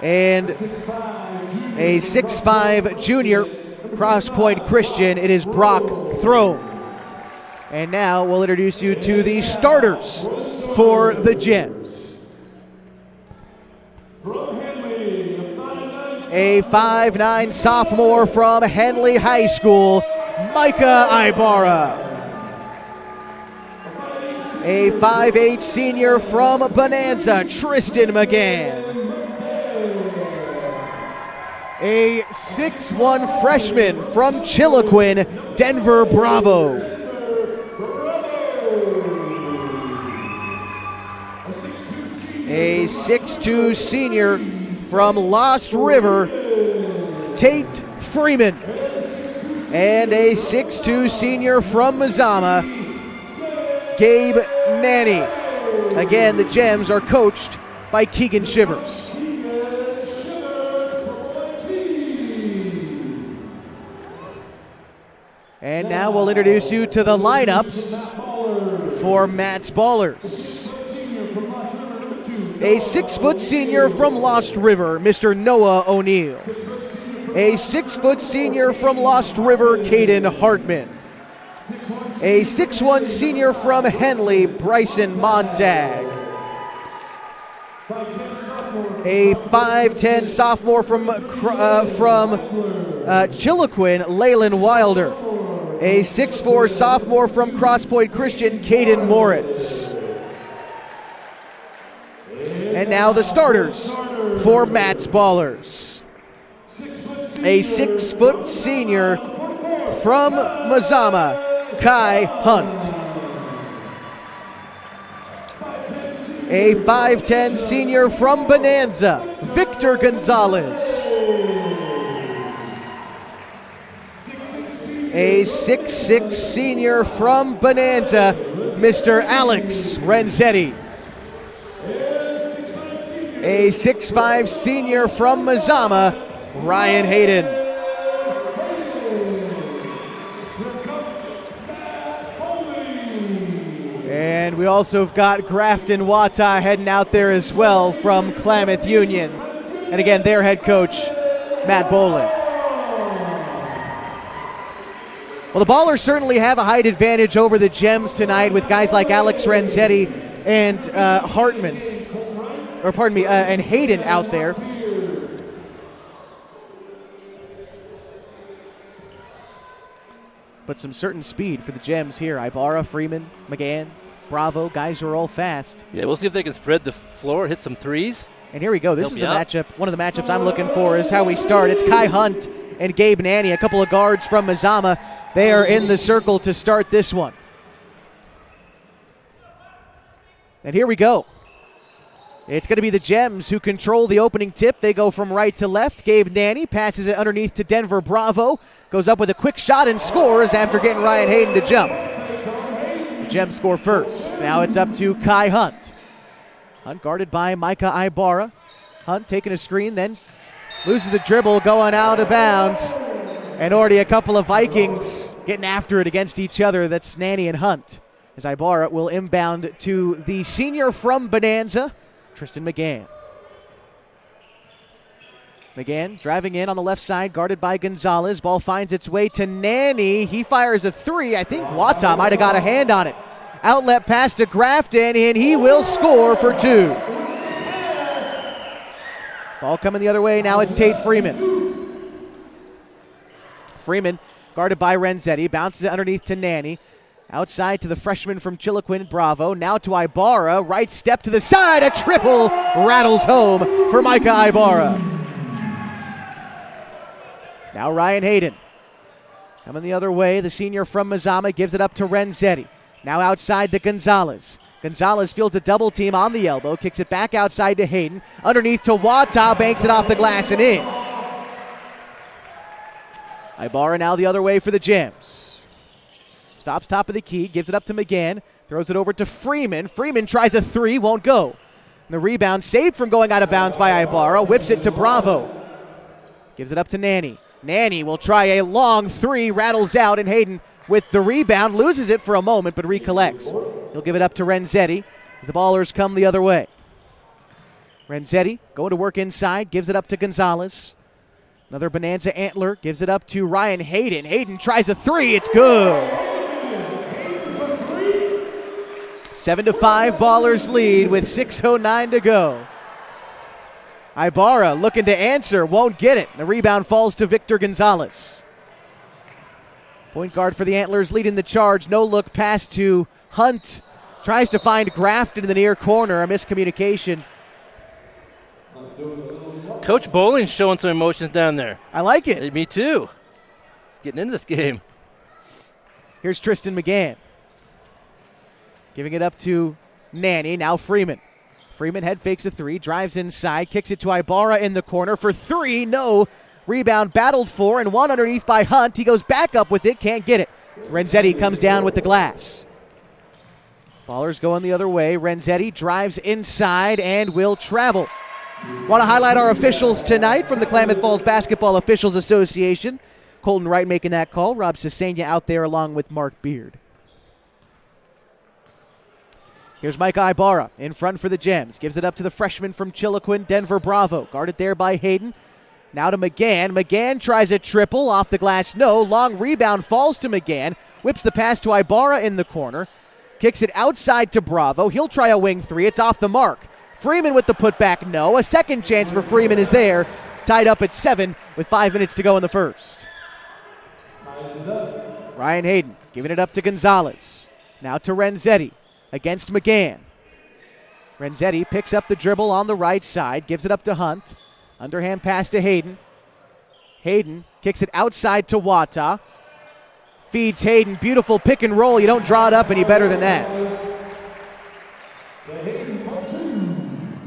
And a 6'5 junior, Cross Point Christian, it is Brock Throne. And now we'll introduce you to the starters for the Gems. A 5'9 sophomore from Henley High School, Micah Ibarra. A 5'8 senior from Bonanza, Tristan McGann. A 6'1 freshman from Chiloquin, Denver Bravo. A 6'2 senior from Lost River, Tate Freeman. And a 6'2 senior from Mazama, Gabe Nanny. Again, the Gems are coached by Keegan Shivers. And now we'll introduce you to the lineups for Matt's Ballers. A 6-foot senior from Lost River, Mr. Noah O'Neill. A 6-foot senior from Lost River, Caden Hartman. A 6'1 senior from Henley, Bryson Montag. A 5'10 sophomore from Chiloquin, Leyland Wilder. A 6'4 sophomore from Cross Point Christian, Caden Moritz. And now the starters for Matt's Ballers. A 6-foot senior from Mazama, Kai Hunt. A 5'10 senior from Bonanza, Victor Gonzalez. A 6'6 senior from Bonanza, Mr. Alex Renzetti. A 6'5 senior from Mazama, Ryan Hayden. And we also have got Grafton Wata heading out there as well from Klamath Union. And again, their head coach, Matt Bowling. Well, the Ballers certainly have a height advantage over the Gems tonight with guys like Alex Renzetti and and Hayden out there. But some certain speed for the Gems here. Ibarra, Freeman, McGann, Bravo, guys who are all fast. Yeah, we'll see if they can spread the floor, hit some threes. And here we go. This is the matchup. One of the matchups I'm looking for is how we start. It's Kai Hunt and Gabe Nanny, a couple of guards from Mazama. They are in the circle to start this one. And here we go. It's going to be the Gems who control the opening tip. They go from right to left. Gabe Nanny passes it underneath to Denver Bravo. Goes up with a quick shot and scores after getting Ryan Hayden to jump. The Gems score first. Now it's up to Kai Hunt. Hunt guarded by Micah Ibarra. Hunt taking a screen, then loses the dribble, going out of bounds. And already a couple of Vikings getting after it against each other. That's Nanny and Hunt. As Ibarra will inbound to the senior from Bonanza, Tristan McGann. McGann driving in on the left side, guarded by Gonzalez. Ball finds its way to Nanny. He fires a three. I think Wata might have got a hand on it. Outlet pass to Grafton, and he will score for two. Ball coming the other way. Now it's Tate Freeman. Freeman guarded by Renzetti. Bounces it underneath to Nanny. Outside to the freshman from Chiloquin, Bravo. Now to Ibarra. Right step to the side. A triple rattles home for Micah Ibarra. Now Ryan Hayden. Coming the other way. The senior from Mazama gives it up to Renzetti. Now outside to Gonzalez. Gonzalez fields a double team on the elbow. Kicks it back outside to Hayden. Underneath to Wata. Banks it off the glass and in. Ibarra now the other way for the Gems. Stops top of the key. Gives it up to McGann. Throws it over to Freeman. Freeman tries a three. Won't go. And the rebound saved from going out of bounds by Ibarra. Whips it to Bravo. Gives it up to Nanny. Nanny will try a long three, rattles out, and Hayden with the rebound, loses it for a moment, but recollects. He'll give it up to Renzetti as the Ballers come the other way. Renzetti going to work inside, gives it up to Gonzalez. Another Bonanza Antler, gives it up to Ryan Hayden. Hayden tries a three, it's good. 7-5 Ballers lead with 6:09 to go. Ibarra looking to answer, won't get it. The rebound falls to Victor Gonzalez. Point guard for the Antlers leading the charge. No look pass to Hunt. Tries to find Grafton in the near corner. A miscommunication. Coach Bowling's showing some emotions down there. I like it. Me too. He's getting into this game. Here's Tristan McGann. Giving it up to Nanny. Now Freeman. Freeman head fakes a three, drives inside, kicks it to Ibarra in the corner for three. No. Rebound battled for, and one underneath by Hunt. He goes back up with it, can't get it. Renzetti comes down with the glass. Ballers going the other way. Renzetti drives inside and will travel. Want to highlight our officials tonight from the Klamath Falls Basketball Officials Association. Colton Wright making that call. Rob Cesena out there along with Mark Beard. Here's Mike Ibarra in front for the Gems. Gives it up to the freshman from Chiloquin, Denver Bravo. Guarded there by Hayden. Now to McGann. McGann tries a triple. Off the glass, no. Long rebound falls to McGann. Whips the pass to Ibarra in the corner. Kicks it outside to Bravo. He'll try a wing three. It's off the mark. Freeman with the putback, no. A second chance for Freeman is there. Tied up at 7 with 5 minutes to go in the first. Ryan Hayden giving it up to Gonzalez. Now to Renzetti against McGann. Renzetti picks up the dribble on the right side. Gives it up to Hunt. Underhand pass to Hayden. Hayden kicks it outside to Wata. Feeds Hayden. Beautiful pick and roll. You don't draw it up any better than that.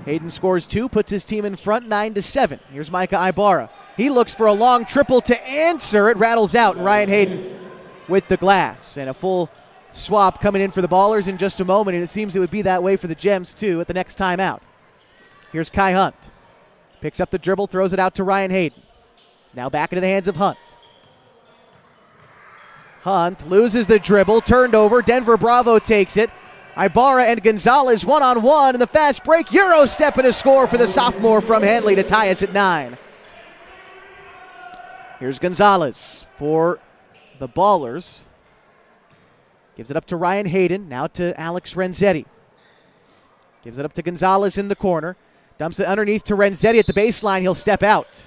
Hayden scores 2, puts his team in front 9-7. Here's Micah Ibarra. He looks for a long triple to answer. It rattles out. And Ryan Hayden with the glass. And a full swap coming in for the Ballers in just a moment. And it seems it would be that way for the Gems too at the next timeout. Here's Kai Hunt. Picks up the dribble, throws it out to Ryan Hayden. Now back into the hands of Hunt. Hunt loses the dribble, turned over. Denver Bravo takes it. Ibarra and Gonzalez one-on-one in the fast break. Euro step and a score for the sophomore from Henley to tie us at 9. Here's Gonzalez for the Ballers. Gives it up to Ryan Hayden, now to Alex Renzetti. Gives it up to Gonzalez in the corner. Dumps it underneath to Renzetti at the baseline. He'll step out.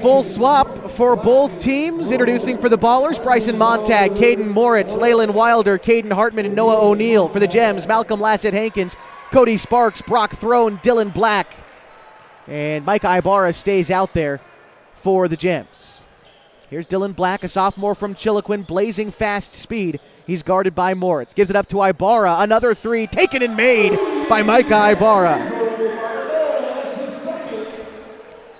Full swap for both teams. Introducing for the Ballers, Bryson Montag, Caden Moritz, Leyland Wilder, Caden Hartman, and Noah O'Neill. For the Gems, Malcolm Lassett-Hankins, Cody Sparks, Brock Throne, Dylan Black. And Micah Ibarra stays out there for the Gems. Here's Dylan Black, a sophomore from Chiloquin, blazing fast speed. He's guarded by Moritz. Gives it up to Ibarra. Another three taken and made by Micah Ibarra.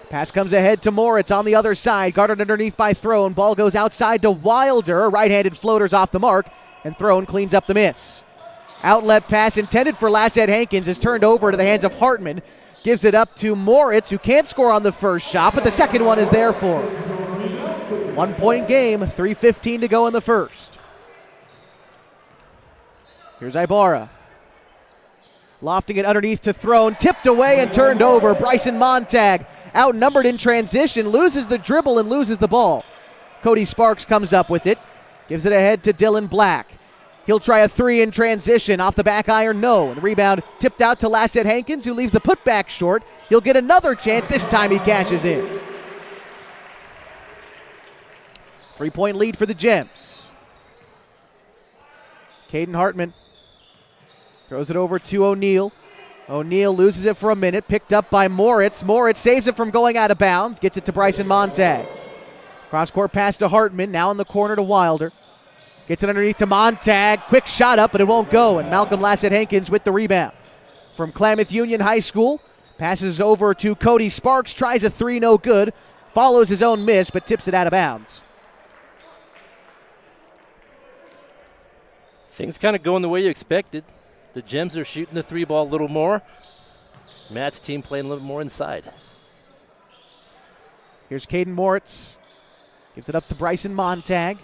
Pass comes ahead to Moritz on the other side. Guarded underneath by Throne. Ball goes outside to Wilder. Right-handed floaters off the mark. And Throne cleans up the miss. Outlet pass intended for Lassett-Hankins is turned over to the hands of Hartman. Gives it up to Moritz, who can't score on the first shot, but the second one is there for him. 1 point game, 3:15 to go in the first. Here's Ibarra. Lofting it underneath to Throne, tipped away and turned over. Bryson Montag, outnumbered in transition, loses the dribble and loses the ball. Cody Sparks comes up with it, gives it ahead to Dylan Black. He'll try a three in transition, off the back iron, no. And the rebound tipped out to Lassett-Hankins, who leaves the putback short. He'll get another chance, this time he cashes in. 3-point lead for the Gems. Caden Hartman throws it over to O'Neill. O'Neill loses it for a minute, picked up by Moritz. Moritz saves it from going out of bounds, gets it to Bryson Montag. Cross-court pass to Hartman, now in the corner to Wilder. Gets it underneath to Montag, quick shot up, but it won't go, and Malcolm Lassett-Hankins with the rebound. From Klamath Union High School, passes over to Cody Sparks, tries a three, no good. Follows his own miss, but tips it out of bounds. Things kind of going the way you expected. The Gems are shooting the three ball a little more. Matt's team playing a little more inside. Here's Caden Moritz. Gives it up to Bryson Montag.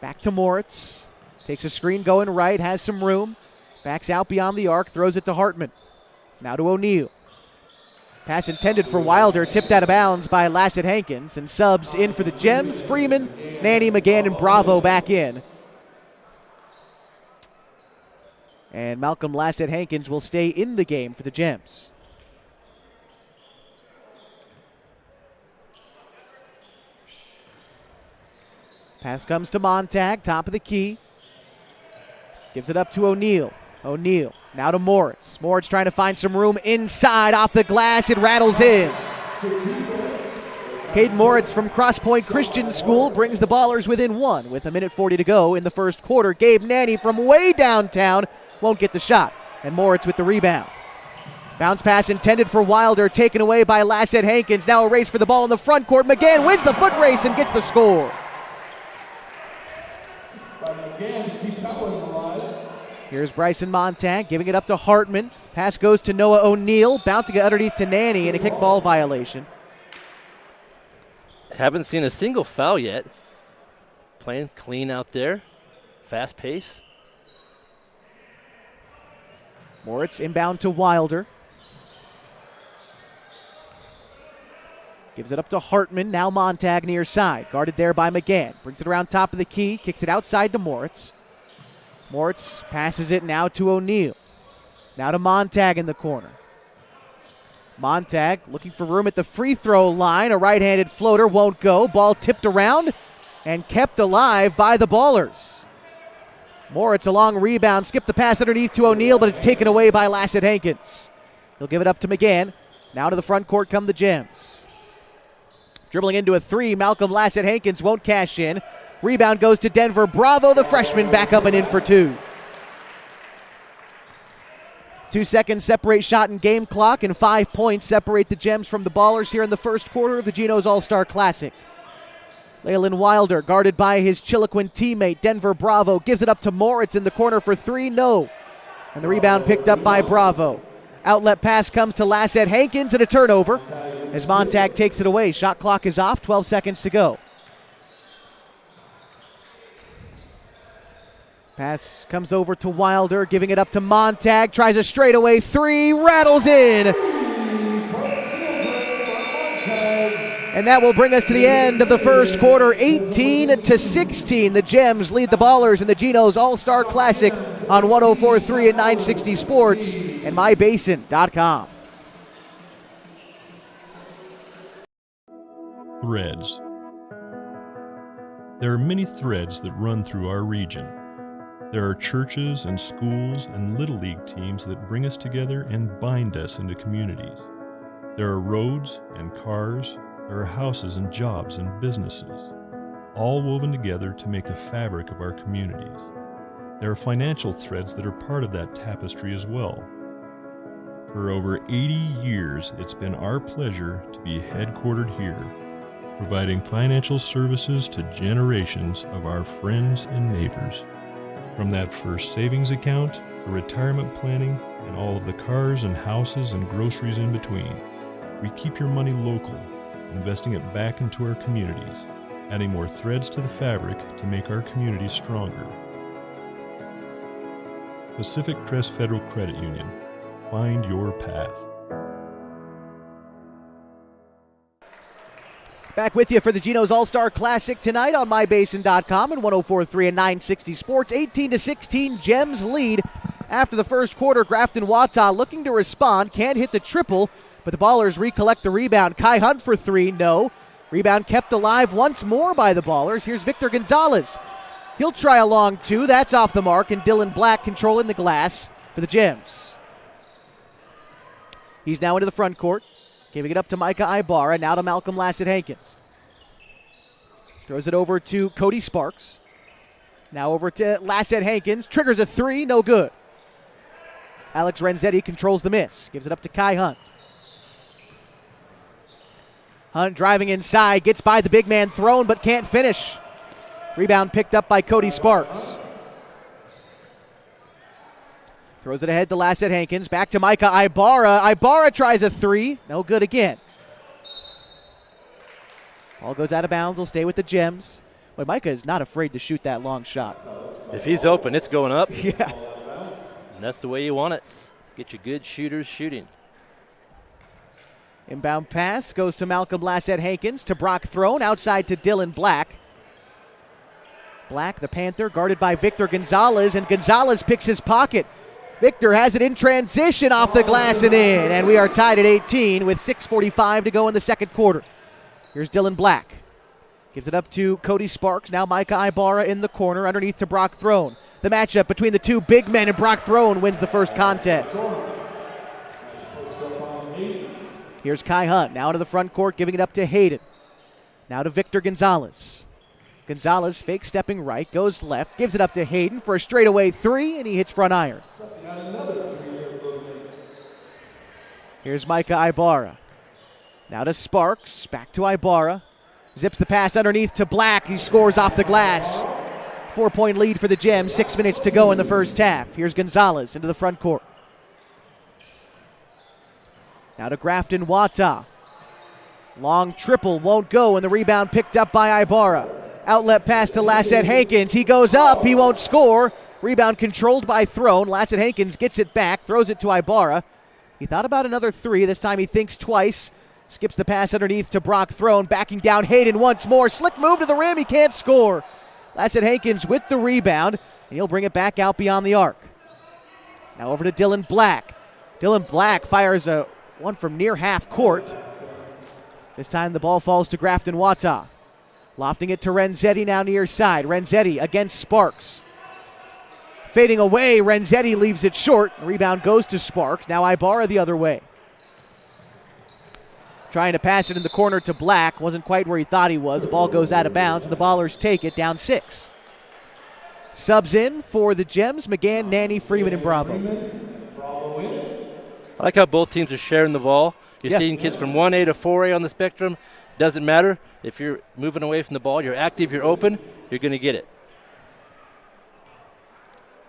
Back to Moritz. Takes a screen going right, has some room. Backs out beyond the arc, throws it to Hartman. Now to O'Neill. Pass intended for Wilder, tipped out of bounds by Lassett-Hankins. And subs in for the Gems. Freeman, Nanny, McGann, and Bravo back in. And Malcolm Lassett-Hankins will stay in the game for the Gems. Pass comes to Montag, top of the key. Gives it up to O'Neill. O'Neill now to Moritz. Moritz trying to find some room inside, off the glass. It rattles in. Caden Moritz from Cross Point Christian School brings the Ballers within one with 1:40 to go in the first quarter. Gabe Nanny from way downtown won't get the shot. And Moritz with the rebound. Bounce pass intended for Wilder, taken away by Lassett-Hankins. Now a race for the ball in the front court. McGann wins the foot race and gets the score. Here's Bryson Montag giving it up to Hartman. Pass goes to Noah O'Neill, bouncing it underneath to Nanny, and a kickball violation. Haven't seen a single foul yet. Playing clean out there. Fast pace. Moritz inbound to Wilder. Gives it up to Hartman. Now Montag near side. Guarded there by McGann. Brings it around top of the key. Kicks it outside to Moritz. Moritz passes it now to O'Neill. Now to Montag in the corner. Montag looking for room at the free throw line. A right-handed floater won't go. Ball tipped around and kept alive by the Ballers. Moritz a long rebound. Skipped the pass underneath to O'Neill, but it's taken away by Lassett-Hankins. He'll give it up to McGann. Now to the front court come the Gems. Dribbling into a three, Malcolm Lassett-Hankins won't cash in. Rebound goes to Denver. Bravo, the freshman, back up and in for two. 2 seconds separate shot and game clock, and 5 points separate the Gems from the Ballers here in the first quarter of the Gino's All-Star Classic. Leyland Wilder, guarded by his Chiloquin teammate, Denver Bravo, gives it up to Moritz in the corner for three, no. And the rebound picked up by Bravo. Outlet pass comes to Lassett-Hankins and a turnover as Montag takes it away. Shot clock is off, 12 seconds to go. Pass comes over to Wilder, giving it up to Montag. Tries a straightaway three, rattles in. And that will bring us to the end of the first quarter, 18-16. The Gems lead the Ballers in the Geno's All-Star Classic on 104.3 and 960 Sports and mybasin.com. Threads. There are many threads that run through our region. There are churches and schools and Little League teams that bring us together and bind us into communities. There are roads and cars. There are houses and jobs and businesses, all woven together to make the fabric of our communities. There are financial threads that are part of that tapestry as well. For over 80 years, it's been our pleasure to be headquartered here, providing financial services to generations of our friends and neighbors. From that first savings account to retirement planning and all of the cars and houses and groceries in between, we keep your money local, investing it back into our communities, adding more threads to the fabric to make our communities stronger. Pacific Crest Federal Credit Union. Find your path. Back with you for the Geno's All-Star Classic tonight on mybasin.com and 104.3 and 960 Sports. 18-16, Gems lead after the first quarter. Grafton Wata looking to respond, can't hit the triple, but the Ballers recollect the rebound. Kai Hunt for three, no. Rebound kept alive once more by the Ballers. Here's Victor Gonzalez. He'll try a long two. That's off the mark, and Dylan Black controlling the glass for the Gems. He's now into the front court, giving it up to Micah Ibarra. Now to Malcolm Lassett-Hankins. Throws it over to Cody Sparks. Now over to Lassett-Hankins. Triggers a three, no good. Alex Renzetti controls the miss. Gives it up to Kai Hunt. Hunt driving inside, gets by the big man thrown, but can't finish. Rebound picked up by Cody Sparks. Throws it ahead to Lassett-Hankins. Back to Micah Ibarra. Ibarra tries a three. No good again. Ball goes out of bounds. Will stay with the Gems. Boy, Micah is not afraid to shoot that long shot. If he's open, it's going up. Yeah. And that's the way you want it. Get your good shooters shooting. Inbound pass goes to Malcolm Lassett-Hankins to Brock Throne. Outside to Dylan Black. Black, the Panther, guarded by Victor Gonzalez, and Gonzalez picks his pocket. Victor has it in transition off the glass and in, and we are tied at 18 with 6:45 to go in the second quarter. Here's Dylan Black. Gives it up to Cody Sparks. Now Micah Ibarra in the corner underneath to Brock Throne. The matchup between the two big men, and Brock Throne wins the first contest. Here's Kai Hunt now to the front court, giving it up to Hayden. Now to Victor Gonzalez. Gonzalez fake stepping right, goes left, gives it up to Hayden for a straightaway three, and he hits front iron. Here's Micah Ibarra. Now to Sparks, back to Ibarra. Zips the pass underneath to Black. He scores off the glass. 4-point lead for the Gems, 6 minutes to go in the first half. Here's Gonzalez into the front court. Now to Grafton Wata. Long triple won't go, and the rebound picked up by Ibarra. Outlet pass to Lassett-Hankins. He goes up. He won't score. Rebound controlled by Throne. Lassett-Hankins gets it back, throws it to Ibarra. He thought about another three. This time he thinks twice. Skips the pass underneath to Brock Throne. Backing down Hayden once more. Slick move to the rim. He can't score. Lassett-Hankins with the rebound, and he'll bring it back out beyond the arc. Now over to Dylan Black. Dylan Black fires a one from near half court. This time the ball falls to Grafton Wata. Lofting it to Renzetti now near side. Renzetti against Sparks. Fading away, Renzetti leaves it short. Rebound goes to Sparks. Now Ibarra the other way. Trying to pass it in the corner to Black. Wasn't quite where he thought he was. The ball goes out of bounds, and the Ballers take it down 6. Subs in for the Gems, McGann, Nanny, Freeman, and Bravo. I like how both teams are sharing the ball. You're seeing kids from 1A to 4A on the spectrum. Doesn't matter. If you're moving away from the ball, you're active, you're open, you're going to get it.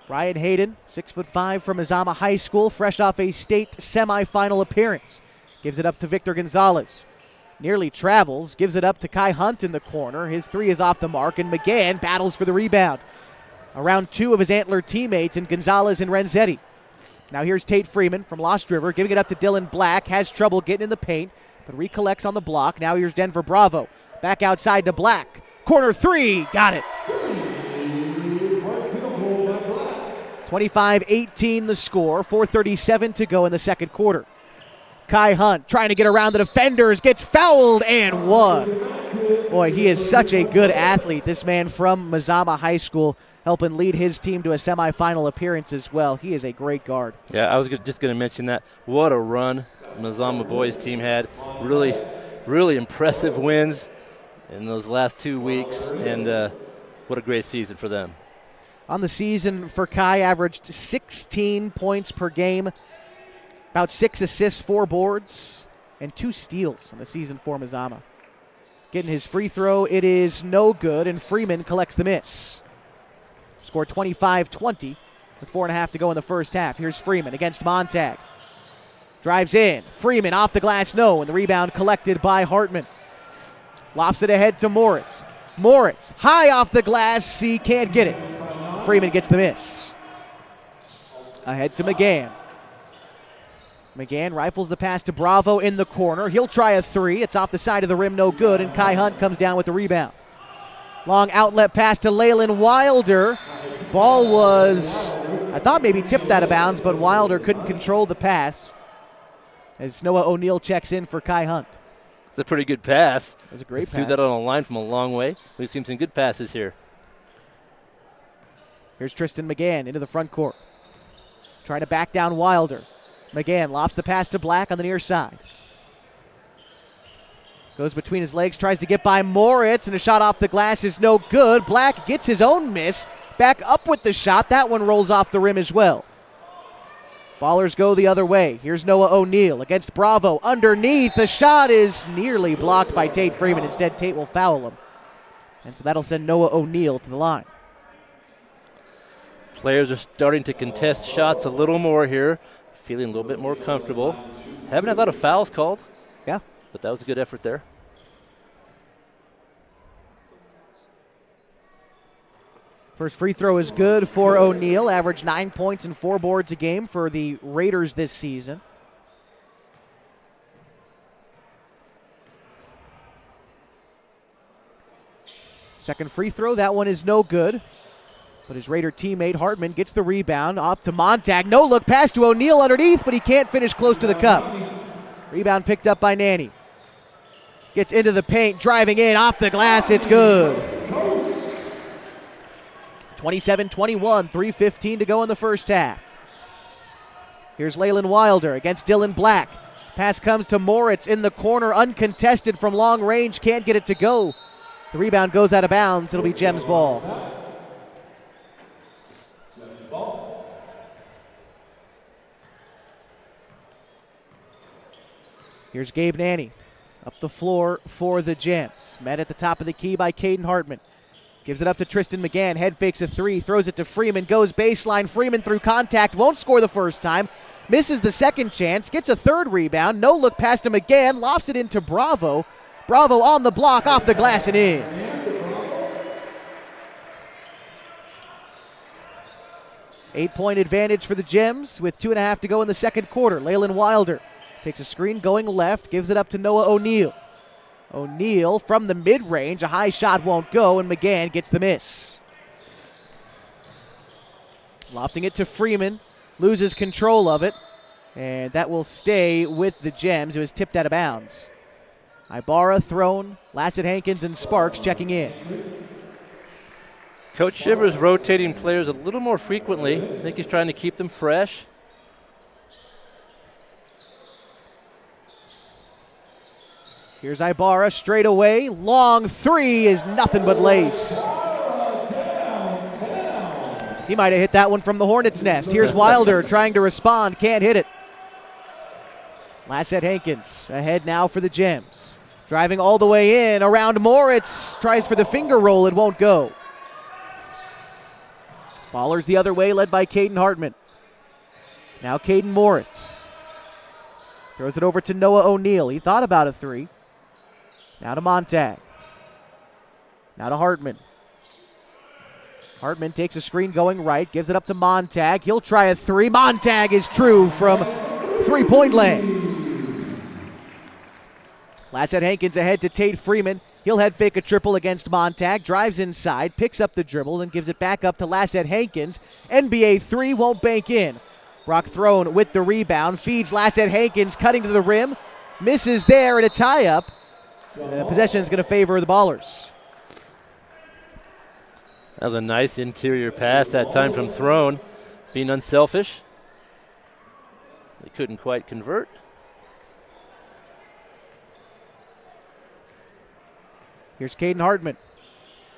Brian Hayden, 6'5" from Mazama High School, fresh off a state semifinal appearance. Gives it up to Victor Gonzalez. Nearly travels, gives it up to Kai Hunt in the corner. His three is off the mark, and McGann battles for the rebound. around two of his Antler teammates in Gonzalez and Renzetti. Now here's Tate Freeman from Lost River, giving it up to Dylan Black. Has trouble getting in the paint, but recollects on the block. Now here's Denver Bravo. Back outside to Black. Corner three, got it. 25-18 the score, 4:37 to go in the second quarter. Kai Hunt trying to get around the defenders, gets fouled and one. Boy, he is such a good athlete, this man from Mazama High School, helping lead his team to a semifinal appearance as well. He is a great guard. Yeah, I was just going to mention that. What a run Mazama boys team had. Really, really impressive wins in those last 2 weeks, and what a great season for them. On the season for Kai, averaged 16 points per game, about 6 assists, 4 boards, and 2 steals on the season for Mazama. Getting his free throw, it is no good, and Freeman collects the miss. Scored 25-20 with 4.5 to go in the first half. Here's Freeman against Montag. Drives in. Freeman off the glass, no, and the rebound collected by Hartman. Lofts it ahead to Moritz. Moritz, high off the glass, he can't get it. Freeman gets the miss. Ahead to McGann. McGann rifles the pass to Bravo in the corner. He'll try a three. It's off the side of the rim, no good, and Kai Hunt comes down with the rebound. Long outlet pass to Leyland Wilder. Ball was, I thought maybe tipped out of bounds, but Wilder couldn't control the pass as Noah O'Neill checks in for Kai Hunt. It's a pretty good pass. It was a great pass. Threw that on a line from a long way. We've seen some good passes here. Here's Tristan McGann into the front court. Trying to back down Wilder. McGann lofts the pass to Black on the near side. Goes between his legs, tries to get by Moritz, and a shot off the glass is no good. Black gets his own miss. Back up with the shot. That one rolls off the rim as well. Ballers go the other way. Here's Noah O'Neill against Bravo. Underneath, the shot is nearly blocked by Tate Freeman. Instead, Tate will foul him. And so that'll send Noah O'Neill to the line. Players are starting to contest shots a little more here. Feeling a little bit more comfortable. Haven't had a lot of fouls called. Yeah. But that was a good effort there. First free throw is good for O'Neill. Averaged 9 points and 4 boards a game for the Raiders this season. Second free throw, that one is no good. But his Raider teammate Hartman gets the rebound off to Montag. No look pass to O'Neill underneath, but he can't finish close to the cup. Rebound picked up by Nanny. Gets into the paint, driving in, off the glass, it's good. 27-21, 3:15 to go in the first half. Here's Leyland Wilder against Dylan Black. Pass comes to Moritz in the corner, uncontested from long range, can't get it to go. The rebound goes out of bounds, it'll be Jem's ball. Here's Gabe Nanny up the floor for the Gems. Met at the top of the key by Caden Hartman. Gives it up to Tristan McGann. Head fakes a three. Throws it to Freeman. Goes baseline. Freeman through contact. Won't score the first time. Misses the second chance. Gets a third rebound. No look pass to McGann. Lofts it into Bravo. Bravo on the block. Off the glass and in. Eight-point advantage for the Gems with 2.5 to go in the second quarter. Leyland Wilder takes a screen going left, gives it up to Noah O'Neill. O'Neill from the mid-range, a high shot won't go, and McGann gets the miss. Lofting it to Freeman, loses control of it, and that will stay with the Gems, who is tipped out of bounds. Ibarra thrown, Lassett Hankins and Sparks checking in. Coach Shivers rotating players a little more frequently. I think he's trying to keep them fresh. Here's Ibarra straight away. Long three is nothing but lace. He might have hit that one from the Hornets' nest. Here's Wilder trying to respond. Can't hit it. Lassett Hankins ahead now for the Gems. Driving all the way in. Around Moritz. Tries for the finger roll. It won't go. Ballers the other way, led by Caden Hartman. Now Caden Moritz. Throws it over to Noah O'Neill. He thought about a three. Now to Montag. Now to Hartman. Hartman takes a screen going right, gives it up to Montag. He'll try a three. Montag is true from three-point land. Lassette Hankins ahead to Tate Freeman. He'll head fake a triple against Montag, drives inside, picks up the dribble, and gives it back up to Lassette Hankins. NBA three won't bank in. Brock Throne with the rebound, feeds Lassette Hankins, cutting to the rim, misses there, and a tie-up. Possession is going to favor the Ballers. That was a nice interior pass that time from Throne, being unselfish. They couldn't quite convert. Here's Caden Hartman.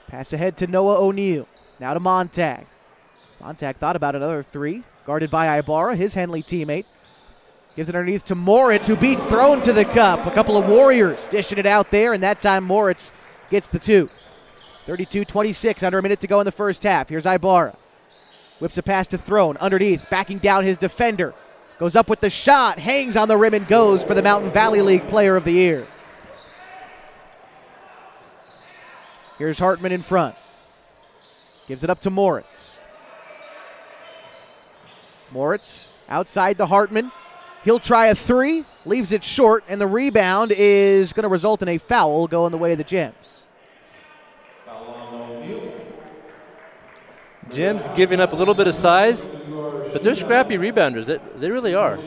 Pass ahead to Noah O'Neal. Now to Montag. Montag thought about another three. Guarded by Ibarra, his Henley teammate. Gives it underneath to Moritz, who beats Throne to the cup. A couple of Warriors dishing it out there, and that time Moritz gets the two. 32-26, under a minute to go in the first half. Here's Ibarra. Whips a pass to Throne, underneath, backing down his defender. Goes up with the shot, hangs on the rim, and goes for the Mountain Valley League Player of the Year. Here's Hartman in front. Gives it up to Moritz. Moritz outside to Hartman. He'll try a three, leaves it short, and the rebound is going to result in a foul going the way of the Gems. Gems giving up a little bit of size, but they're scrappy rebounders. They really are.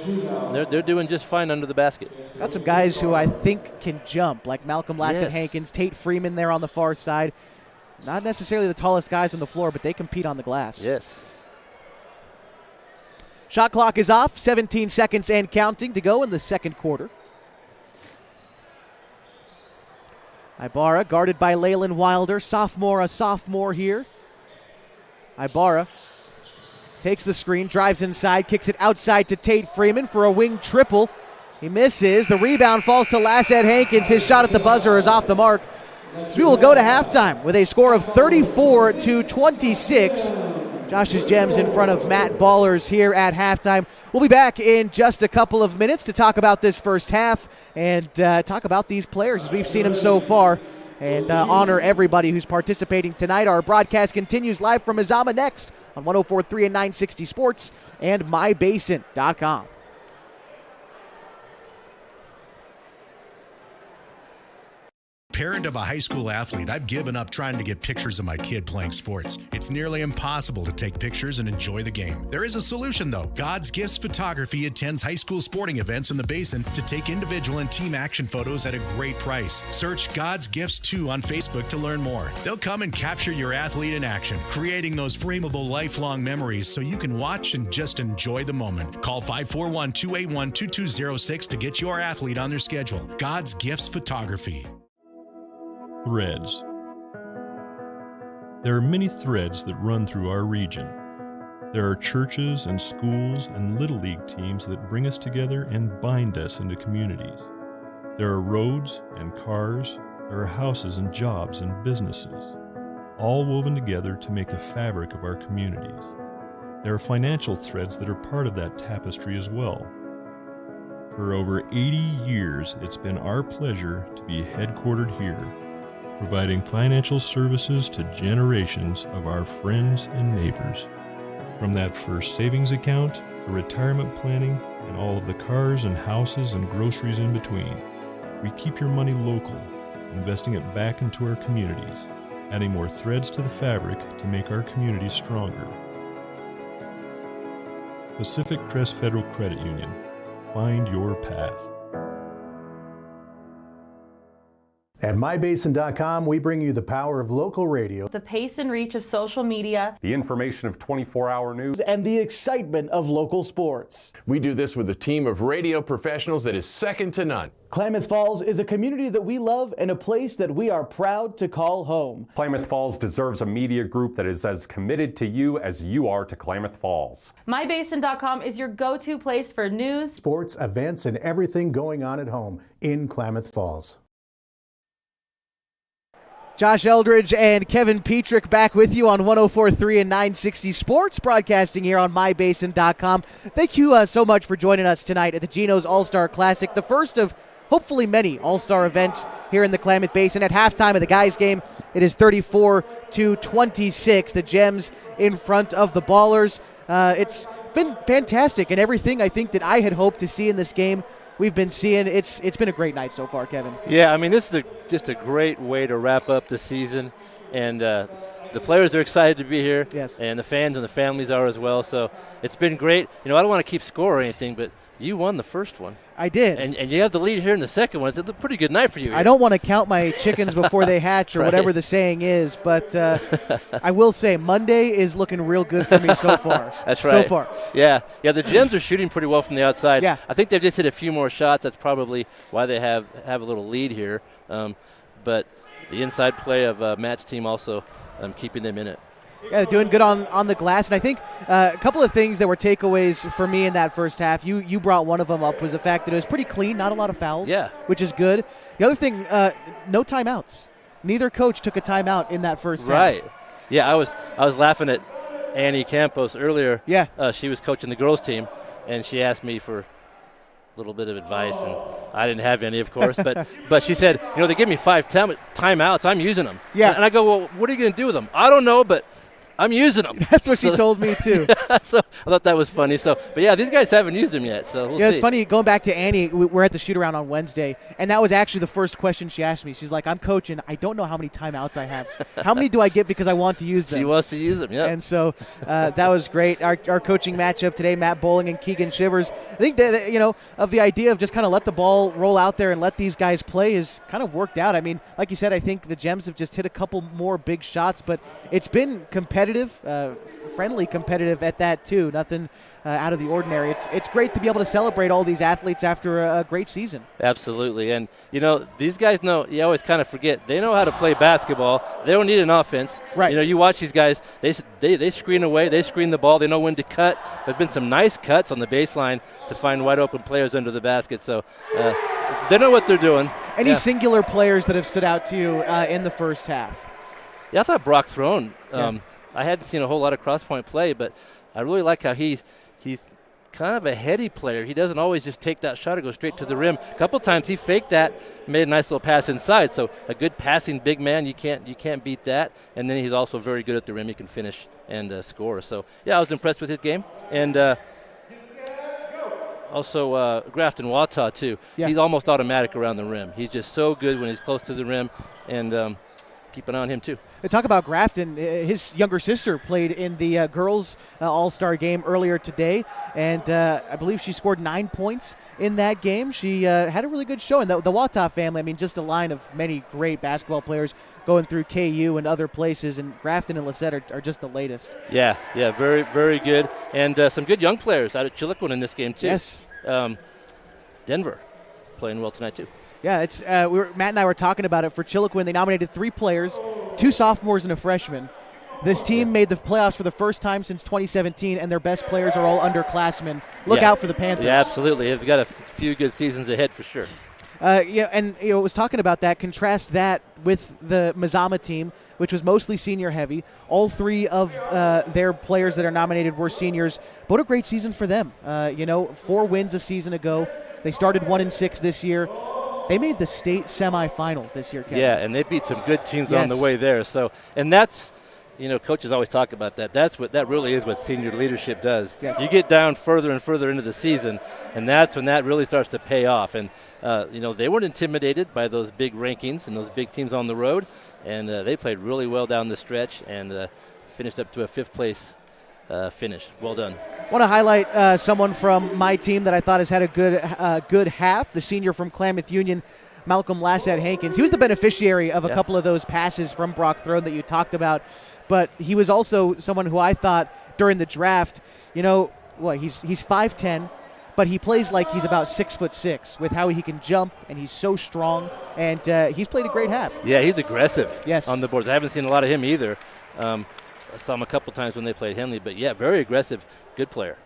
They're doing just fine under the basket. Got some guys who I think can jump, like Malcolm Lassette Hankins, Tate Freeman there on the far side. Not necessarily the tallest guys on the floor, but they compete on the glass. Yes. Shot clock is off, 17 seconds and counting to go in the second quarter. Ibarra guarded by Leyland Wilder, a sophomore here. Ibarra takes the screen, drives inside, kicks it outside to Tate Freeman for a wing triple. He misses. The rebound falls to Lassette Hankins. His shot at the buzzer is off the mark. So we will go to halftime with a score of 34-26. Josh's Gems in front of Matt Ballers here at halftime. We'll be back in just a couple of minutes to talk about this first half and talk about these players as we've seen them so far and honor everybody who's participating tonight. Our broadcast continues live from Mazama next on 104.3 and 960 Sports and mybasin.com. Parent of a high school athlete, I've given up trying to get pictures of my kid playing sports. It's nearly impossible to take pictures and enjoy the game. There is a solution, though. God's Gifts Photography attends high school sporting events in the Basin to take individual and team action photos at a great price. Search God's Gifts 2 on Facebook to learn more. They'll come and capture your athlete in action, creating those frameable lifelong memories so you can watch and just enjoy the moment. Call 541-281-2206 to get your athlete on their schedule. God's Gifts Photography. Threads. There are many threads that run through our region. There are churches and schools and Little League teams that bring us together and bind us into communities. There are roads and cars, there are houses and jobs and businesses, all woven together to make the fabric of our communities. There are financial threads that are part of that tapestry as well. For over 80 years, it's been our pleasure to be headquartered here, providing financial services to generations of our friends and neighbors. From that first savings account, to retirement planning, and all of the cars and houses and groceries in between, we keep your money local, investing it back into our communities, adding more threads to the fabric to make our communities stronger. Pacific Crest Federal Credit Union. Find your path. At mybasin.com, we bring you the power of local radio, the pace and reach of social media, the information of 24-hour news, and the excitement of local sports. We do this with a team of radio professionals that is second to none. Klamath Falls is a community that we love and a place that we are proud to call home. Klamath Falls deserves a media group that is as committed to you as you are to Klamath Falls. mybasin.com is your go-to place for news, sports, events, and everything going on at home in Klamath Falls. Josh Eldridge and Kevin Petrick back with you on 104.3 and 960 Sports, broadcasting here on mybasin.com. Thank you so much for joining us tonight at the Gino's All-Star Classic, the first of hopefully many all-star events here in the Klamath Basin. At halftime of the guys' game, it is 34-26. The Gems in front of the Ballers. It's been fantastic, and everything I think that I had hoped to see in this game we've been seeing. It's been a great night so far, Kevin. Yeah, I mean, this is just a great way to wrap up the season, and the players are excited to be here. Yes. And the fans and the families are as well. So it's been great. I don't want to keep score or anything, but you won the first one. I did. And you have the lead here in the second one. It's a pretty good night for you. I don't want to count my chickens before they hatch or Right. whatever the saying is, but I will say Monday is looking real good for me so far. That's right. So far. Yeah, the Gems are shooting pretty well from the outside. Yeah. I think they've just hit a few more shots. That's probably why they have a little lead here. But the inside play of Matt's team also keeping them in it. Yeah, they're doing good on the glass. And I think a couple of things that were takeaways for me in that first half, you brought one of them up, was the fact that it was pretty clean, not a lot of fouls, Yeah. which is good. The other thing, no timeouts. Neither coach took a timeout in that first half. Right. Yeah, I was laughing at Annie Campos earlier. Yeah. She was coaching the girls team, and she asked me for a little bit of advice, and I didn't have any, of course. But she said, they give me 5 timeouts. I'm using them. Yeah. And I go, well, what are you going to do with them? I don't know, but I'm using them. That's what she told me, too. So I thought that was funny. So, but yeah, these guys haven't used them yet, so we'll see. It's funny, going back to Annie, we're at the shoot-around on Wednesday, and that was actually the first question she asked me. She's like, I'm coaching. I don't know how many timeouts I have. How many do I get because I want to use them? She wants to use them, yeah. And so that was great. Our coaching matchup today, Matt Bowling and Keegan Shivers. I think that, of the idea of just kind of let the ball roll out there and let these guys play is kind of worked out. I mean, like you said, I think the Gems have just hit a couple more big shots, but it's been competitive, friendly competitive at that too. Nothing out of the ordinary. It's great to be able to celebrate all these athletes after a great season. Absolutely. And, these guys know, you always kind of forget, they know how to play basketball. They don't need an offense. Right. You watch these guys, they screen away, they screen the ball, they know when to cut. There's been some nice cuts on the baseline to find wide open players under the basket. So they know what they're doing. Any singular players that have stood out to you in the first half? Yeah, I thought Brock Throne, I hadn't seen a whole lot of cross-point play, but I really like how he's kind of a heady player. He doesn't always just take that shot or go straight to the rim. A couple times he faked that, made a nice little pass inside. So a good passing big man, you can't beat that. And then he's also very good at the rim. He can finish and score. So yeah, I was impressed with his game. And also Grafton Wata too. Yeah. He's almost automatic around the rim. He's just so good when he's close to the rim, and keep an eye on him too. Talk about Grafton. His younger sister played in the girls' All-Star game earlier today, and I believe she scored 9 points in that game. She had a really good showing. The Wata family, I mean, just a line of many great basketball players going through KU and other places, and Grafton and Lissette are just the latest. Yeah, very, very good. And some good young players out of Chiloquin in this game too. Yes. Denver playing well tonight too. Yeah, it's Matt and I were talking about it for Chiloquin. They nominated 3 players, 2 sophomores and a freshman. This team made the playoffs for the first time since 2017, and their best players are all underclassmen. Look out for the Panthers. Yeah, absolutely. They've got a few good seasons ahead for sure. And was talking about that. Contrast that with the Mazama team, which was mostly senior heavy. All 3 of their players that are nominated were seniors. What a great season for them. 4 wins a season ago. They started 1-6 this year. They made the state semifinal this year, Kevin. Yeah, and they beat some good teams on the way there. So, and that's, coaches always talk about that. That really is what senior leadership does. Yes. You get down further and further into the season, and that's when that really starts to pay off. And they weren't intimidated by those big rankings and those big teams on the road, and they played really well down the stretch and finished up to a 5th place finish. Well done. I want to highlight someone from my team that I thought has had a good half, the senior from Klamath Union, Malcolm Lassette-Hankins. He was the beneficiary of a couple of those passes from Brock Throne that you talked about, but he was also someone who I thought during the draft, he's 5'10", but he plays like he's about 6'6" with how he can jump, and he's so strong, and he's played a great half. Yeah, he's aggressive yes. on the boards. I haven't seen a lot of him either. I saw him a couple times when they played Henley, but yeah, very aggressive, good player.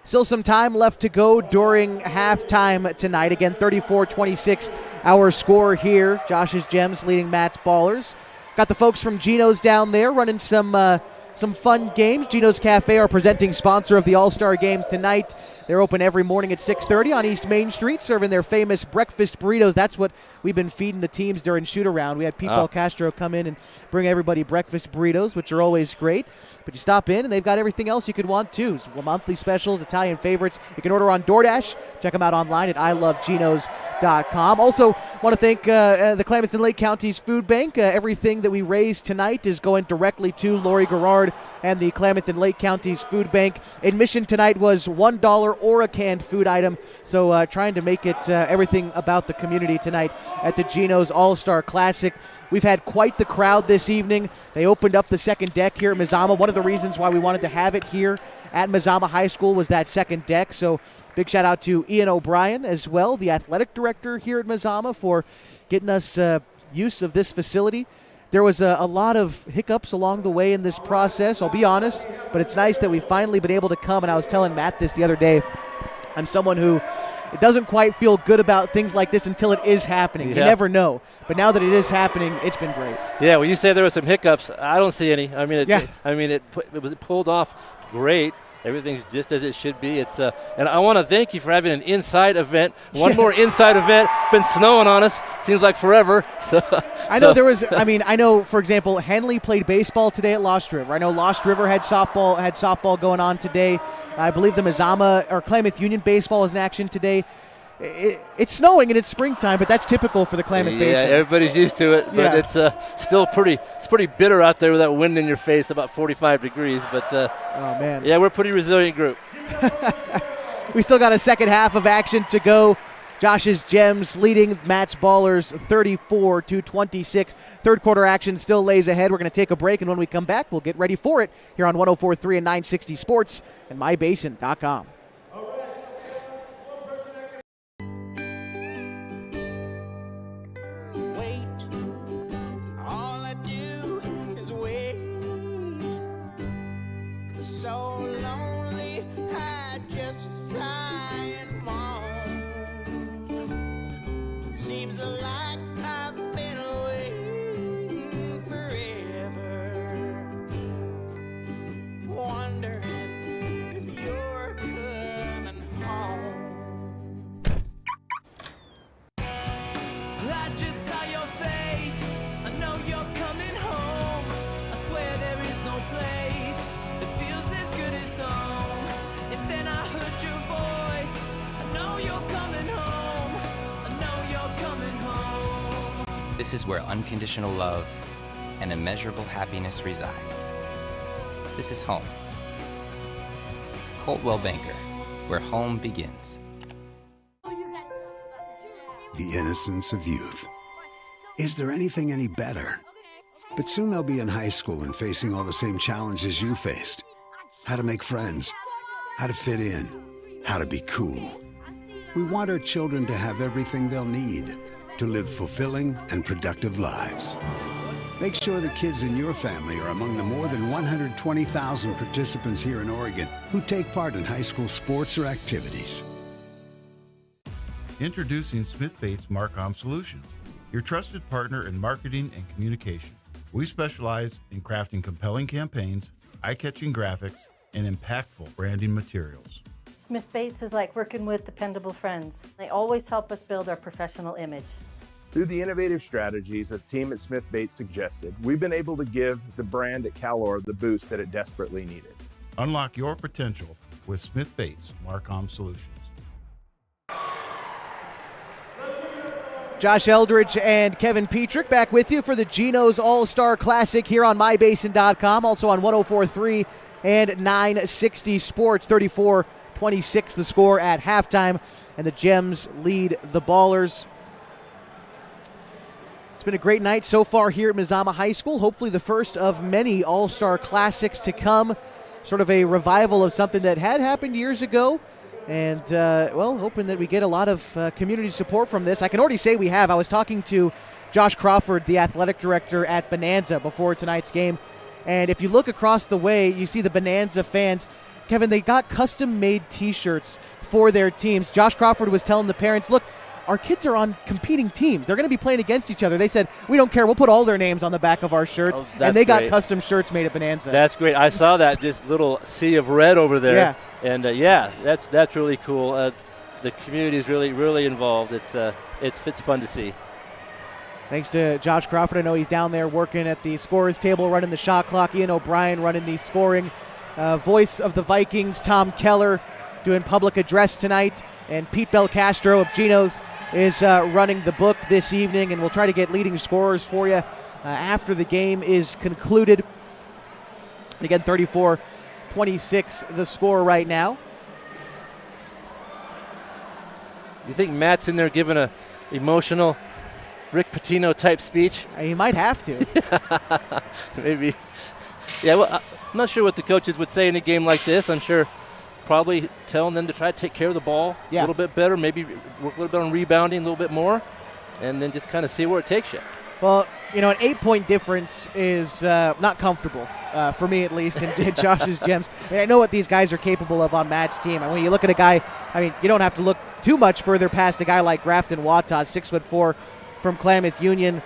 Still some time left to go during halftime tonight. Again, 34-26 our score here. Josh's Gems leading Matt's Ballers. Got the folks from Gino's down there running some some fun games. Gino's Cafe, our presenting sponsor of the All-Star Game tonight. They're open every morning at 6:30 on East Main Street, serving their famous breakfast burritos. That's what we've been feeding the teams during shoot-around. We had Pete Belcastro come in and bring everybody breakfast burritos, which are always great. But you stop in, and they've got everything else you could want, too. So monthly specials, Italian favorites. You can order on DoorDash. Check them out online at iloveginos.com. Also, want to thank the Klamath and Lake County's Food Bank. Everything that we raise tonight is going directly to Lori Garrard and the Klamath and Lake County's Food Bank. Admission tonight was $1 or a canned food item, so trying to make it everything about the community tonight at the Gino's All-Star Classic. We've had quite the crowd this evening. They opened up the second deck here at Mazama. One of the reasons why we wanted to have it here at Mazama High School was that second deck, so big shout out to Ian O'Brien as well, the athletic director here at Mazama, for getting us use of this facility. There was a lot of hiccups along the way in this process, I'll be honest, but it's nice that we've finally been able to come, and I was telling Matt this the other day. I'm someone who it doesn't quite feel good about things like this until it is happening. Yeah. You never know. But now that it is happening, it's been great. Yeah, when you say there were some hiccups, I don't see any. I mean, it was pulled off great. Everything's just as it should be. It's and I want to thank you for having an inside event. One more inside event. It's been snowing on us. Seems like forever. So I know there was. I know, for example, Henley played baseball today at Lost River. I know Lost River had softball going on today. I believe the Mazama or Klamath Union baseball is in action today. It's snowing and it's springtime, but that's typical for the Klamath Basin. Yeah, everybody's used to it, but it's still pretty bitter out there with that wind in your face, about 45 degrees. But oh man, yeah, we're a pretty resilient group. We still got a second half of action to go. Josh's Gems leading Matt's Ballers 34-26. Third quarter action still lays ahead. We're going to take a break, and when we come back, we'll get ready for it here on 104.3 and 960 Sports and mybasin.com. So lonely, I just sigh and moan. Seems like I've been waiting forever, wondering if you're coming home. I just saw your face, I know you're coming home. I swear there is no place that feels as good as home. And then I heard your voice, I know you're coming home. I know you're coming home. This is where unconditional love and immeasurable happiness reside. This is home. Coltwell Banker, where home begins. The innocence of youth. Is there anything any better? But soon they'll be in high school and facing all the same challenges you faced. How to make friends, how to fit in, how to be cool. We want our children to have everything they'll need to live fulfilling and productive lives. Make sure the kids in your family are among the more than 120,000 participants here in Oregon who take part in high school sports or activities. Introducing Smith Bates Marcom Solutions, your trusted partner in marketing and communication. We specialize in crafting compelling campaigns, eye-catching graphics, and impactful branding materials. Smith Bates is like working with dependable friends. They always help us build our professional image. Through the innovative strategies that the team at Smith Bates suggested, we've been able to give the brand at Calor the boost that it desperately needed. Unlock your potential with Smith Bates Marcom Solutions. Josh Eldridge and Kevin Petrick back with you for the Gino's All-Star Classic here on mybasin.com, also on 104.3 and 960 Sports. 34-26 the score at halftime, and the Gems lead the Ballers. It's been a great night so far here at Mazama High School. Hopefully the first of many All-Star Classics to come. Sort of a revival of something that had happened years ago. And, hoping that we get a lot of community support from this. I can already say we have. I was talking to Josh Crawford, the athletic director at Bonanza, before tonight's game. And if you look across the way, you see the Bonanza fans. Kevin, they got custom-made T-shirts for their teams. Josh Crawford was telling the parents, look, our kids are on competing teams. They're going to be playing against each other. They said, we don't care. We'll put all their names on the back of our shirts. Oh, and they got great. custom shirts made at Bonanza. That's great. I saw that just little sea of red over there. Yeah. And that's really cool. The community is really involved. It's fun to see. Thanks to Josh Crawford. I know he's down there working at the scorer's table, running the shot clock. Ian O'Brien running the scoring. Voice of the Vikings, Tom Keller, doing public address tonight. And Pete Belcastro of Gino's is running the book this evening. And we'll try to get leading scorers for you after the game is concluded. Again, 34-26 the score right now. You think Matt's in there giving a emotional Rick Pitino type speech? He might have to. Maybe. Yeah, well, I'm not sure what the coaches would say in a game like this. I'm sure probably telling them to try to take care of the ball a little bit better, maybe work a little bit on rebounding a little bit more, and then just kind of see where it takes you. Well, an 8-point difference is not comfortable, for me at least, in Josh's Gems. I know what these guys are capable of on Matt's team. And when you look at a guy, you don't have to look too much further past a guy like Grafton Wata, 6'4", from Klamath Union.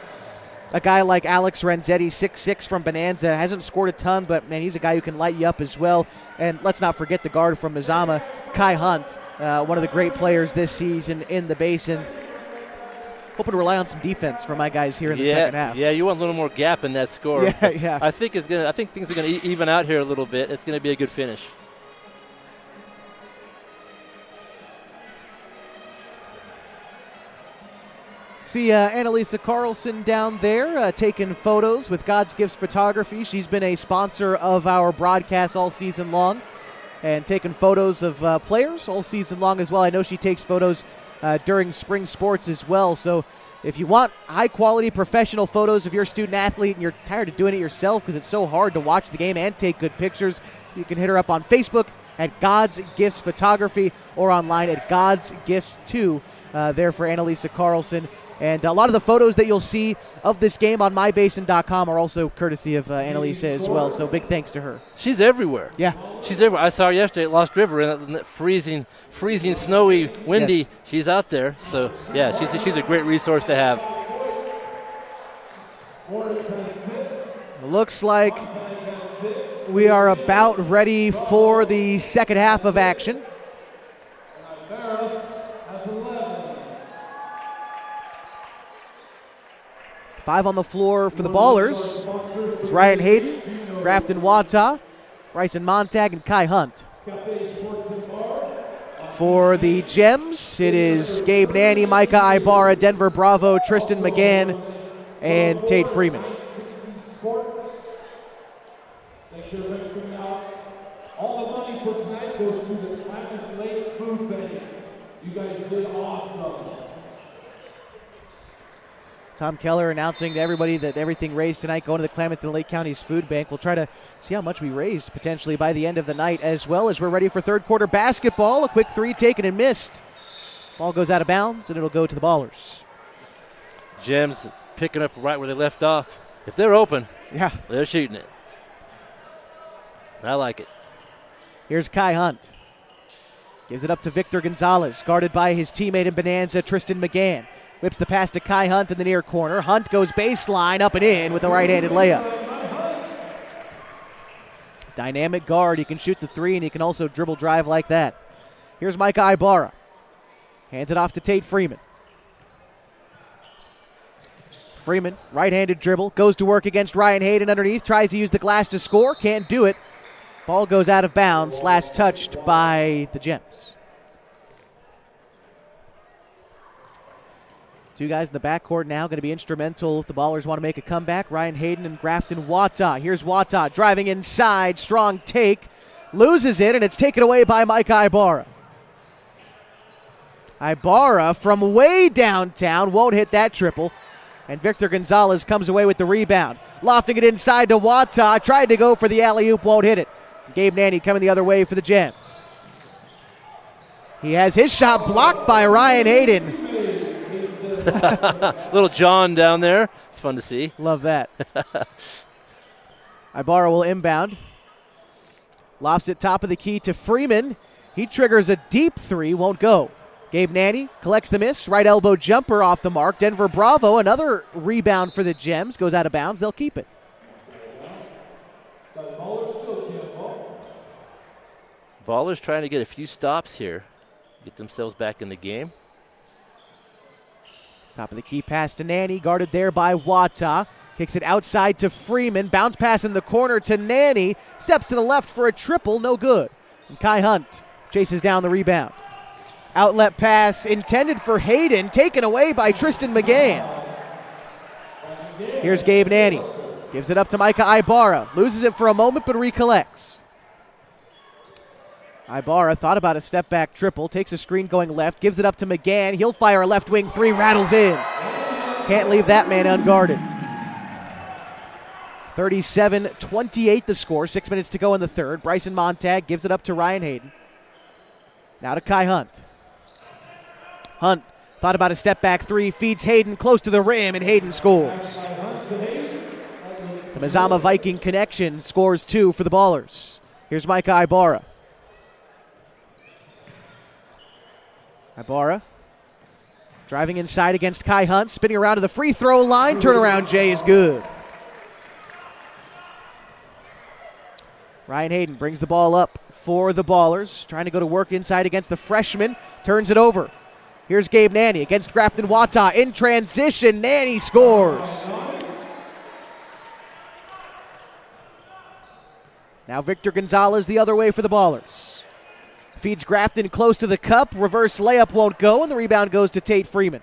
A guy like Alex Renzetti, 6'6", from Bonanza, hasn't scored a ton, but, man, he's a guy who can light you up as well. And let's not forget the guard from Mazama, Kai Hunt, one of the great players this season in the Basin. Hoping to rely on some defense from my guys here in the second half. Yeah, you want a little more gap in that score. Yeah. I think things are going to even out here a little bit. It's going to be a good finish. See Annalisa Carlson down there taking photos with God's Gifts Photography. She's been a sponsor of our broadcast all season long and taking photos of players all season long as well. I know she takes photos during spring sports as well. So if you want high-quality professional photos of your student athlete and you're tired of doing it yourself because it's so hard to watch the game and take good pictures, you can hit her up on Facebook at God's Gifts Photography or online at God's Gifts 2 there for Annalisa Carlson. And a lot of the photos that you'll see of this game on mybasin.com are also courtesy of Annalisa as well, so big thanks to her. She's everywhere. Yeah. She's everywhere. I saw her yesterday at Lost River in that freezing, snowy, windy. Yes. She's out there. So, yeah, she's a great resource to have. Looks like we are about ready for the second half of action. Five on the floor for the Ballers. It's Ryan Hayden, Grafton Wata, Bryson Montag, and Kai Hunt. For the Gems, it is Gabe Nanny, Micah Ibarra, Denver Bravo, Tristan McGann, and Tate Freeman. All the money for tonight goes to the Klamath Lake Food Bank. You guys did awesome. Tom Keller announcing to everybody that everything raised tonight going to the Klamath and Lake County's food bank. We'll try to see how much we raised potentially by the end of the night, as well as we're ready for third quarter basketball. A quick three taken and missed. Ball goes out of bounds, and it'll go to the Ballers. Gems picking up right where they left off. If they're open, they're shooting it. I like it. Here's Kai Hunt. Gives it up to Victor Gonzalez, guarded by his teammate in Bonanza, Tristan McGann. Whips the pass to Kai Hunt in the near corner. Hunt goes baseline, up and in with a right-handed layup. Dynamic guard. He can shoot the three, and he can also dribble drive like that. Here's Micah Ibarra. Hands it off to Tate Freeman. Freeman, right-handed dribble, goes to work against Ryan Hayden underneath, tries to use the glass to score, can't do it. Ball goes out of bounds, last touched by the Gems. Two guys in the backcourt now going to be instrumental if the Ballers want to make a comeback. Ryan Hayden and Grafton Wata. Here's Wata driving inside. Strong take. Loses it, and it's taken away by Micah Ibarra. Ibarra from way downtown won't hit that triple. And Victor Gonzalez comes away with the rebound. Lofting it inside to Wata. Tried to go for the alley-oop, won't hit it. Gabe Nanny coming the other way for the Gems. He has his shot blocked by Ryan Hayden. Little John down there. It's fun to see. Love that. Ibarra will inbound. Lofts it top of the key to Freeman. He triggers a deep three, won't go. Gabe Nanny collects the miss. Right elbow jumper off the mark. Denver Bravo, another rebound for the Gems. Goes out of bounds. They'll keep it. Ballers trying to get a few stops here. Get themselves back in the game. Top of the key pass to Nanny. Guarded there by Wata. Kicks it outside to Freeman. Bounce pass in the corner to Nanny. Steps to the left for a triple. No good. And Kai Hunt chases down the rebound. Outlet pass intended for Hayden, taken away by Tristan McGann. Here's Gabe Nanny. Gives it up to Micah Ibarra. Loses it for a moment, but recollects. Ibarra thought about a step-back triple. Takes a screen going left. Gives it up to McGann. He'll fire a left wing three. Rattles in. Can't leave that man unguarded. 37-28 the score. 6 minutes to go in the third. Bryson Montag gives it up to Ryan Hayden. Now to Kai Hunt. Hunt thought about a step-back three, feeds Hayden close to the rim, and Hayden scores. The Mazama Viking connection scores 2 for the Ballers. Here's Micah Ibarra. Ibarra driving inside against Kai Hunt, spinning around to the free throw line. Turnaround Jay is good. Ryan Hayden brings the ball up for the Ballers, trying to go to work inside against the freshman. Turns it over. Here's Gabe Nanny against Grafton Wata in transition. Nanny scores. Now Victor Gonzalez the other way for the Ballers. Feeds Grafton close to the cup. Reverse layup won't go, and the rebound goes to Tate Freeman.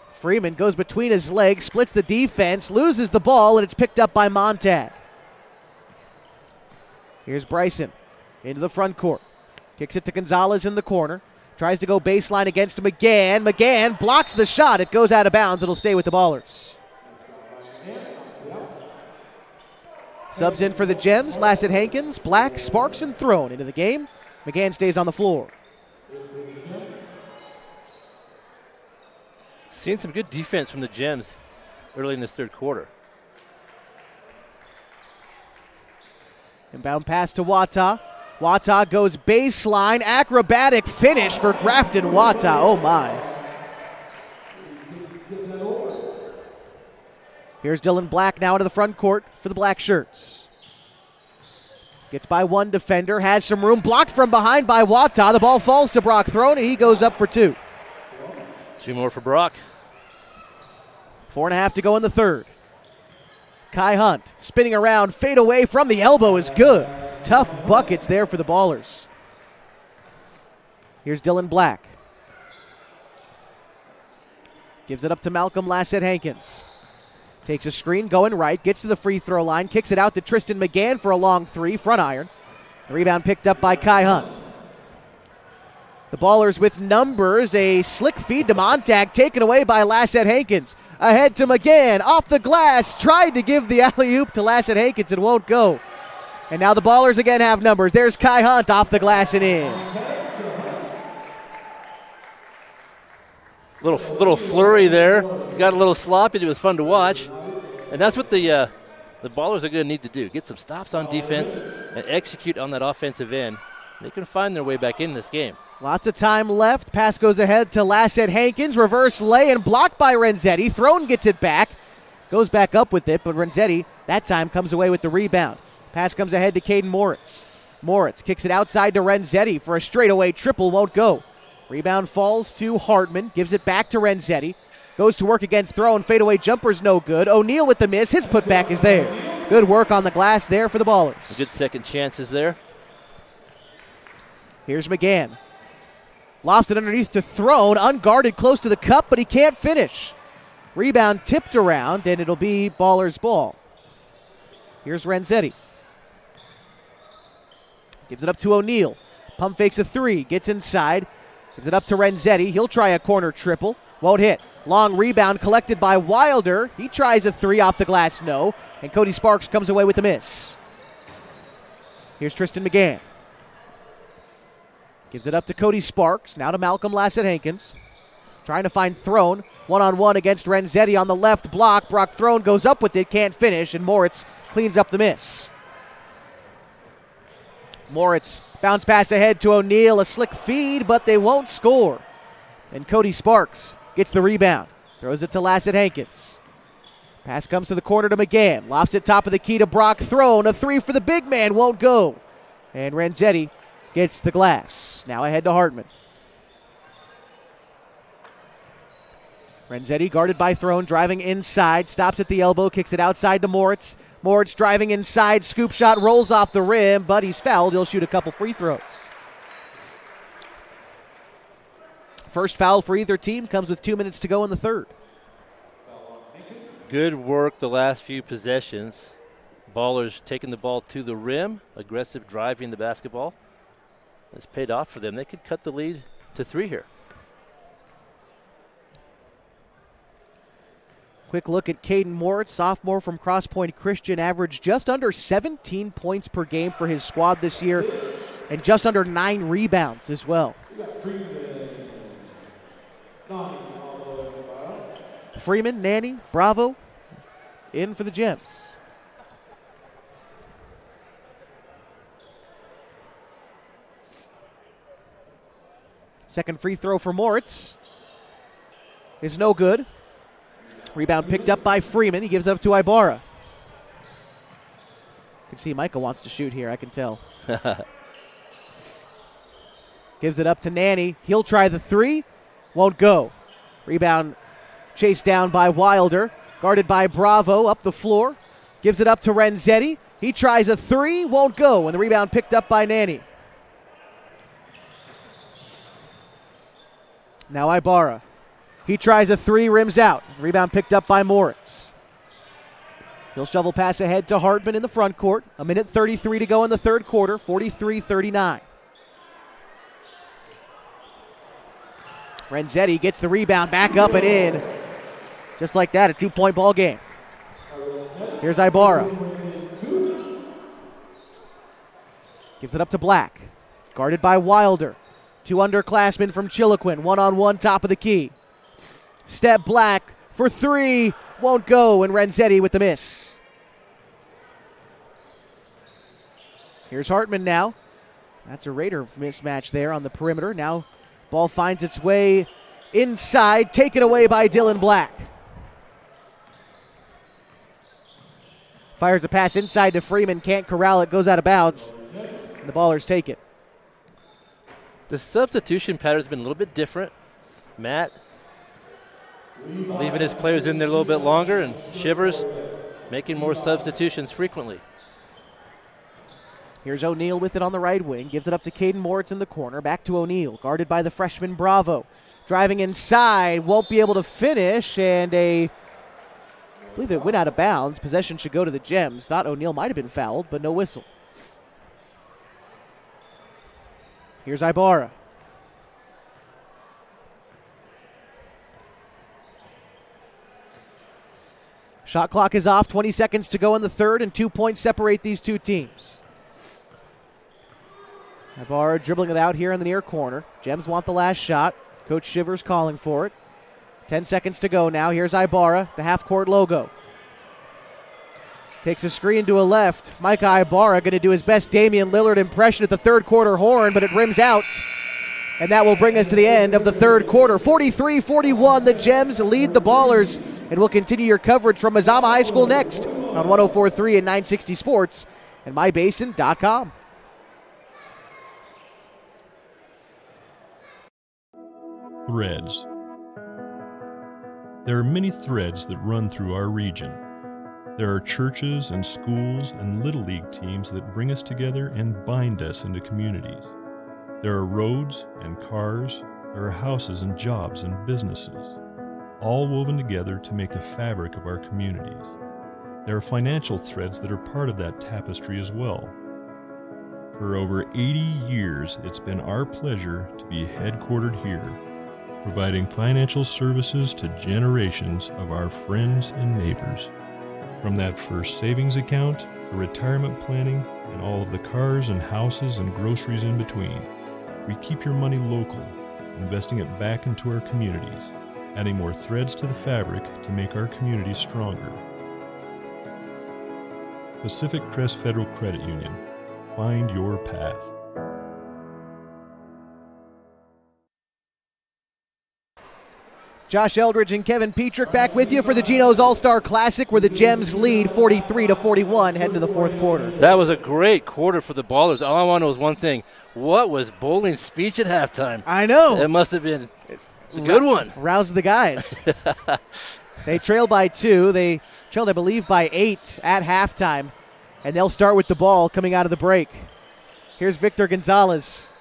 Freeman goes between his legs, splits the defense, loses the ball, and it's picked up by Montag. Here's Bryson into the front court. Kicks it to Gonzalez in the corner. Tries to go baseline against McGann. McGann blocks the shot. It goes out of bounds. It'll stay with the Ballers. Subs in for the Gems. Lassett Hankins, Black, Sparks, and Throne into the game. McGann stays on the floor. Seeing some good defense from the Gems early in this third quarter. Inbound pass to Wata. Wata goes baseline. Acrobatic finish for Grafton Wata. Oh, my. Here's Dylan Black now into the front court for the Black Shirts. Gets by one defender. Has some room. Blocked from behind by Wata. The ball falls to Brock Throne, and he goes up for 2. 2 more for Brock. 4.5 to go in the third. Kai Hunt spinning around, fade away from the elbow is good. Tough buckets there for the Ballers. Here's Dylan Black. Gives it up to Malcolm Lassett Hankins. Takes a screen going right, gets to the free throw line, kicks it out to Tristan McGann for a long three, front iron. The rebound picked up by Kai Hunt. The Ballers with numbers, a slick feed to Montag, taken away by Lassett Hankins. Ahead to McGann, off the glass, tried to give the alley-oop to Lassett Hankins, it won't go. And now the Ballers again have numbers. There's Kai Hunt off the glass and in. Little flurry there. Got a little sloppy. It was fun to watch. And that's what the Ballers are going to need to do. Get some stops on defense and execute on that offensive end. They can find their way back in this game. Lots of time left. Pass goes ahead to Lassett Hankins. Reverse lay and blocked by Renzetti. Throne gets it back. Goes back up with it, but Renzetti that time comes away with the rebound. Pass comes ahead to Caden Moritz. Moritz kicks it outside to Renzetti for a straightaway triple. Won't go. Rebound falls to Hartman. Gives it back to Renzetti. Goes to work against Throne. Fadeaway jumper's no good. O'Neal with the miss. His putback is there. Good work on the glass there for the Ballers. Good second chances there. Here's McGann. Lofts it underneath to Throne. Unguarded close to the cup, but he can't finish. Rebound tipped around, and it'll be Ballers' ball. Here's Renzetti. Gives it up to O'Neal. Pump fakes a three. Gets inside. Gives it up to Renzetti. He'll try a corner triple. Won't hit. Long rebound collected by Wilder. He tries a three off the glass. No. And Cody Sparks comes away with the miss. Here's Tristan McGann. Gives it up to Cody Sparks. Now to Malcolm Lassett Hankins. Trying to find Throne. One-on-one against Renzetti on the left block. Brock Throne goes up with it. Can't finish. And Moritz cleans up the miss. Moritz bounce pass ahead to O'Neal, a slick feed, but they won't score. And Cody Sparks gets the rebound, throws it to Lassett Hankins. Pass comes to the corner to McGann, lofts it top of the key to Brock Throne, a three for the big man, won't go. And Renzetti gets the glass, now ahead to Hartman. Renzetti guarded by Throne, driving inside, stops at the elbow, kicks it outside to Moritz. Moritz driving inside, scoop shot, rolls off the rim, but he's fouled. He'll shoot a couple free throws. First foul for either team comes with 2 minutes to go in the third. Good work the last few possessions. Ballers taking the ball to the rim, aggressive driving the basketball. It's paid off for them. They could cut the lead to 3 here. Quick look at Caden Moritz, sophomore from Cross Point Christian, averaged just under 17 points per game for his squad this year and just under 9 rebounds as well. Freeman, Nanny, Bravo, in for the Gems. Second free throw for Moritz is no good. Rebound picked up by Freeman. He gives it up to Ibarra. You can see Micah wants to shoot here, I can tell. Gives it up to Nanny. He'll try the three. Won't go. Rebound chased down by Wilder. Guarded by Bravo up the floor. Gives it up to Renzetti. He tries a three. Won't go. And the rebound picked up by Nanny. Now Ibarra. He tries a three, rims out. Rebound picked up by Moritz. He'll shovel pass ahead to Hartman in the front court. 1:33 to go in the third quarter, 43-39. Renzetti gets the rebound, back up and in. Just like that, a 2-point ball game. Here's Ibarra. Gives it up to Black. Guarded by Wilder. 2 underclassmen from Chiloquin. 1-on-1 top of the key. Step Black for three. Won't go, and Renzetti with the miss. Here's Hartman now. That's a Raider mismatch there on the perimeter. Now ball finds its way inside. Taken away by Dylan Black. Fires a pass inside to Freeman. Can't corral it. Goes out of bounds. And the Ballers take it. The substitution pattern's been a little bit different. Matt leaving his players in there a little bit longer, and Shivers making more substitutions frequently. Here's O'Neal with it on the right wing. Gives it up to Caden Moritz in the corner. Back to O'Neal. Guarded by the freshman Bravo. Driving inside. Won't be able to finish. And I believe it went out of bounds. Possession should go to the Gems. Thought O'Neal might have been fouled, but no whistle. Here's Ibarra. Shot clock is off. 20 seconds to go in the third, and 2 points separate these two teams. Ibarra dribbling it out here in the near corner. Gems want the last shot. Coach Shivers calling for it. 10 seconds to go now. Here's Ibarra, the half-court logo. Takes a screen to a left. Micah Ibarra going to do his best Damian Lillard impression at the third quarter horn, but it rims out. And that will bring us to the end of the third quarter. 43-41, the Gems lead the Ballers. And we'll continue your coverage from Mazama High School next on 104.3 and 960 Sports and mybasin.com. Threads. There are many threads that run through our region. There are churches and schools and Little League teams that bring us together and bind us into communities. There are roads and cars. There are houses and jobs and businesses, all woven together to make the fabric of our communities. There are financial threads that are part of that tapestry as well. For over 80 years, it's been our pleasure to be headquartered here, providing financial services to generations of our friends and neighbors. From that first savings account to retirement planning and all of the cars and houses and groceries in between, we keep your money local, investing it back into our communities, adding more threads to the fabric to make our communities stronger. Pacific Crest Federal Credit Union, Find your path. Josh Eldridge and Kevin Petrick back with you for the Gino's All-Star Classic, where the Gems lead 43-41 heading to the fourth quarter. That was a great quarter for the Ballers. All I want to know is one thing. What was Bowling's speech at halftime? I know. It must have been a good one. Roused the guys. They trail by 2. They trailed, I believe, by 8 at halftime. And they'll start with the ball coming out of the break. Here's Victor Gonzalez.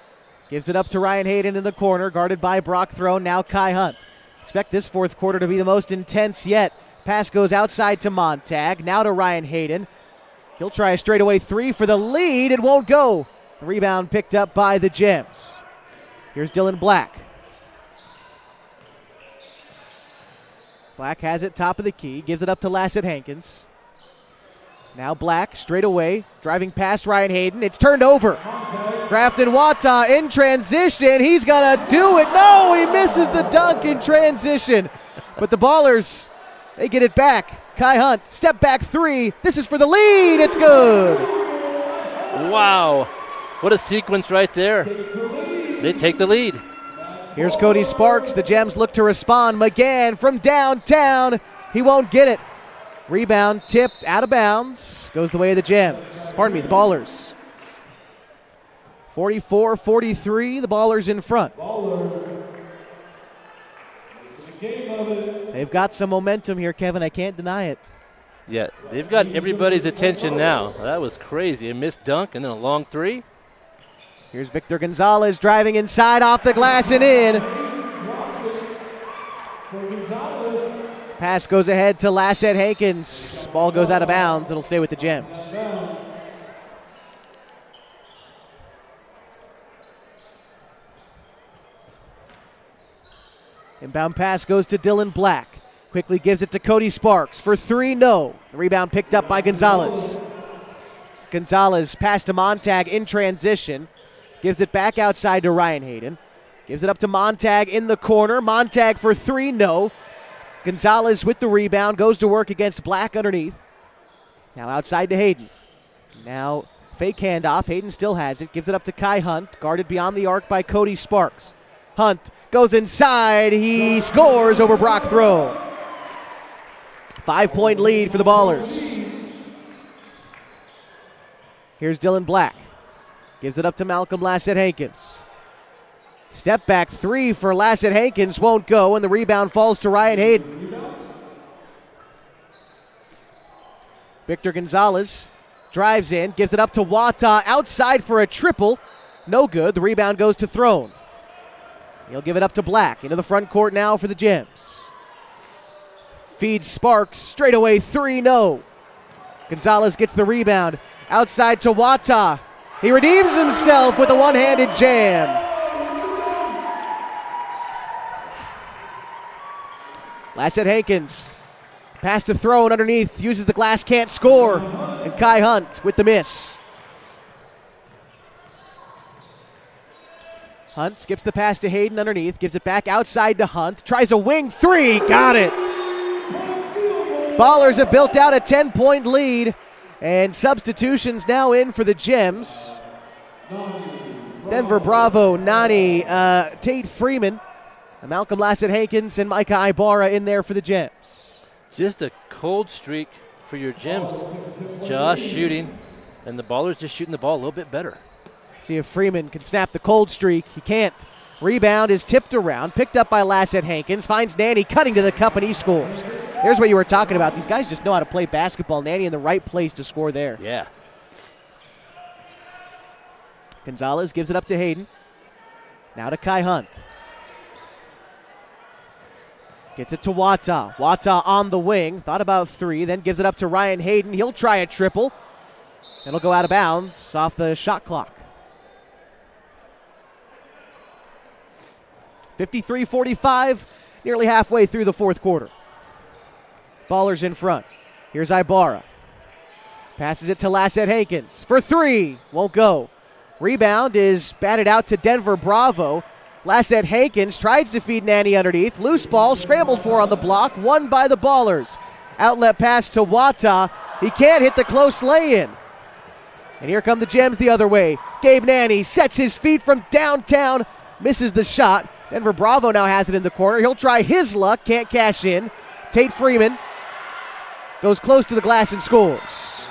Gives it up to Ryan Hayden in the corner, guarded by Brock Throne, now Kai Hunt. Expect this fourth quarter to be the most intense yet. Pass goes outside to Montag, now to Ryan Hayden. He'll try a straightaway 3 for the lead. It won't go. Rebound picked up by the Gems. Here's Dylan Black. Black has it top of the key, gives it up to Lassett Hankins. Now Black straight away, driving past Ryan Hayden. It's turned over. Grafton Wata in transition. He's going to do it. No, he misses the dunk in transition. But the Ballers, they get it back. Kai Hunt, step back 3. This is for the lead. It's good. Wow. What a sequence right there. They take the lead. Here's Cody Sparks. The Gems look to respond. McGann from downtown. He won't get it. Rebound tipped out of bounds. Goes the way of the Gems. Pardon me, the Ballers. 44-43, the Ballers in front. They've got some momentum here, Kevin. I can't deny it. Yeah, they've got everybody's attention now. That was crazy. A missed dunk and then a long 3. Here's Victor Gonzalez driving inside off the glass and in. Pass goes ahead to Lassett Hankins. Ball goes out of bounds. It'll stay with the Gems. Inbound pass goes to Dylan Black. Quickly gives it to Cody Sparks. For 3, no. The rebound picked up by Gonzalez. Gonzalez pass to Montag in transition. Gives it back outside to Ryan Hayden. Gives it up to Montag in the corner. Montag for 3, no. Gonzalez with the rebound, goes to work against Black underneath. Now outside to Hayden. Now fake handoff. Hayden still has it. Gives it up to Kai Hunt, guarded beyond the arc by Cody Sparks. Hunt goes inside. He scores over Brock Throne. 5-point lead for the Ballers. Here's Dylan Black. Gives it up to Malcolm Lassett Hankins. Step back 3 for Lassett Hankins won't go, and the rebound falls to Ryan Hayden. Victor Gonzalez drives in, gives it up to Wata outside for a triple. No good. The rebound goes to Throne. He'll give it up to Black. Into the front court now for the Gems. Feeds Sparks. Straight away 3, no. Gonzalez gets the rebound. Outside to Wata. He redeems himself with a one-handed jam. Lassett Hankins. Pass to Throne underneath. Uses the glass, can't score. And Kai Hunt with the miss. Hunt skips the pass to Hayden underneath. Gives it back outside to Hunt. Tries a wing 3. Got it. Ballers have built out a 10-point lead. And substitutions now in for the Gems. Denver Bravo, Nani, Tate Freeman, Malcolm Lassett Hankins, and Micah Ibarra in there for the Gems. Just a cold streak for your Gems. Josh shooting, and the Ballers just shooting the ball a little bit better. See if Freeman can snap the cold streak. He can't. Rebound is tipped around, picked up by Lassett Hankins, finds Nanny cutting to the cup, and he scores. There's what you were talking about. These guys just know how to play basketball. Nanny in the right place to score there. Yeah. Gonzalez gives it up to Hayden. Now to Kai Hunt. Gets it to Wata. Wata on the wing. Thought about 3. Then gives it up to Ryan Hayden. He'll try a triple. It'll go out of bounds off the shot clock. 53-45. Nearly halfway through the fourth quarter. Ballers in front. Here's Ibarra. Passes it to Lassett Hankins. For 3. Won't go. Rebound is batted out to Denver Bravo. Lassett Hankins tries to feed Nanny underneath. Loose ball, scrambled for on the block. Won by the Ballers. Outlet pass to Wata. He can't hit the close lay-in. And here come the Gems the other way. Gabe Nanny sets his feet from downtown, misses the shot. Denver Bravo now has it in the corner. He'll try his luck, can't cash in. Tate Freeman goes close to the glass and scores.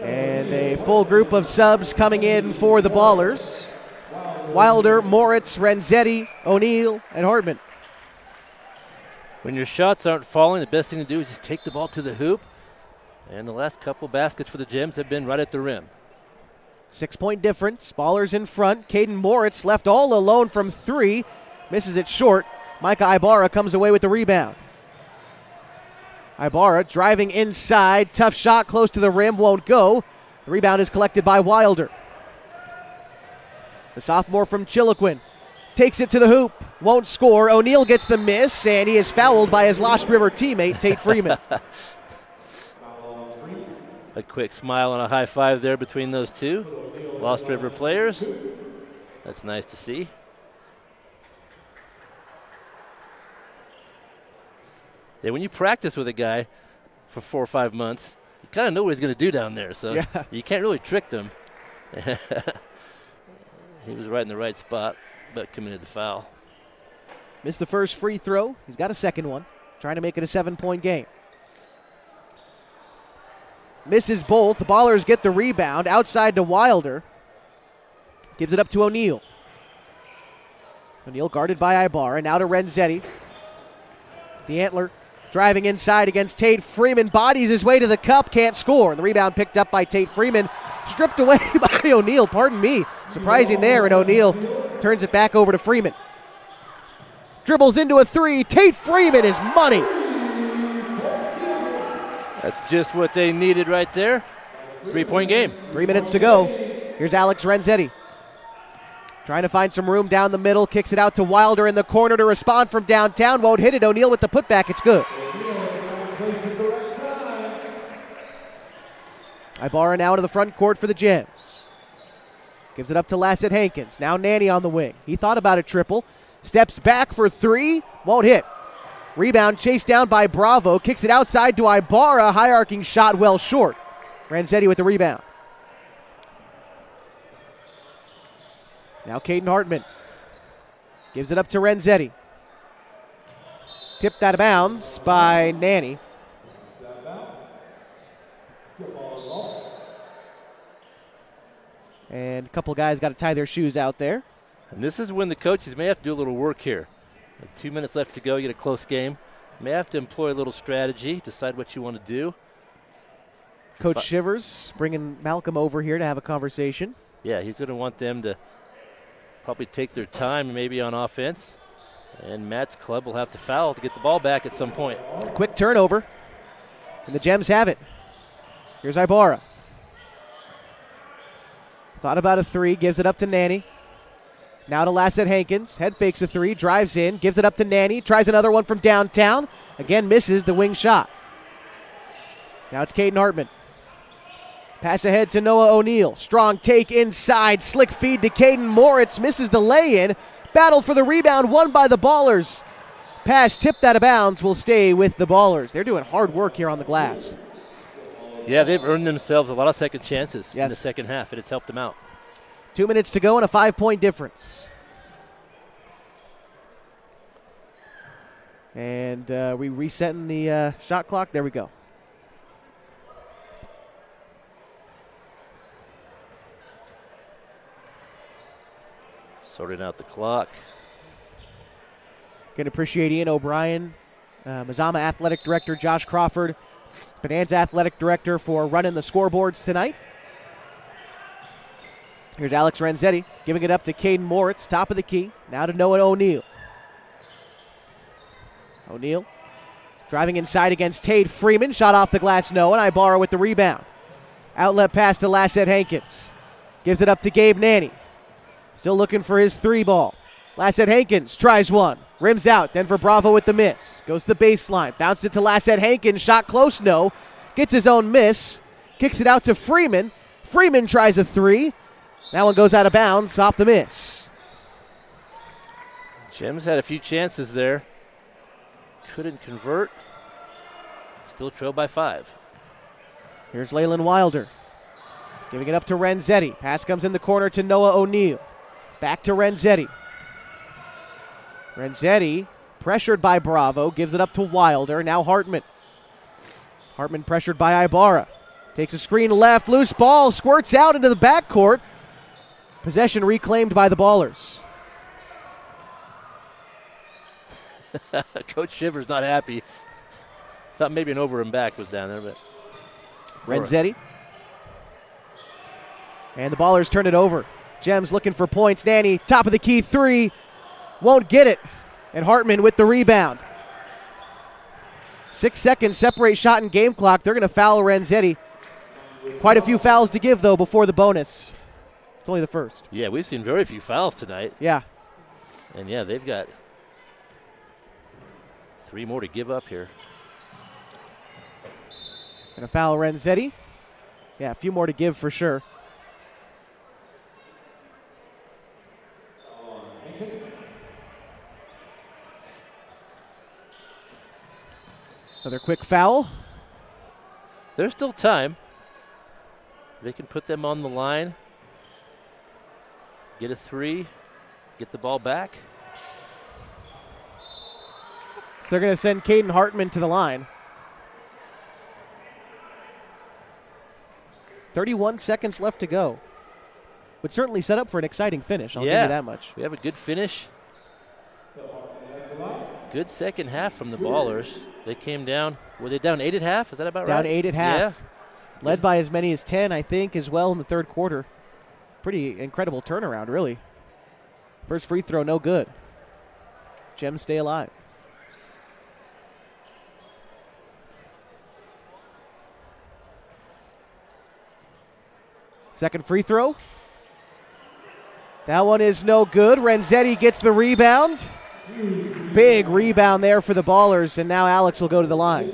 And a full group of subs coming in for the Ballers. Wilder, Moritz, Renzetti, O'Neill, and Hartman. When your shots aren't falling, the best thing to do is just take the ball to the hoop. And the last couple baskets for the Gems have been right at the rim. 6-point difference. Ballers in front. Caden Moritz left all alone from 3. Misses it short. Micah Ibarra comes away with the rebound. Ibarra driving inside. Tough shot close to the rim. Won't go. The rebound is collected by Wilder. The sophomore from Chiloquin takes it to the hoop. Won't score. O'Neill gets the miss, and he is fouled by his Lost River teammate, Tate Freeman. A quick smile and a high five there between those two Lost River players. That's nice to see. Yeah, when you practice with a guy for 4 or 5 months, you kind of know what he's going to do down there, so you can't really trick them. He was right in the right spot, but committed the foul. Missed the first free throw. He's got a second one, trying to make it a 7-point game. Misses both. The Ballers get the rebound. Outside to Wilder. Gives it up to O'Neill. O'Neill guarded by Ibarra. Now to Renzetti. The Antler driving inside against Tate Freeman. Bodies his way to the cup. Can't score. The rebound picked up by Tate Freeman. Stripped away by O'Neill. Pardon me. Surprising there. And O'Neill turns it back over to Freeman. Dribbles into a 3. Tate Freeman is money. That's just what they needed right there. 3-point game. 3 minutes to go. Here's Alex Renzetti. Trying to find some room down the middle. Kicks it out to Wilder in the corner to respond from downtown. Won't hit it. O'Neill with the putback. It's good. Ibarra now to the front court for the Gems. Gives it up to Lassett Hankins. Now Nanny on the wing. He thought about a triple. Steps back for 3. Won't hit. Rebound chased down by Bravo. Kicks it outside to Ibarra. High arcing shot well short. Renzetti with the rebound. Now Caden Hartman. Gives it up to Renzetti. Tipped out of bounds by Nanny. And a couple guys got to tie their shoes out there. And this is when the coaches may have to do a little work here. 2 minutes left to go, you get a close game. May have to employ a little strategy, decide what you want to do. Coach Shivers bringing Malcolm over here to have a conversation. Yeah, he's going to want them to probably take their time maybe on offense. And Matt's club will have to foul to get the ball back at some point. Quick turnover. And the Gems have it. Here's Ibarra. Thought about a 3, gives it up to Nanny. Now to Lassett Hankins. Head fakes a 3, drives in, gives it up to Nanny. Tries another one from downtown. Again, misses the wing shot. Now it's Caden Hartman. Pass ahead to Noah O'Neill. Strong take inside. Slick feed to Caden Moritz. Misses the lay-in. Battle for the rebound, won by the Ballers. Pass tipped out of bounds will stay with the Ballers. They're doing hard work here on the glass. Yeah, they've earned themselves a lot of second chances in the second half, and it's helped them out. 2 minutes to go and a 5-point difference. And we resetting the shot clock. There we go. Sorting out the clock. Can appreciate Ian O'Brien, Mazama Athletic Director Josh Crawford, Bonanza Athletic Director for running the scoreboards tonight. Here's Alex Renzetti giving it up to Caden Moritz, top of the key. Now to Noah O'Neill. O'Neill driving inside against Tate Freeman. Shot off the glass, no, and Ibarra with the rebound. Outlet pass to Lassett Hankins. Gives it up to Gabe Nanny. Still looking for his 3 ball. Lassett Hankins tries one. Rims out. Denver Bravo with the miss. Goes to the baseline. Bounces it to Lassett Hankins. Shot close, no. Gets his own miss. Kicks it out to Freeman. Freeman tries a 3. That one goes out of bounds off the miss. Gems had a few chances there. Couldn't convert. Still trailed by 5. Here's Leyland Wilder. Giving it up to Renzetti. Pass comes in the corner to Noah O'Neill. Back to Renzetti. Renzetti, pressured by Bravo, gives it up to Wilder. Now Hartman. Hartman pressured by Ibarra. Takes a screen left. Loose ball. Squirts out into the backcourt. Possession reclaimed by the Ballers. Coach Shivers not happy. Thought maybe an over and back was down there, but. Renzetti. And the Ballers turn it over. Gems looking for points. Nanny, top of the key three. Won't get it. And Hartman with the rebound. 6 seconds separate shot and game clock. They're going to foul Renzetti. Quite a few fouls to give, though, before the bonus. It's only the first. Yeah, we've seen very few fouls tonight. Yeah. And, yeah, they've got 3 more to give up here. Going to foul Renzetti. Yeah, a few more to give for sure. Another quick foul. There's still time. They can put them on the line. Get a 3. Get the ball back. So they're going to send Caden Hartman to the line. 31 seconds left to go. Would certainly set up for an exciting finish. I'll give you that much. We have a good finish. Good second half from the Ballers. They came down. Were they down 8 at half? Is that about right? Down 8 at half. Yeah. Led by as many as 10, I think, as well in the third quarter. Pretty incredible turnaround, really. First free throw, no good. Gems stay alive. Second free throw. That one is no good. Renzetti gets the rebound. Big rebound there for the Ballers, and now Alex will go to the line.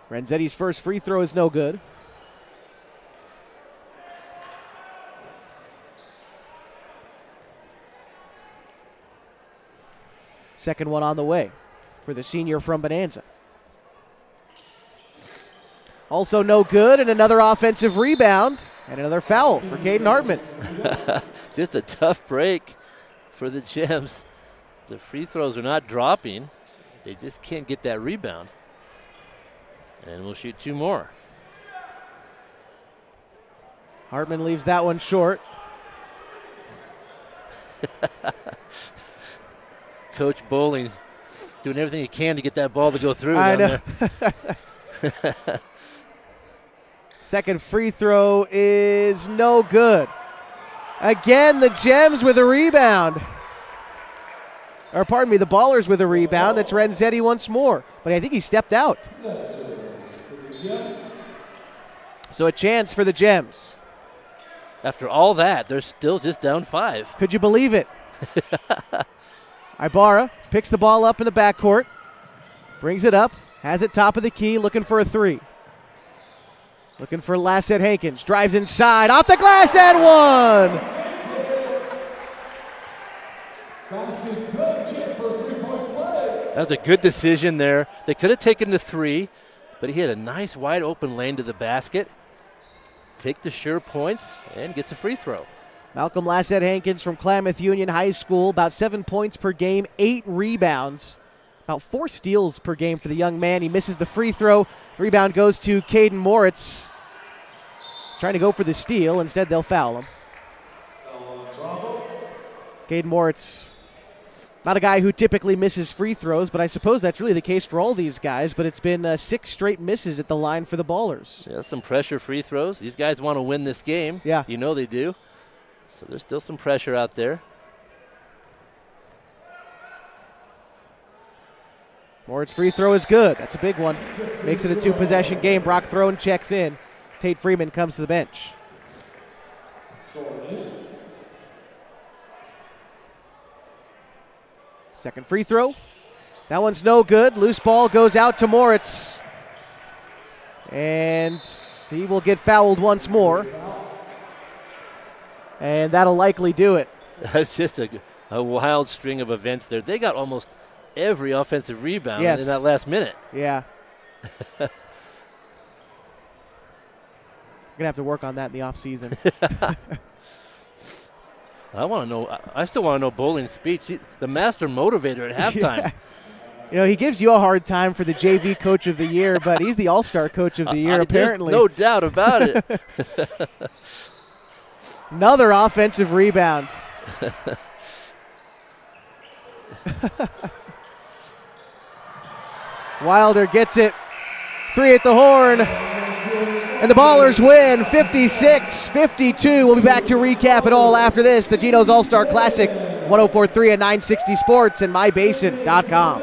Renzetti's first free throw is no good. Second one on the way for the senior from Bonanza. Also no good, and another offensive rebound, and another foul for Caden Hartman. Just a tough break for the Gems. The free throws are not dropping. They just can't get that rebound. And we'll shoot 2 more. Hartman leaves that one short. Coach Bowling doing everything he can to get that ball to go through. I know. Second free throw is no good. Again, the Gems with a rebound. Or pardon me, the Ballers with a rebound. That's Renzetti once more. But I think he stepped out. So a chance for the Gems. After all that, they're still just down 5. Could you believe it? Ibarra picks the ball up in the backcourt. Brings it up. Has it top of the key. Looking for a 3. Looking for Lassett Hankins. Drives inside. Off the glass and one. That was a good decision there. They could have taken the 3, but he had a nice wide open lane to the basket. Take the sure points and gets a free throw. Malcolm Lassett Hankins from Klamath Union High School. About 7 points per game, 8 rebounds. About 4 steals per game for the young man. He misses the free throw. Rebound goes to Caden Moritz. Trying to go for the steal. Instead, they'll foul him. Caden Moritz, not a guy who typically misses free throws, but I suppose that's really the case for all these guys. But it's been 6 straight misses at the line for the Ballers. Yeah, some pressure free throws. These guys want to win this game. Yeah. You know they do. So there's still some pressure out there. Moritz free throw is good. That's a big one. Makes it a 2-possession game. Brock Throne checks in. Tate Freeman comes to the bench. Second free throw. That one's no good. Loose ball goes out to Moritz. And he will get fouled once more. And that'll likely do it. That's just a wild string of events there. They got almost every offensive rebound in that last minute. Yeah. We're going to have to work on that in the offseason. I still want to know Bowling's speech. The master motivator at halftime. Yeah. You know, he gives you a hard time for the JV Coach of the Year, but he's the All-Star Coach of the Year, apparently. No doubt about it. Another offensive rebound. Wilder gets it. 3 at the horn. And the Ballers win 56-52. We'll be back to recap it all after this. The Gino's All-Star Classic, 104.3 at 960 Sports and mybasin.com.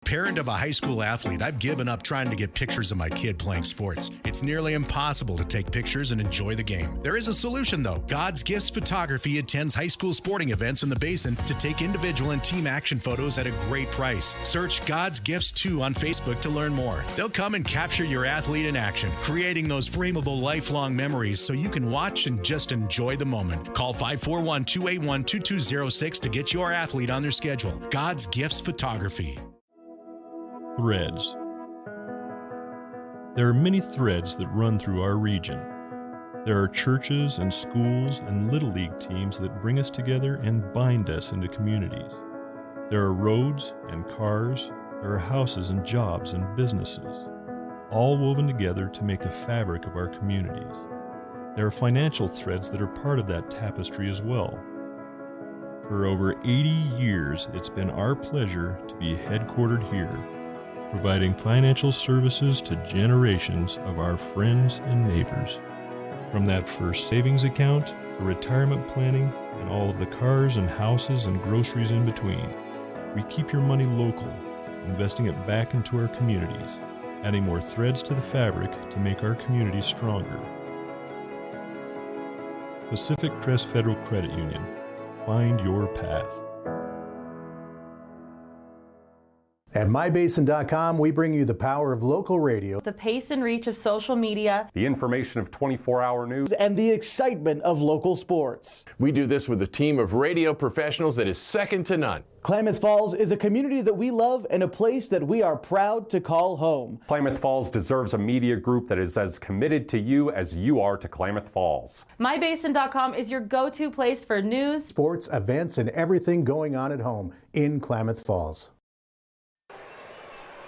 Parent of a high school athlete, I've given up trying to get pictures of my kid playing sports. It's nearly impossible to take pictures and enjoy the game. There is a solution, though. God's Gifts Photography attends high school sporting events in the Basin to take individual and team action photos at a great price. Search God's Gifts 2 on Facebook to learn more. They'll come and capture your athlete in action, creating those frameable lifelong memories so you can watch and just enjoy the moment. Call 541-281-2206 to get your athlete on their schedule. God's Gifts Photography. Threads. There are many threads that run through our region. There are churches and schools and Little League teams that bring us together and bind us into communities. There are roads and cars, there are houses and jobs and businesses, all woven together to make the fabric of our communities. There are financial threads that are part of that tapestry as well. For over 80 years, it's been our pleasure to be headquartered here, providing financial services to generations of our friends and neighbors. From that first savings account, to retirement planning, and all of the cars and houses and groceries in between, we keep your money local, investing it back into our communities, adding more threads to the fabric to make our communities stronger. Pacific Crest Federal Credit Union. Find your path. At mybasin.com, we bring you the power of local radio, The pace and reach of social media, The information of 24-hour news, and the excitement of local sports. We do this with a team of radio professionals that is second to none. Klamath Falls is a community that we love and a place that we are proud to call home. Klamath Falls deserves a media group that is as committed to you as you are to Klamath Falls. mybasin.com is your go-to place for news, sports, events, and everything going on at home in Klamath Falls.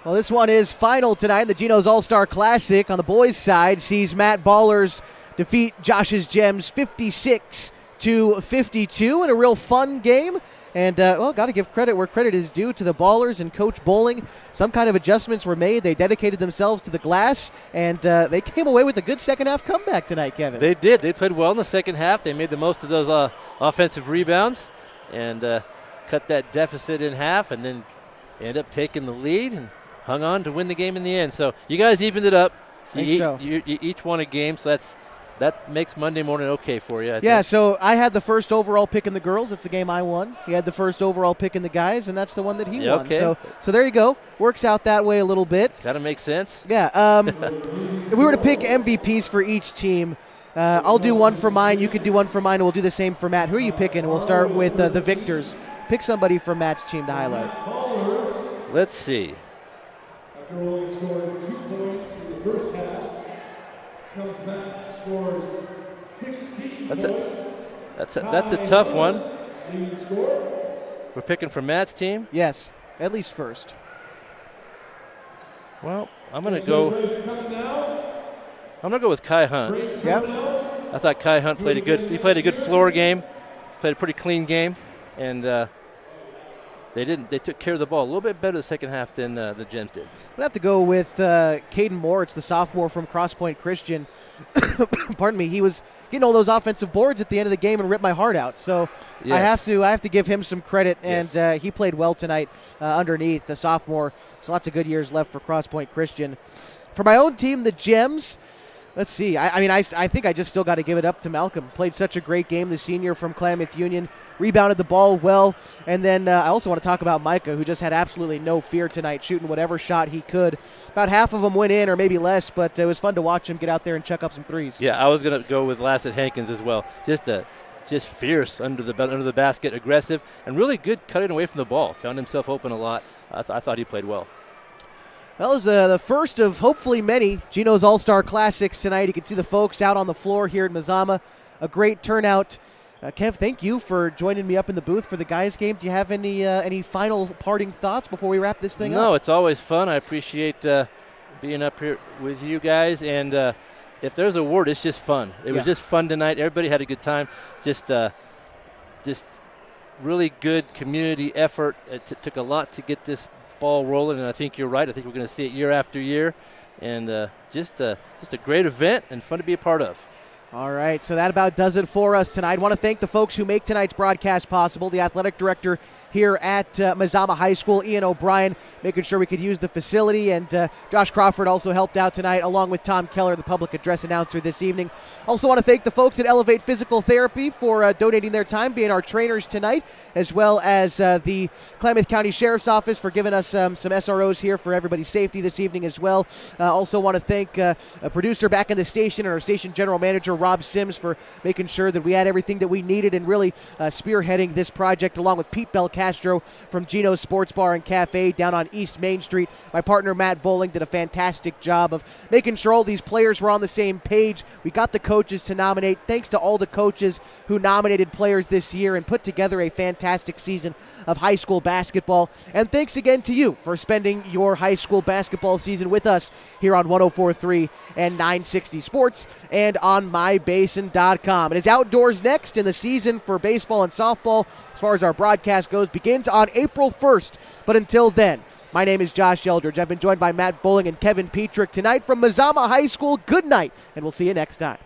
Well, this one is final tonight. The Gino's All-Star Classic on the boys' side sees Matt Ballers defeat Josh's Gems 56-52 in a real fun game. And, got to give credit where credit is due to the Ballers and Coach Bowling. Some kind of adjustments were made. They dedicated themselves to the glass, and they came away with a good second-half comeback tonight, Kevin. They did. They played well in the second half. They made the most of those offensive rebounds and cut that deficit in half, and then ended up taking the lead and hung on to win the game in the end. So you guys evened it up. You each won a game, so that makes Monday morning okay for you. I think. So I had the first overall pick in the girls. That's the game I won. He had the first overall pick in the guys, and that's the one that he won. Okay. So there you go. Works out that way a little bit. Got to make sense. Yeah. If we were to pick MVPs for each team, I'll do one for mine. You could do one for mine, and we'll do the same for Matt. Who are you picking? We'll start with the victors. Pick somebody from Matt's team to highlight. Let's see. After only scoring 2 points in the first half, comes back, scores 16 points. That's a tough one. We're picking from Matt's team? Yes, at least first. Well, I'm gonna go with Kai Hunt. Yeah. I thought Kai Hunt played a good floor game, played a pretty clean game, and they took care of the ball a little bit better the second half than the Gems did. I'll have to go with Caden Moritz, the sophomore from Cross Point Christian. Pardon me. He was getting all those offensive boards at the end of the game and ripped my heart out. So yes. I have to give him some credit, and Yes. he played well tonight underneath, the sophomore. So lots of good years left for Cross Point Christian. For my own team, the Gems, Let's see. I think I just still got to give it up to Malcolm. Played such a great game, the senior from Klamath Union. Rebounded the ball well. And then I also want to talk about Micah, who just had absolutely no fear tonight, shooting whatever shot he could. About half of them went in, or maybe less, but it was fun to watch him get out there and chuck up some threes. Yeah, I was going to go with Lassett Hankins as well. Just fierce under the basket, aggressive, and really good cutting away from the ball. Found himself open a lot. I thought he played well. That was the first of hopefully many Gino's All-Star Classics tonight. You can see the folks out on the floor here at Mazama. A great turnout. Kev, thank you for joining me up in the booth for the guys' game. Do you have any final parting thoughts before we wrap this thing up? No, it's always fun. I appreciate being up here with you guys. And if there's a word, it's just fun. It was just fun tonight. Everybody had a good time. Just really good community effort. It took a lot to get this ball rolling, and I think you're right. I think we're going to see it year after year, and just a great event and fun to be a part of. All right, so that about does it for us tonight. I want to thank the folks who make tonight's broadcast possible. The athletic director here at Mazama High School, Ian O'Brien, making sure we could use the facility, and Josh Crawford also helped out tonight, along with Tom Keller, the public address announcer this evening. Also want to thank the folks at Elevate Physical Therapy for donating their time, being our trainers tonight, as well as the Klamath County Sheriff's Office for giving us some SROs here for everybody's safety this evening as well. Also want to thank a producer back in the station and our station general manager, Rob Sims, for making sure that we had everything that we needed and really spearheading this project, along with Pete Bell Castro from Gino's Sports Bar and Cafe down on East Main Street. My partner Matt Bowling did a fantastic job of making sure all these players were on the same page. We got the coaches to nominate. Thanks to all the coaches who nominated players this year and put together a fantastic season of high school basketball. And thanks again to you for spending your high school basketball season with us here on 104.3 and 960 Sports and on mybasin.com. It is outdoors next, in the season for baseball and softball, as far as our broadcast goes, begins on April 1st. But until then, my name is Josh Eldridge. I've been joined by Matt Bowling and Kevin Petrick tonight from Mazama High School. Good night, and we'll see you next time.